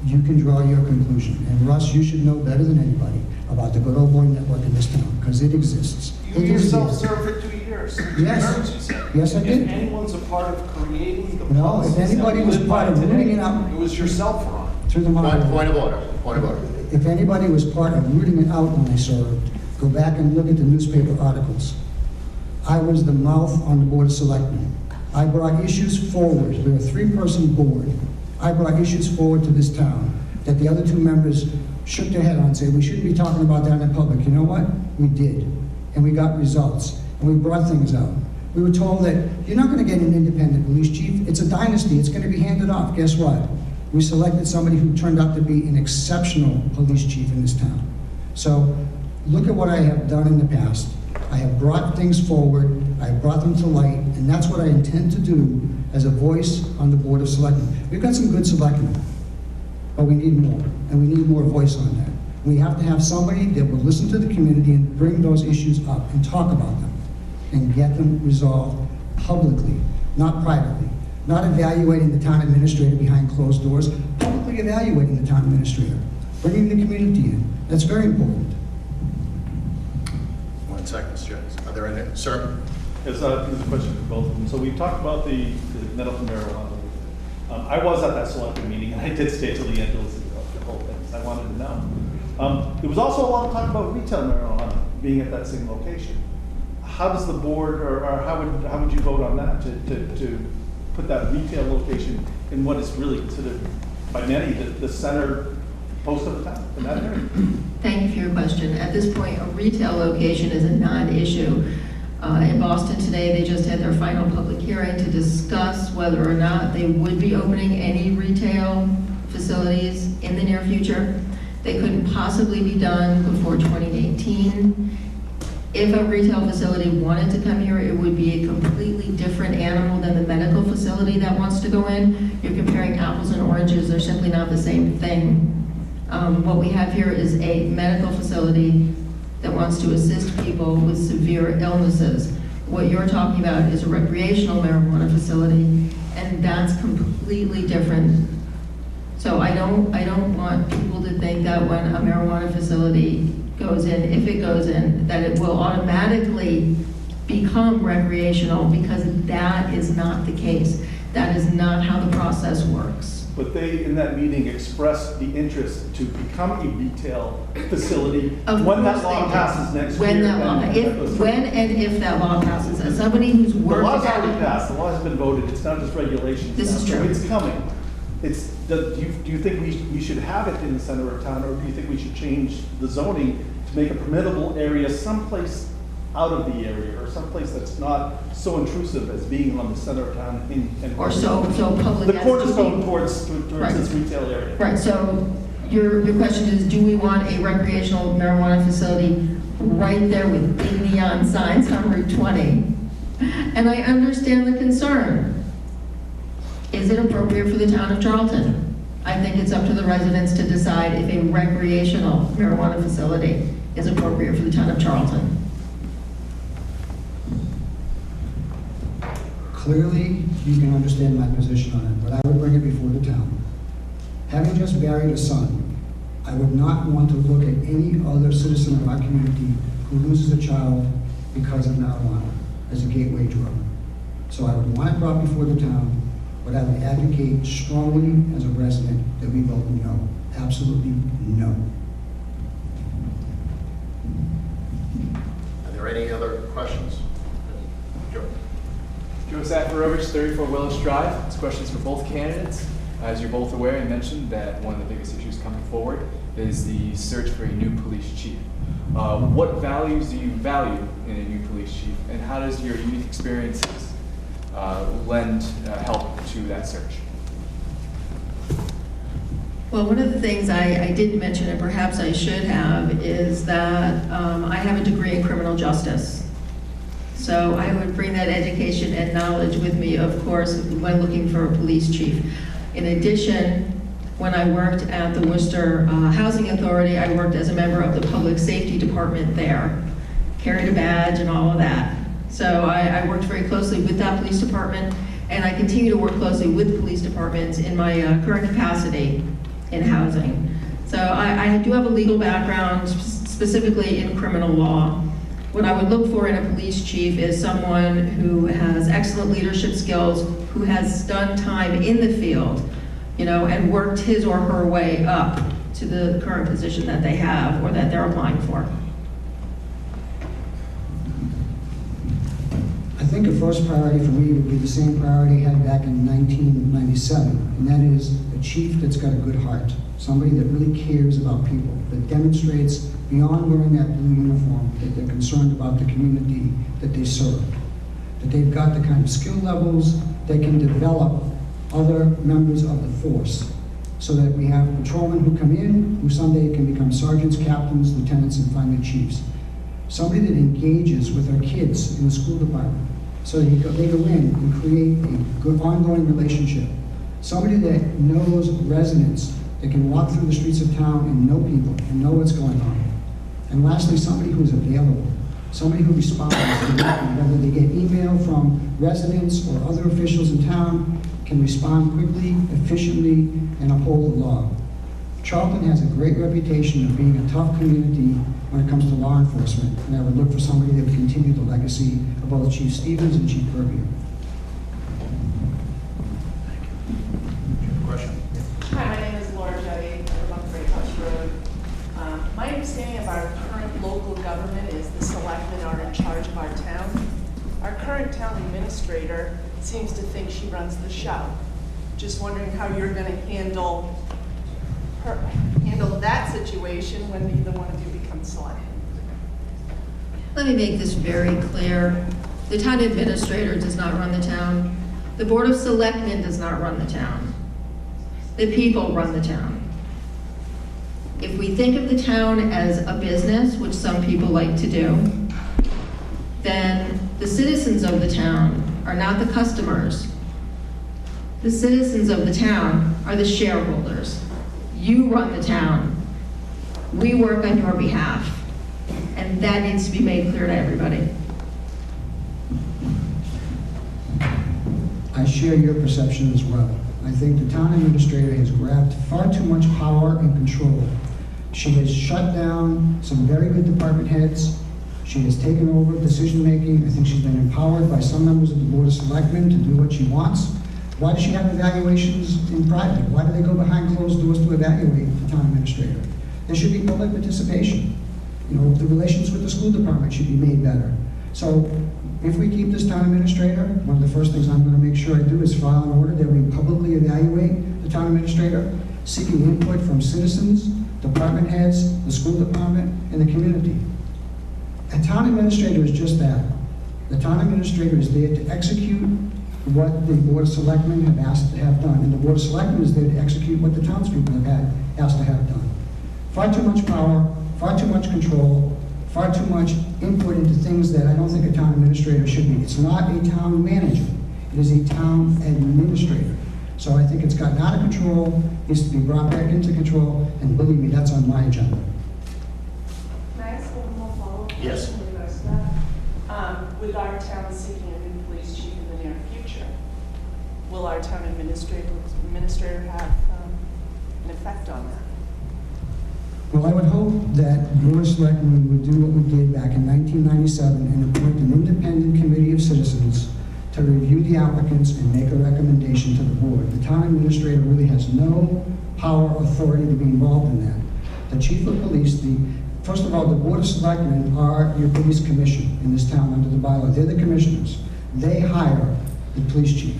you can draw your conclusion. And Russ, you should know better than anybody about the Good Old Boy Network in this town, because it exists. you yourself served for 2 years. 2 Yes. terms, you said. Yes, I did. If anyone's a part of creating the No, policies if anybody that we was live part by of today, rooting it out- it was yourself, Ron. Through the moderator. Point of order. Point of order. If anybody was part of rooting it out when I served, go back and look at the newspaper articles. I was the mouth on the Board of Selectmen. I brought issues forward. We're a 3-person board. I brought issues forward to this town that the other 2 members shook their head on and said, we shouldn't be talking about that in public. You know what? We did. And we got results. And we brought things out. We were told that you're not going to get an independent police chief. It's a dynasty. It's going to be handed off. Guess what? We selected somebody who turned out to be an exceptional police chief in this town. So look at what I have done in the past. I have brought things forward, I have brought them to light, and that's what I intend to do as a voice on the Board of Selectmen. We've got some good selectmen, but we need more, and we need more voice on that. We have to have somebody that will listen to the community and bring those issues up and talk about them and get them resolved publicly, not privately. Not evaluating the town administrator behind closed doors, publicly evaluating the town administrator, bringing the community in. That's very important. 1 second, Mr. Jennings. Are there any? Sir? There's a question for both of them. So we've talked about the medical marijuana. I was at that selected meeting, and I did stay till the end to listen to the whole thing, because I wanted to know. There was also a lot of talk about retail marijuana being at that same location. How does the board, or how would you vote on that, to put that retail location in what is really considered by many the center post of the town, in that area? Thank you for your question. At this point, a retail location is a non-issue. In Boston today, they just had their final public hearing to discuss whether or not they would be opening any retail facilities in the near future. They couldn't possibly be done before 2018. If a retail facility wanted to come here, it would be a completely different animal than the medical facility that wants to go in. You're comparing apples and oranges. They're simply not the same thing. What we have here is a medical facility that wants to assist people with severe illnesses. What you're talking about is a recreational marijuana facility, and that's completely different. So I don't want people to think that when a marijuana facility goes in, if it goes in, that it will automatically become recreational, because that is not the case. That is not how the process works. But they, in that meeting, expressed the interest to become a retail facility when that law passes next year. When that law, when and if that law passes. As somebody who's The worked law's at already it. passed, the law has been voted, it's not just regulations. This now. is So true. it's coming. Do you think we should have it in the center of town, or do you think we should change the zoning to make a permittable area someplace out of the area, or someplace that's not so intrusive as being on the center of town Or so public the as to cornerstone be- towards Right. this retail area. Right, so your question is, do we want a recreational marijuana facility right there with big neon signs on Route 20? And I understand the concern. Is it appropriate for the town of Charlton? I think it's up to the residents to decide if a recreational marijuana facility is appropriate for the town of Charlton. Clearly, you can understand my position on it, but I would bring it before the town. Having just buried a son, I would not want to look at any other citizen of our community who loses a child because of marijuana as a gateway drug. So I would want it brought before the town, but I would advocate strongly as a resident that we vote no, absolutely no. Are there any other questions? Joe? Joe Safarovich, 34 Willis Drive. This question is for both candidates. As you're both aware, you mentioned that one of the biggest issues coming forward is the search for a new police chief. What values do you value in a new police chief, and how does your unique experiences lend help to that search? Well, one of the things I didn't mention, and perhaps I should have, is that I have a degree in criminal justice. So I would bring that education and knowledge with me, of course, when looking for a police chief. In addition, when I worked at the Worcester Housing Authority, I worked as a member of the Public Safety Department there, carried a badge and all of that. So I worked very closely with that police department, and I continue to work closely with police departments in my current capacity in housing. So I do have a legal background, specifically in criminal law. What I would look for in a police chief is someone who has excellent leadership skills, who has done time in the field, and worked his or her way up to the current position that they have or that they're applying for. I think a first priority for me would be the same priority I had back in 1997, and that is a chief that's got a good heart, somebody that really cares about people, that demonstrates beyond wearing that blue uniform that they're concerned about the community that they serve, that they've got the kind of skill levels that can develop other members of the force, so that we have patrolmen who come in, who someday can become sergeants, captains, lieutenants, and finally chiefs. Somebody that engages with our kids in the school department, so that they go in and create a good ongoing relationship. Somebody that knows residents, that can walk through the streets of town and know people and know what's going on. And lastly, somebody who's available, somebody who responds, whether they get email from residents or other officials in town, can respond quickly, efficiently, and uphold the law. Charlton has a great reputation of being a tough community when it comes to law enforcement, and I would look for somebody that would continue the legacy of both Chief Stevens and Chief Kirby. Question? Hi, my name is Laura Juddy. I live on Great House Road. My understanding of our current local government is the selectmen are in charge of our town. Our current town administrator seems to think she runs the show. Just wondering how you're going to handle that situation when neither one of you becomes selectmen. Let me make this very clear. The town administrator does not run the town. The Board of Selectmen does not run the town. The people run the town. If we think of the town as a business, which some people like to do, then the citizens of the town are not the customers. The citizens of the town are the shareholders. You run the town. We work on your behalf. And that needs to be made clear to everybody. I share your perception as well. I think the town administrator has grabbed far too much power and control. She has shut down some very good department heads. She has taken over decision-making. I think she's been empowered by some members of the Board of Selectmen to do what she wants. Why does she have evaluations in private? Why do they go behind closed doors to evaluate the town administrator? There should be public participation. The relations with the school department should be made better. So if we keep this town administrator, one of the first things I'm going to make sure I do is file an order that we publicly evaluate the town administrator, seeking input from citizens, department heads, the school department, and the community. A town administrator is just that. The town administrator is there to execute what the Board of Selectmen have asked to have done, and the Board of Selectmen is there to execute what the townspeople have asked to have done. Far too much power, far too much control, far too much input into things that I don't think a town administrator should be. It's not a town manager, it is a town administrator. So I think it's gotten out of control, needs to be brought back into control, and believe me, that's on my agenda. Can I ask one more follow-up question? Yes. In regards to that? With our town seeking a new police chief in the near future, will our town administrator have an effect on that? Well, I would hope that the Board of Selectmen would do what we did back in 1997 and appoint an independent committee of citizens to review the applicants and make a recommendation to the board. The town administrator really has no power or authority to be involved in that. The chief of police, first of all, the Board of Selectmen are your police commission in this town under the bylaw. They're the commissioners. They hire the police chief.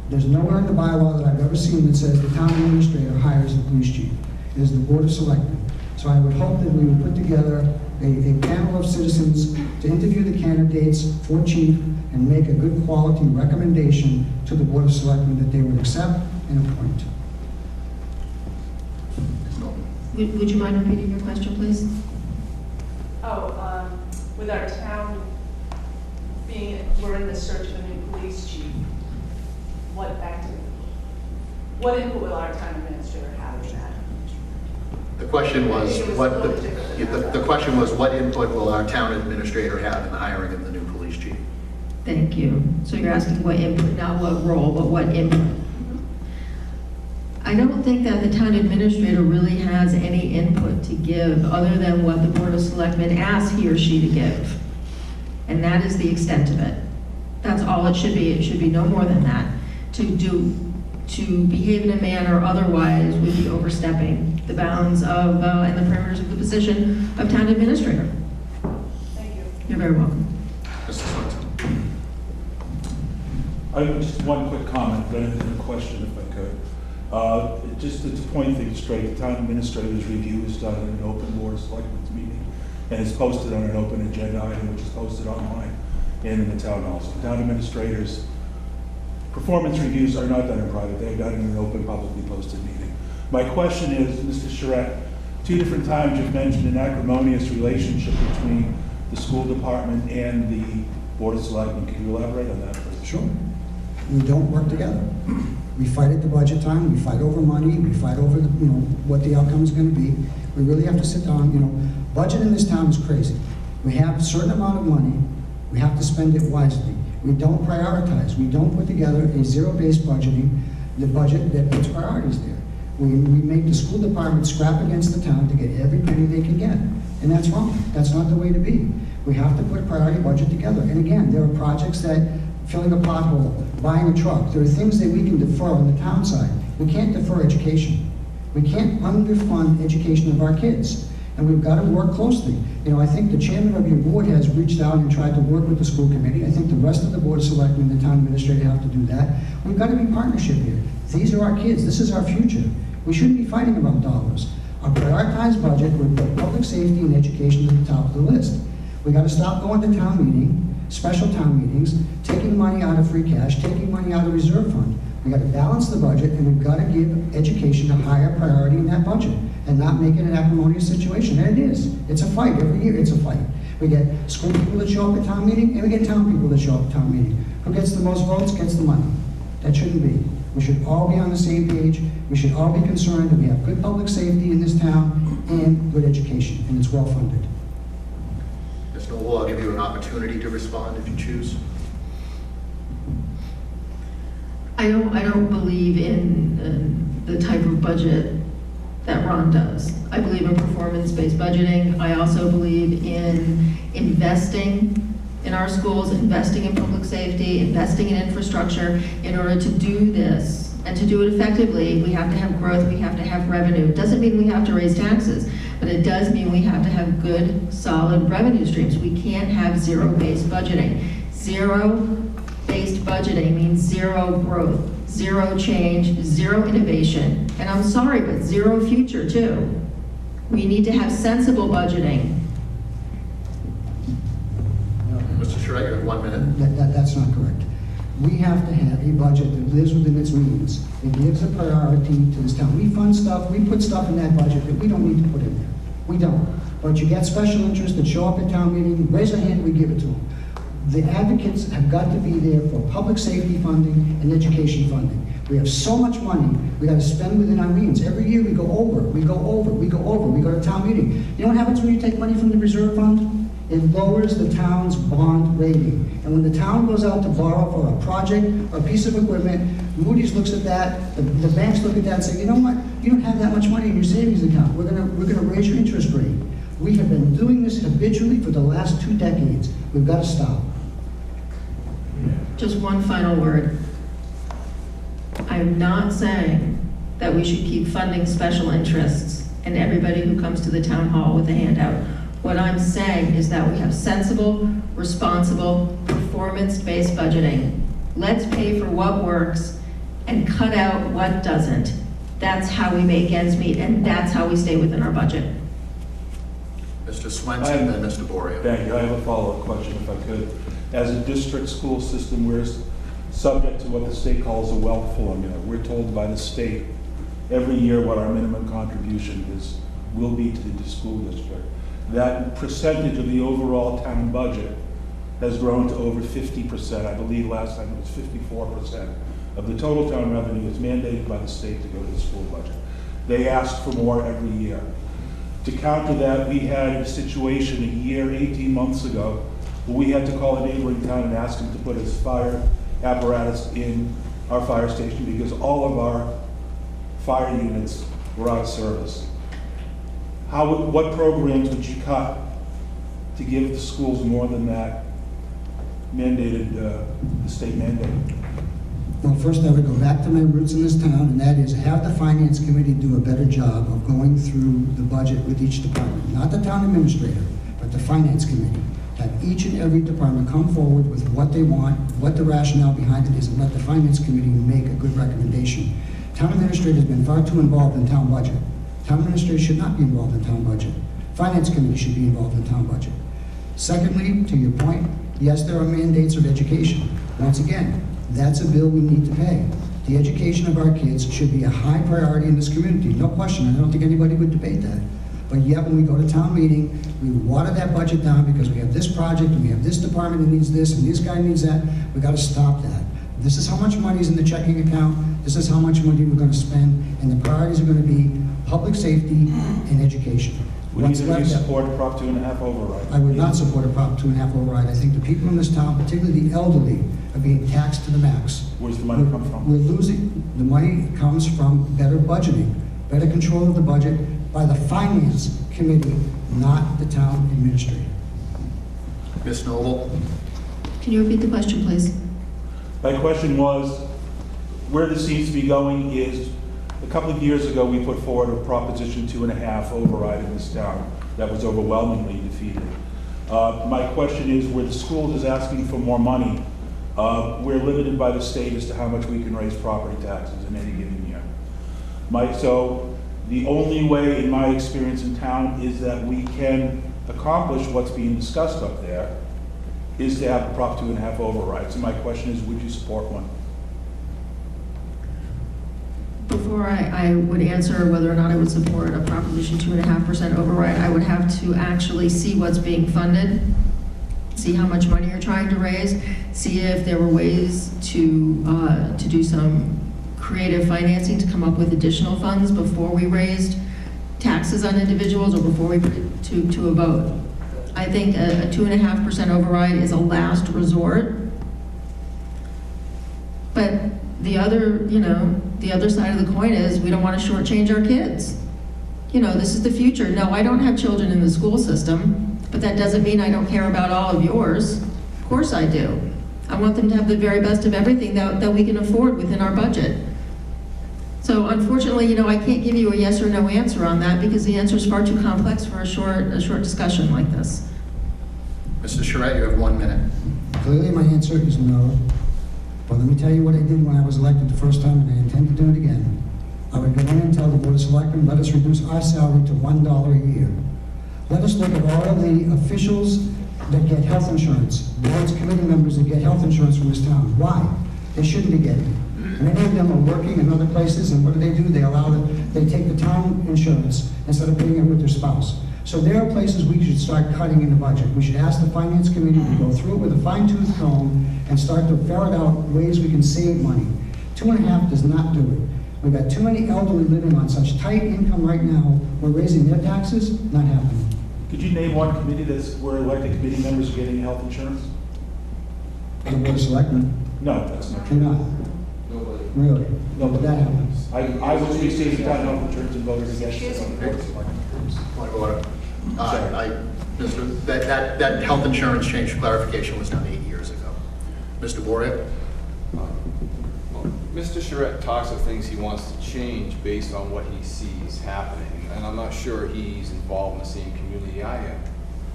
There's nowhere in the bylaw that I've ever seen that says the town administrator hires the police chief. It is the Board of Selectmen. So I would hope that we would put together a panel of citizens to interview the candidates for chief and make a good quality recommendation to the Board of Selectmen that they would accept and appoint. Would you mind repeating your question, please? With our town we're in the search of a new police chief, what input will our town administrator have in that? The question was, the question was, what input will our town administrator have in the hiring of the new police chief? Thank you. So you're asking what input, not what role, but what input? I don't think that the town administrator really has any input to give other than what the Board of Selectmen asks he or she to give. And that is the extent of it. That's all it should be. It should be no more than that. To behave in a manner otherwise would be overstepping the bounds of and the parameters of the position of town administrator. Thank you. You're very welcome. Mr. Swenson. I have just one quick comment, but a question if I could. Just to point things straight, the town administrator's review is done in an open Board of Selectmen's meeting and is posted on an open agenda item, which is posted online and in the town hall. So the town administrator's performance reviews are not done in private, they're done in an open, publicly posted meeting. My question is, Mr. Charette, 2 different times you've mentioned an acrimonious relationship between the school department and the Board of Selectmen. Can you elaborate on that, please? Sure. We don't work together. We fight at the budget time, we fight over money, we fight over what the outcome is going to be. We really have to sit down, budget in this town is crazy. We have a certain amount of money, we have to spend it wisely. We don't prioritize, we don't put together a zero-based budgeting, the budget that puts priorities there. We make the school department scrap against the town to get every penny they can get. And that's wrong, that's not the way to be. We have to put a priority budget together. And again, there are projects that filling a pothole, buying a truck. There are things that we can defer on the town side. We can't defer education. We can't underfund education of our kids. And we've got to work closely. I think the chairman of your board has reached out and tried to work with the school committee. I think the rest of the Board of Selectmen and the town administrator have to do that. We've got to be partnership here. These are our kids. This is our future. We shouldn't be fighting about dollars. Our prioritized budget would put public safety and education at the top of the list. We've got to stop going to town meeting, special town meetings, taking money out of free cash, taking money out of reserve fund. We've got to balance the budget, and we've got to give education a higher priority in that budget and not make it an acrimonious situation. And it is. It's a fight. Every year it's a fight. We get school people that show up at town meeting, and we get town people that show up at town meeting. Who gets the most votes gets the money. That shouldn't be. We should all be on the same page. We should all be concerned that we have good public safety in this town and good education, and it's well funded. Ms. Noble, I'll give you an opportunity to respond if you choose. I don't believe in the type of budget that Ron does. I believe in performance-based budgeting. I also believe in investing in our schools, investing in public safety, investing in infrastructure. In order to do this and to do it effectively, we have to have growth, we have to have revenue. It doesn't mean we have to raise taxes, but it does mean we have to have good, solid revenue streams. We can't have zero-based budgeting. Zero-based budgeting means zero growth, zero change, zero innovation, and I'm sorry, but zero future too. We need to have sensible budgeting. Charette, you have 1 minute. That's not correct. We have to have a budget that lives within its means. It gives a priority to this town. We fund stuff, we put stuff in that budget that we don't need to put in there. We don't. But you get special interests that show up at town meeting, raise a hand, we give it to them. The advocates have got to be there for public safety funding and education funding. We have so much money, we gotta spend within our means. Every year we go over, we go to town meeting. You know what happens when you take money from the reserve fund? It lowers the town's bond rating. And when the town goes out to borrow for a project or a piece of equipment, Moody's looks at that, the banks look at that and say, you know what? You don't have that much money in your savings account. We're gonna raise your interest rate. We have been doing this habitually for the last 2 decades. We've got to stop. Just one final word. I am not saying that we should keep funding special interests and everybody who comes to the town hall with a handout. What I'm saying is that we have sensible, responsible, performance-based budgeting. Let's pay for what works and cut out what doesn't. That's how we make ends meet, and that's how we stay within our budget. Mr. Swenson and Mr. Boria. Thank you. I have a follow-up question, if I could. As a district school system, we're subject to what the state calls a wealth formula. We're told by the state every year what our minimum contribution will be to the school district. That percentage of the overall town budget has grown to over 50%. I believe last time it was 54% of the total town revenue is mandated by the state to go to the school budget. They ask for more every year. To counter that, we had a situation a year, 18 months ago, where we had to call a neighboring town and ask them to put his fire apparatus in our fire station because all of our fire units were out of service. What programs would you cut to give the schools more than that mandated, the state mandate? Well, first I would go back to my roots in this town, and that is have the finance committee do a better job of going through the budget with each department. Not the town administrator, but the finance committee. Have each and every department come forward with what they want, what the rationale behind it is, and let the finance committee make a good recommendation. Town administrator has been far too involved in town budget. Town administrator should not be involved in town budget. Finance committee should be involved in town budget. Secondly, to your point, yes, there are mandates of education. Once again, that's a bill we need to pay. The education of our kids should be a high priority in this community, no question. I don't think anybody would debate that. But yet when we go to town meeting, we water that budget down because we have this project and we have this department that needs this and this guy needs that. We got to stop that. This is how much money is in the checking account. This is how much money we're going to spend, and the priorities are going to be public safety and education. Would either of you support a Prop 2.5 override? I would not support a Prop 2.5 override. I think the people in this town, particularly the elderly, are being taxed to the max. Where's the money come from? We're losing. The money comes from better budgeting, better control of the budget by the finance committee, not the town administrator. Ms. Noble. Can you repeat the question, please? My question was, where this seems to be going is, a couple of years ago, we put forward a Proposition 2.5 override in this town that was overwhelmingly defeated. My question is, where the school is asking for more money, we're limited by the state as to how much we can raise property taxes in any given year. So the only way, in my experience in town, is that we can accomplish what's being discussed up there, is to have a Prop 2.5 override. So my question is, would you support one? Before I would answer whether or not I would support a Proposition 2.5% override, I would have to actually see what's being funded, see how much money you're trying to raise, see if there were ways to do some creative financing to come up with additional funds before we raised taxes on individuals or before we put it to a vote. I think a 2.5% override is a last resort. But the other, the other side of the coin is we don't want to shortchange our kids. This is the future. No, I don't have children in the school system, but that doesn't mean I don't care about all of yours. Of course I do. I want them to have the very best of everything that we can afford within our budget. So unfortunately, I can't give you a yes or no answer on that because the answer is far too complex for a short discussion like this. Mr. Charette, you have 1 minute. Clearly my answer is no. But let me tell you what I did when I was elected the first time, and I intend to do it again. I would go in and tell the Board of Selectmen, let us reduce our salary to $1 a year. Let us look at all of the officials that get health insurance, boards, committee members that get health insurance from this town. Why? They shouldn't be getting it. Many of them are working in other places, and what do? They take the town insurance instead of paying it with their spouse. So there are places we should start cutting in the budget. We should ask the finance committee to go through it with a fine-tooth comb and start to ferret out ways we can save money. 2.5 does not do it. We've got too many elderly living on such tight income right now. We're raising their taxes, not happening. Could you name one committee where elected committee members are getting health insurance? The Board of Selectmen. No, that's not They're true. not. Really? No, But that happens. I was receiving town health insurance and voted against it on the board of selectmen. Point of order. That health insurance change clarification was done 8 years ago. Mr. Boria? Mr. Charette talks of things he wants to change based on what he sees happening, and I'm not sure he's involved in the same community I am.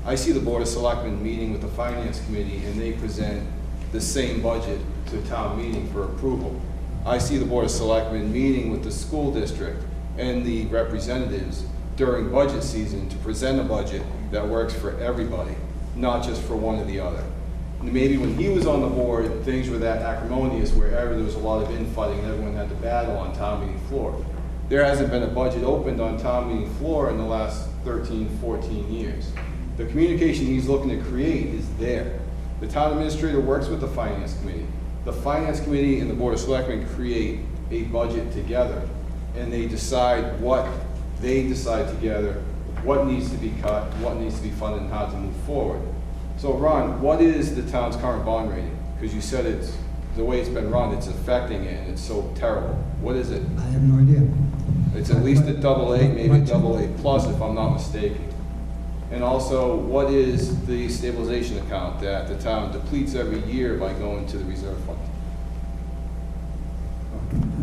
I see the Board of Selectmen meeting with the Finance Committee, and they present the same budget to town meeting for approval. I see the Board of Selectmen meeting with the school district and the representatives during budget season to present a budget that works for everybody, not just for one or the other. Maybe when he was on the board, things were that acrimonious wherever there was a lot of infighting and everyone had to battle on town meeting floor. There hasn't been a budget opened on town meeting floor in the last 13, 14 years. The communication he's looking to create is there. The town administrator works with the Finance Committee. The Finance Committee and the Board of Selectmen create a budget together, and they decide together what needs to be cut, what needs to be funded, and how to move forward. So Ron, what is the town's current bond rating? Because you said it's, the way it's been run, it's affecting it, and it's so terrible. What is it? I have no idea. It's at least a AA, maybe a AA plus if I'm not mistaken. And also, what is the stabilization account that the town depletes every year by going to the reserve fund?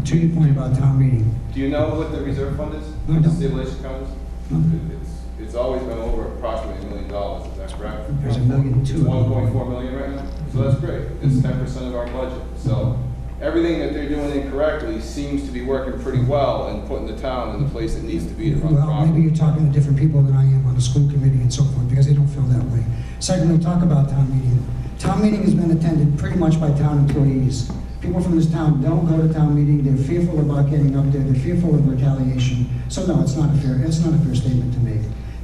To your point about town meeting, Do you know what the reserve fund is? No, I The don't. stabilization account is? No. It's always been over approximately $1 million, is that correct? There's $1.2 million. It's 1.4 million right now, so that's great. It's 10% of our budget. So everything that they're doing incorrectly seems to be working pretty well and putting the town in the place it needs to be to run well, properly. maybe you're talking to different people than I am on the school committee and so forth, because they don't feel that way. Secondly, talk about town meeting. Town meeting has been attended pretty much by town employees. People from this town don't go to town meeting. They're fearful about getting up there. They're fearful of retaliation. So no, it's not a fair statement to make.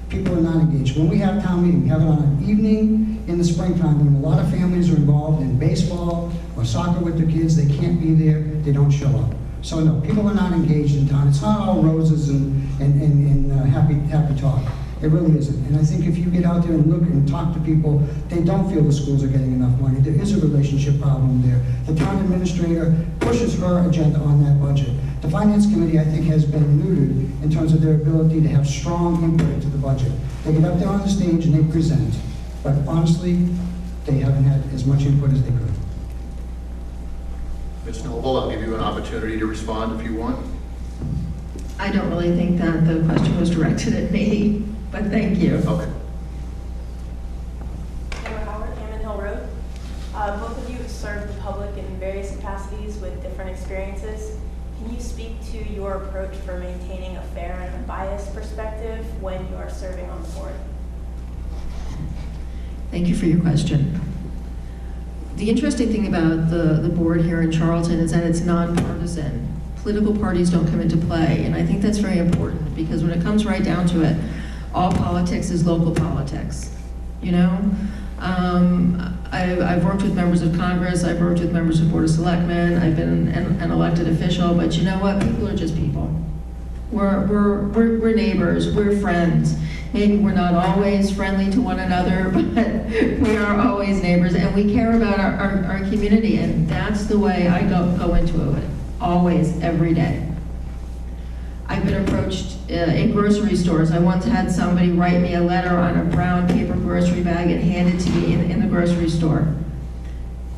People are not engaged. When we have town meeting, we have it on an evening in the springtime when a lot of families are involved in baseball or soccer with their kids. They can't be there. They don't show up. So no, people are not engaged in town. It's not all roses and happy talk. It really isn't. And I think if you get out there and look and talk to people, they don't feel the schools are getting enough money. There is a relationship problem there. The town administrator pushes her agenda on that budget. The Finance Committee, I think, has been neutered in terms of their ability to have strong input into the budget. They get up there on the stage and they present. But honestly, they haven't had as much input as they could. Ms. Noble, I'll give you an opportunity to respond if you want. I don't really think that the question was directed at me, but thank you. Okay. Amber Howard, Hammond Hill Road. Both of you have served the public in various capacities with different experiences. Can you speak to your approach for maintaining a fair and unbiased perspective when you are serving on the board? Thank you for your question. The interesting thing about the board here in Charlton is that it's nonpartisan. Political parties don't come into play, and I think that's very important because when it comes right down to it, all politics is local politics, you know? I've worked with members of Congress, I've worked with members of Board of Selectmen, I've been an elected official, but you know what? People are just people. We're neighbors, we're friends. Maybe we're not always friendly to one another, but we are always neighbors, and we care about our community, and that's the way I go into it, always, every day. I've been approached in grocery stores. I once had somebody write me a letter on a brown paper grocery bag and hand it to me in the grocery store.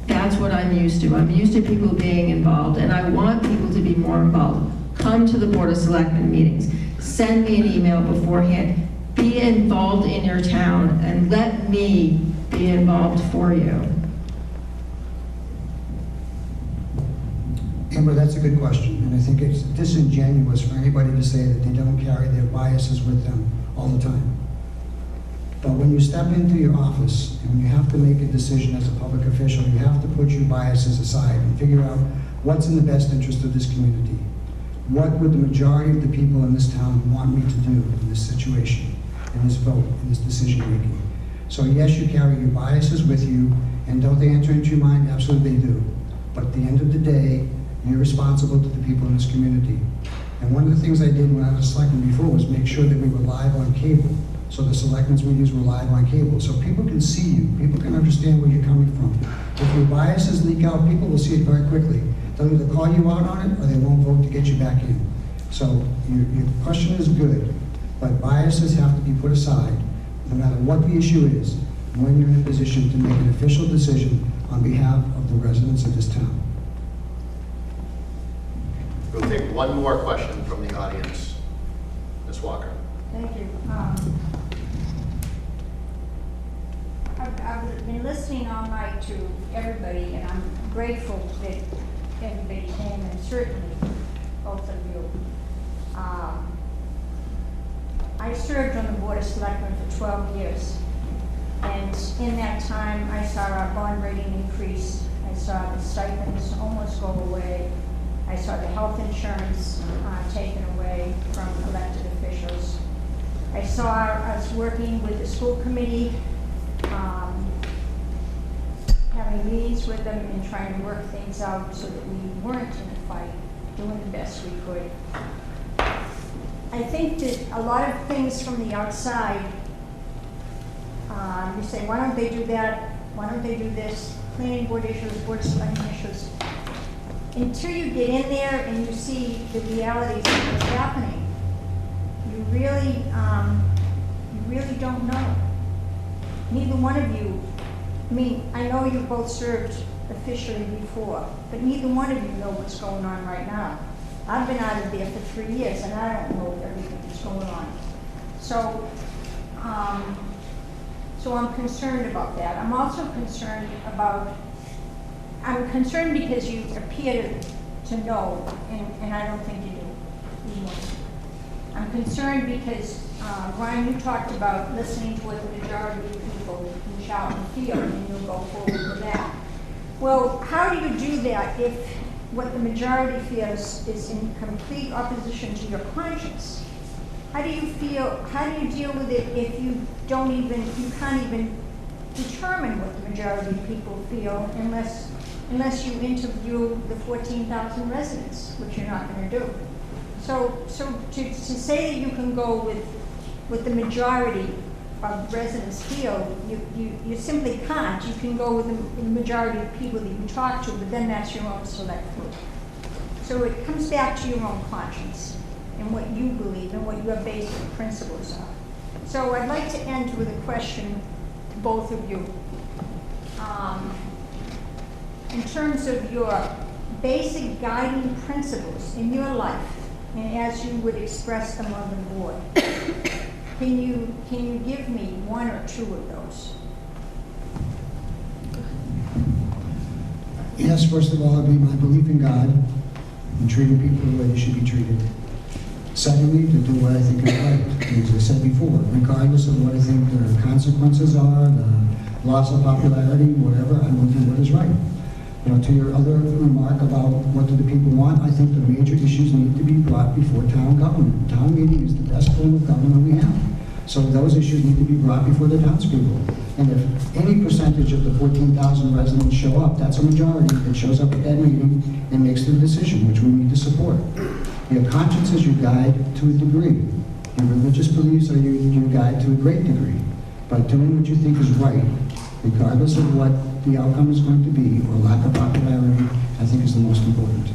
That's what I'm used to. I'm used to people being involved, and I want people to be more involved. Come to the Board of Selectmen meetings. Send me an email beforehand. Be involved in your town, and let me be involved for you. Amber, that's a good question, and I think it's disingenuous for anybody to say that they don't carry their biases with them all the time. But when you step into your office and you have to make a decision as a public official, you have to put your biases aside and figure out what's in the best interest of this community. What would the majority of the people in this town want me to do in this situation, in this vote, in this decision making? So yes, you carry your biases with you, and don't they enter into your mind? Absolutely they do. But at the end of the day, you're responsible to the people in this community. And one of the things I did when I was selectman before was make sure that we were live on cable. So the selectmen's meetings were live on cable. So people can see you, people can understand where you're coming from. If your biases leak out, people will see it very quickly. They'll either call you out on it or they won't vote to get you back in. So your question is good, but biases have to be put aside, no matter what the issue is, when you're in a position to make an official decision on behalf of the residents of this town. We'll take one more question from the audience. Ms. Walker. Thank you. I've been listening all night to everybody, and I'm grateful that everybody came, and certainly both of you. I served on the Board of Selectmen for 12 years, and in that time I saw our bond rating increase. I saw the stipends almost go away. I saw the health insurance taken away from elected officials. I saw us working with the school committee, having meetings with them and trying to work things out so that we weren't in a fight, doing the best we could. I think that a lot of things from the outside, you say, why don't they do that? Why don't they do this? Planning board issues, board of selectmen issues. Until you get in there and you see the realities of what's happening, you really don't know. Neither one of you, I mean, I know you both served officially before, but neither one of you know what's going on right now. I've been out of there for 3 years and I don't know everything that's going on. So, so I'm concerned about that. I'm also concerned about, I'm concerned because you appear to know, and I don't think you do. You won't. I'm concerned because, Brian, you talked about listening to what the majority of people in Charlton feel, and you'll go forward with that. Well, how do you do that if what the majority feels is in complete opposition to your conscience? How do you feel, how do you deal with it if you can't even determine what the majority of people feel unless you interview the 14,000 residents, which you're not going to do. So to say that you can go with the majority of residents feel, you simply can't. You can go with the majority of people that you talk to, but then that's your own select group. So it comes back to your own conscience and what you believe and what your basic principles are. So I'd like to end with a question to both of you. In terms of your basic guiding principles in your life, and as you would express them on the board, can you give me one or two of those? Yes, first of all, it'd be my belief in God and treating people the way they should be treated. Secondly, to do what I think is right. And as I said before, regardless of what I think the consequences are, the loss of popularity, whatever, I will do what is right. You know, to your other remark about what do the people want, I think the major issues need to be brought before town government. Town meeting is the best form of government we have. So those issues need to be brought before the townspeople. And if any percentage of the 14,000 residents show up, that's a majority that shows up at that meeting and makes the decision, which we need to support. Your conscience is your guide to a degree. Your religious beliefs are your guide to a great degree. But doing what you think is right, regardless of what the outcome is going to be, or lack of popularity, I think is the most important.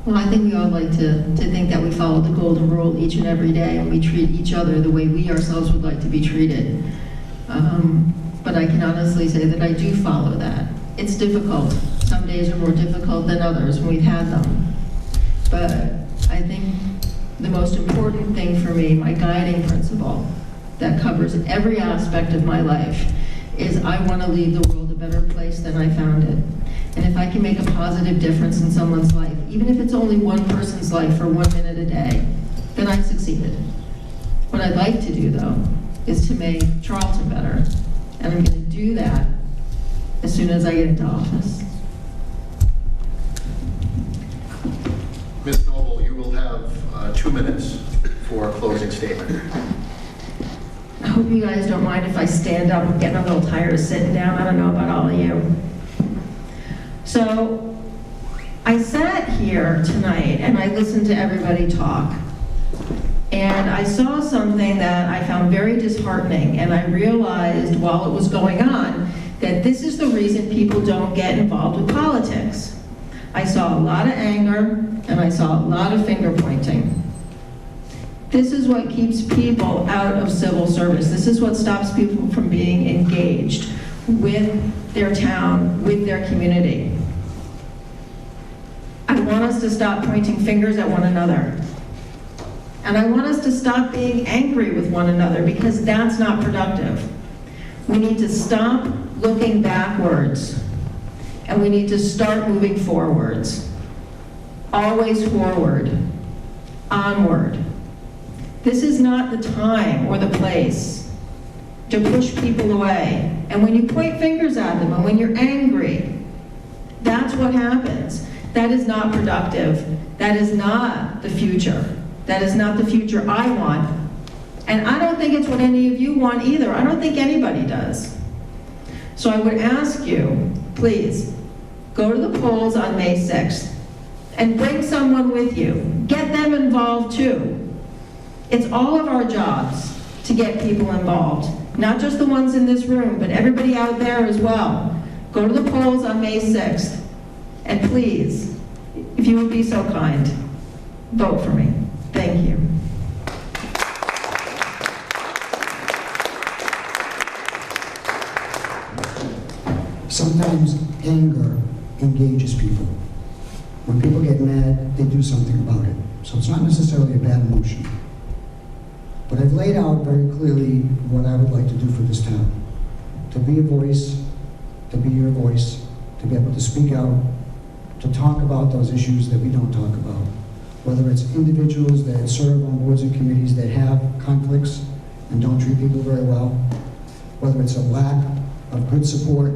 Well, I think we all like to think that we follow the golden rule each and every day, and we treat each other the way we ourselves would like to be treated. But I can honestly say that I do follow that. It's difficult. Some days are more difficult than others, and we've had them. But I think the most important thing for me, my guiding principle, that covers every aspect of my life, is I want to leave the world a better place than I found it. And if I can make a positive difference in someone's life, even if it's only one person's life for 1 minute a day, then I've succeeded. What I'd like to do, though, is to make Charlton better. And I'm going to do that as soon as I get into office. Ms. Noble, you will have 2 minutes for a closing statement. I hope you guys don't mind if I stand up. I'm getting a little tired of sitting down. I don't know about all of you. So, I sat here tonight and I listened to everybody talk. And I saw something that I found very disheartening, and I realized while it was going on that this is the reason people don't get involved with politics. I saw a lot of anger, and I saw a lot of finger pointing. This is what keeps people out of civil service. This is what stops people from being engaged with their town, with their community. I want us to stop pointing fingers at one another. And I want us to stop being angry with one another, because that's not productive. We need to stop looking backwards, and we need to start moving forwards. Always forward, onward. This is not the time or the place to push people away. And when you point fingers at them and when you're angry, that's what happens. That is not productive. That is not the future. That is not the future I want. And I don't think it's what any of you want either. I don't think anybody does. So I would ask you, please, go to the polls on May 6th and bring someone with you. Get them involved too. It's all of our jobs to get people involved. Not just the ones in this room, but everybody out there as well. Go to the polls on May 6th. And please, if you would be so kind, vote for me. Thank you. Sometimes anger engages people. When people get mad, they do something about it. So it's not necessarily a bad emotion. But I've laid out very clearly what I would like to do for this town. To be a voice, to be your voice, to be able to speak out, to talk about those issues that we don't talk about. Whether it's individuals that serve on boards and committees that have conflicts and don't treat people very well, whether it's a lack of good support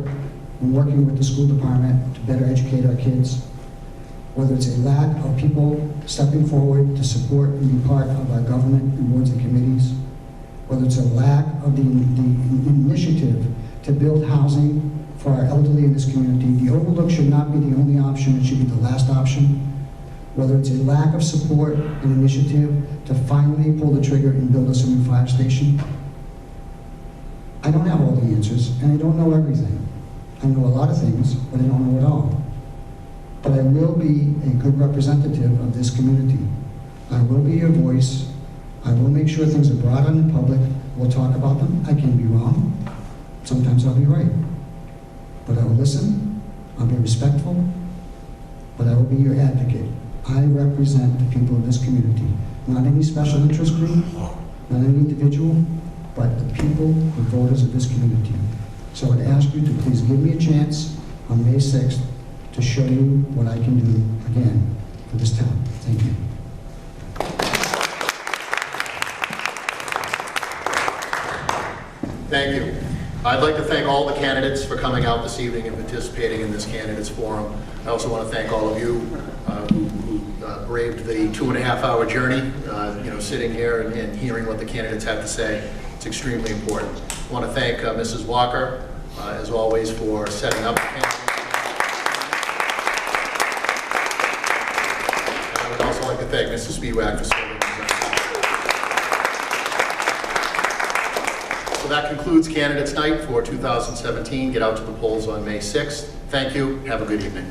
in working with the school department to better educate our kids, whether it's a lack of people stepping forward to support and be part of our government and boards and committees, whether it's a lack of the initiative to build housing for our elderly in this community. The overlook should not be the only option, it should be the last option. Whether it's a lack of support and initiative to finally pull the trigger and build us a new fire station. I don't have all the answers, and I don't know everything. I know a lot of things, but I don't know it all. But I will be a good representative of this community. I will be your voice. I will make sure things are brought on in public. We'll talk about them. I can be wrong. Sometimes I'll be right. But I will listen. I'll be respectful. But I will be your advocate. I represent the people of this community. Not any special interest group, not any individual, but the people, the voters of this community. So I would ask you to please give me a chance on May 6th to show you what I can do again for this town. Thank you. Thank you. I'd like to thank all the candidates for coming out this evening and participating in this candidates forum. I also want to thank all of you who braved the 2.5-hour journey, sitting here and hearing what the candidates have to say. It's extremely important. I want to thank Mrs. Walker, as always, for setting up the candidates. And I would also like to thank Mrs. Spiewak for serving as So that concludes Candidates Night for 2017. Get out to the polls on May 6th. Thank you. Have a good evening.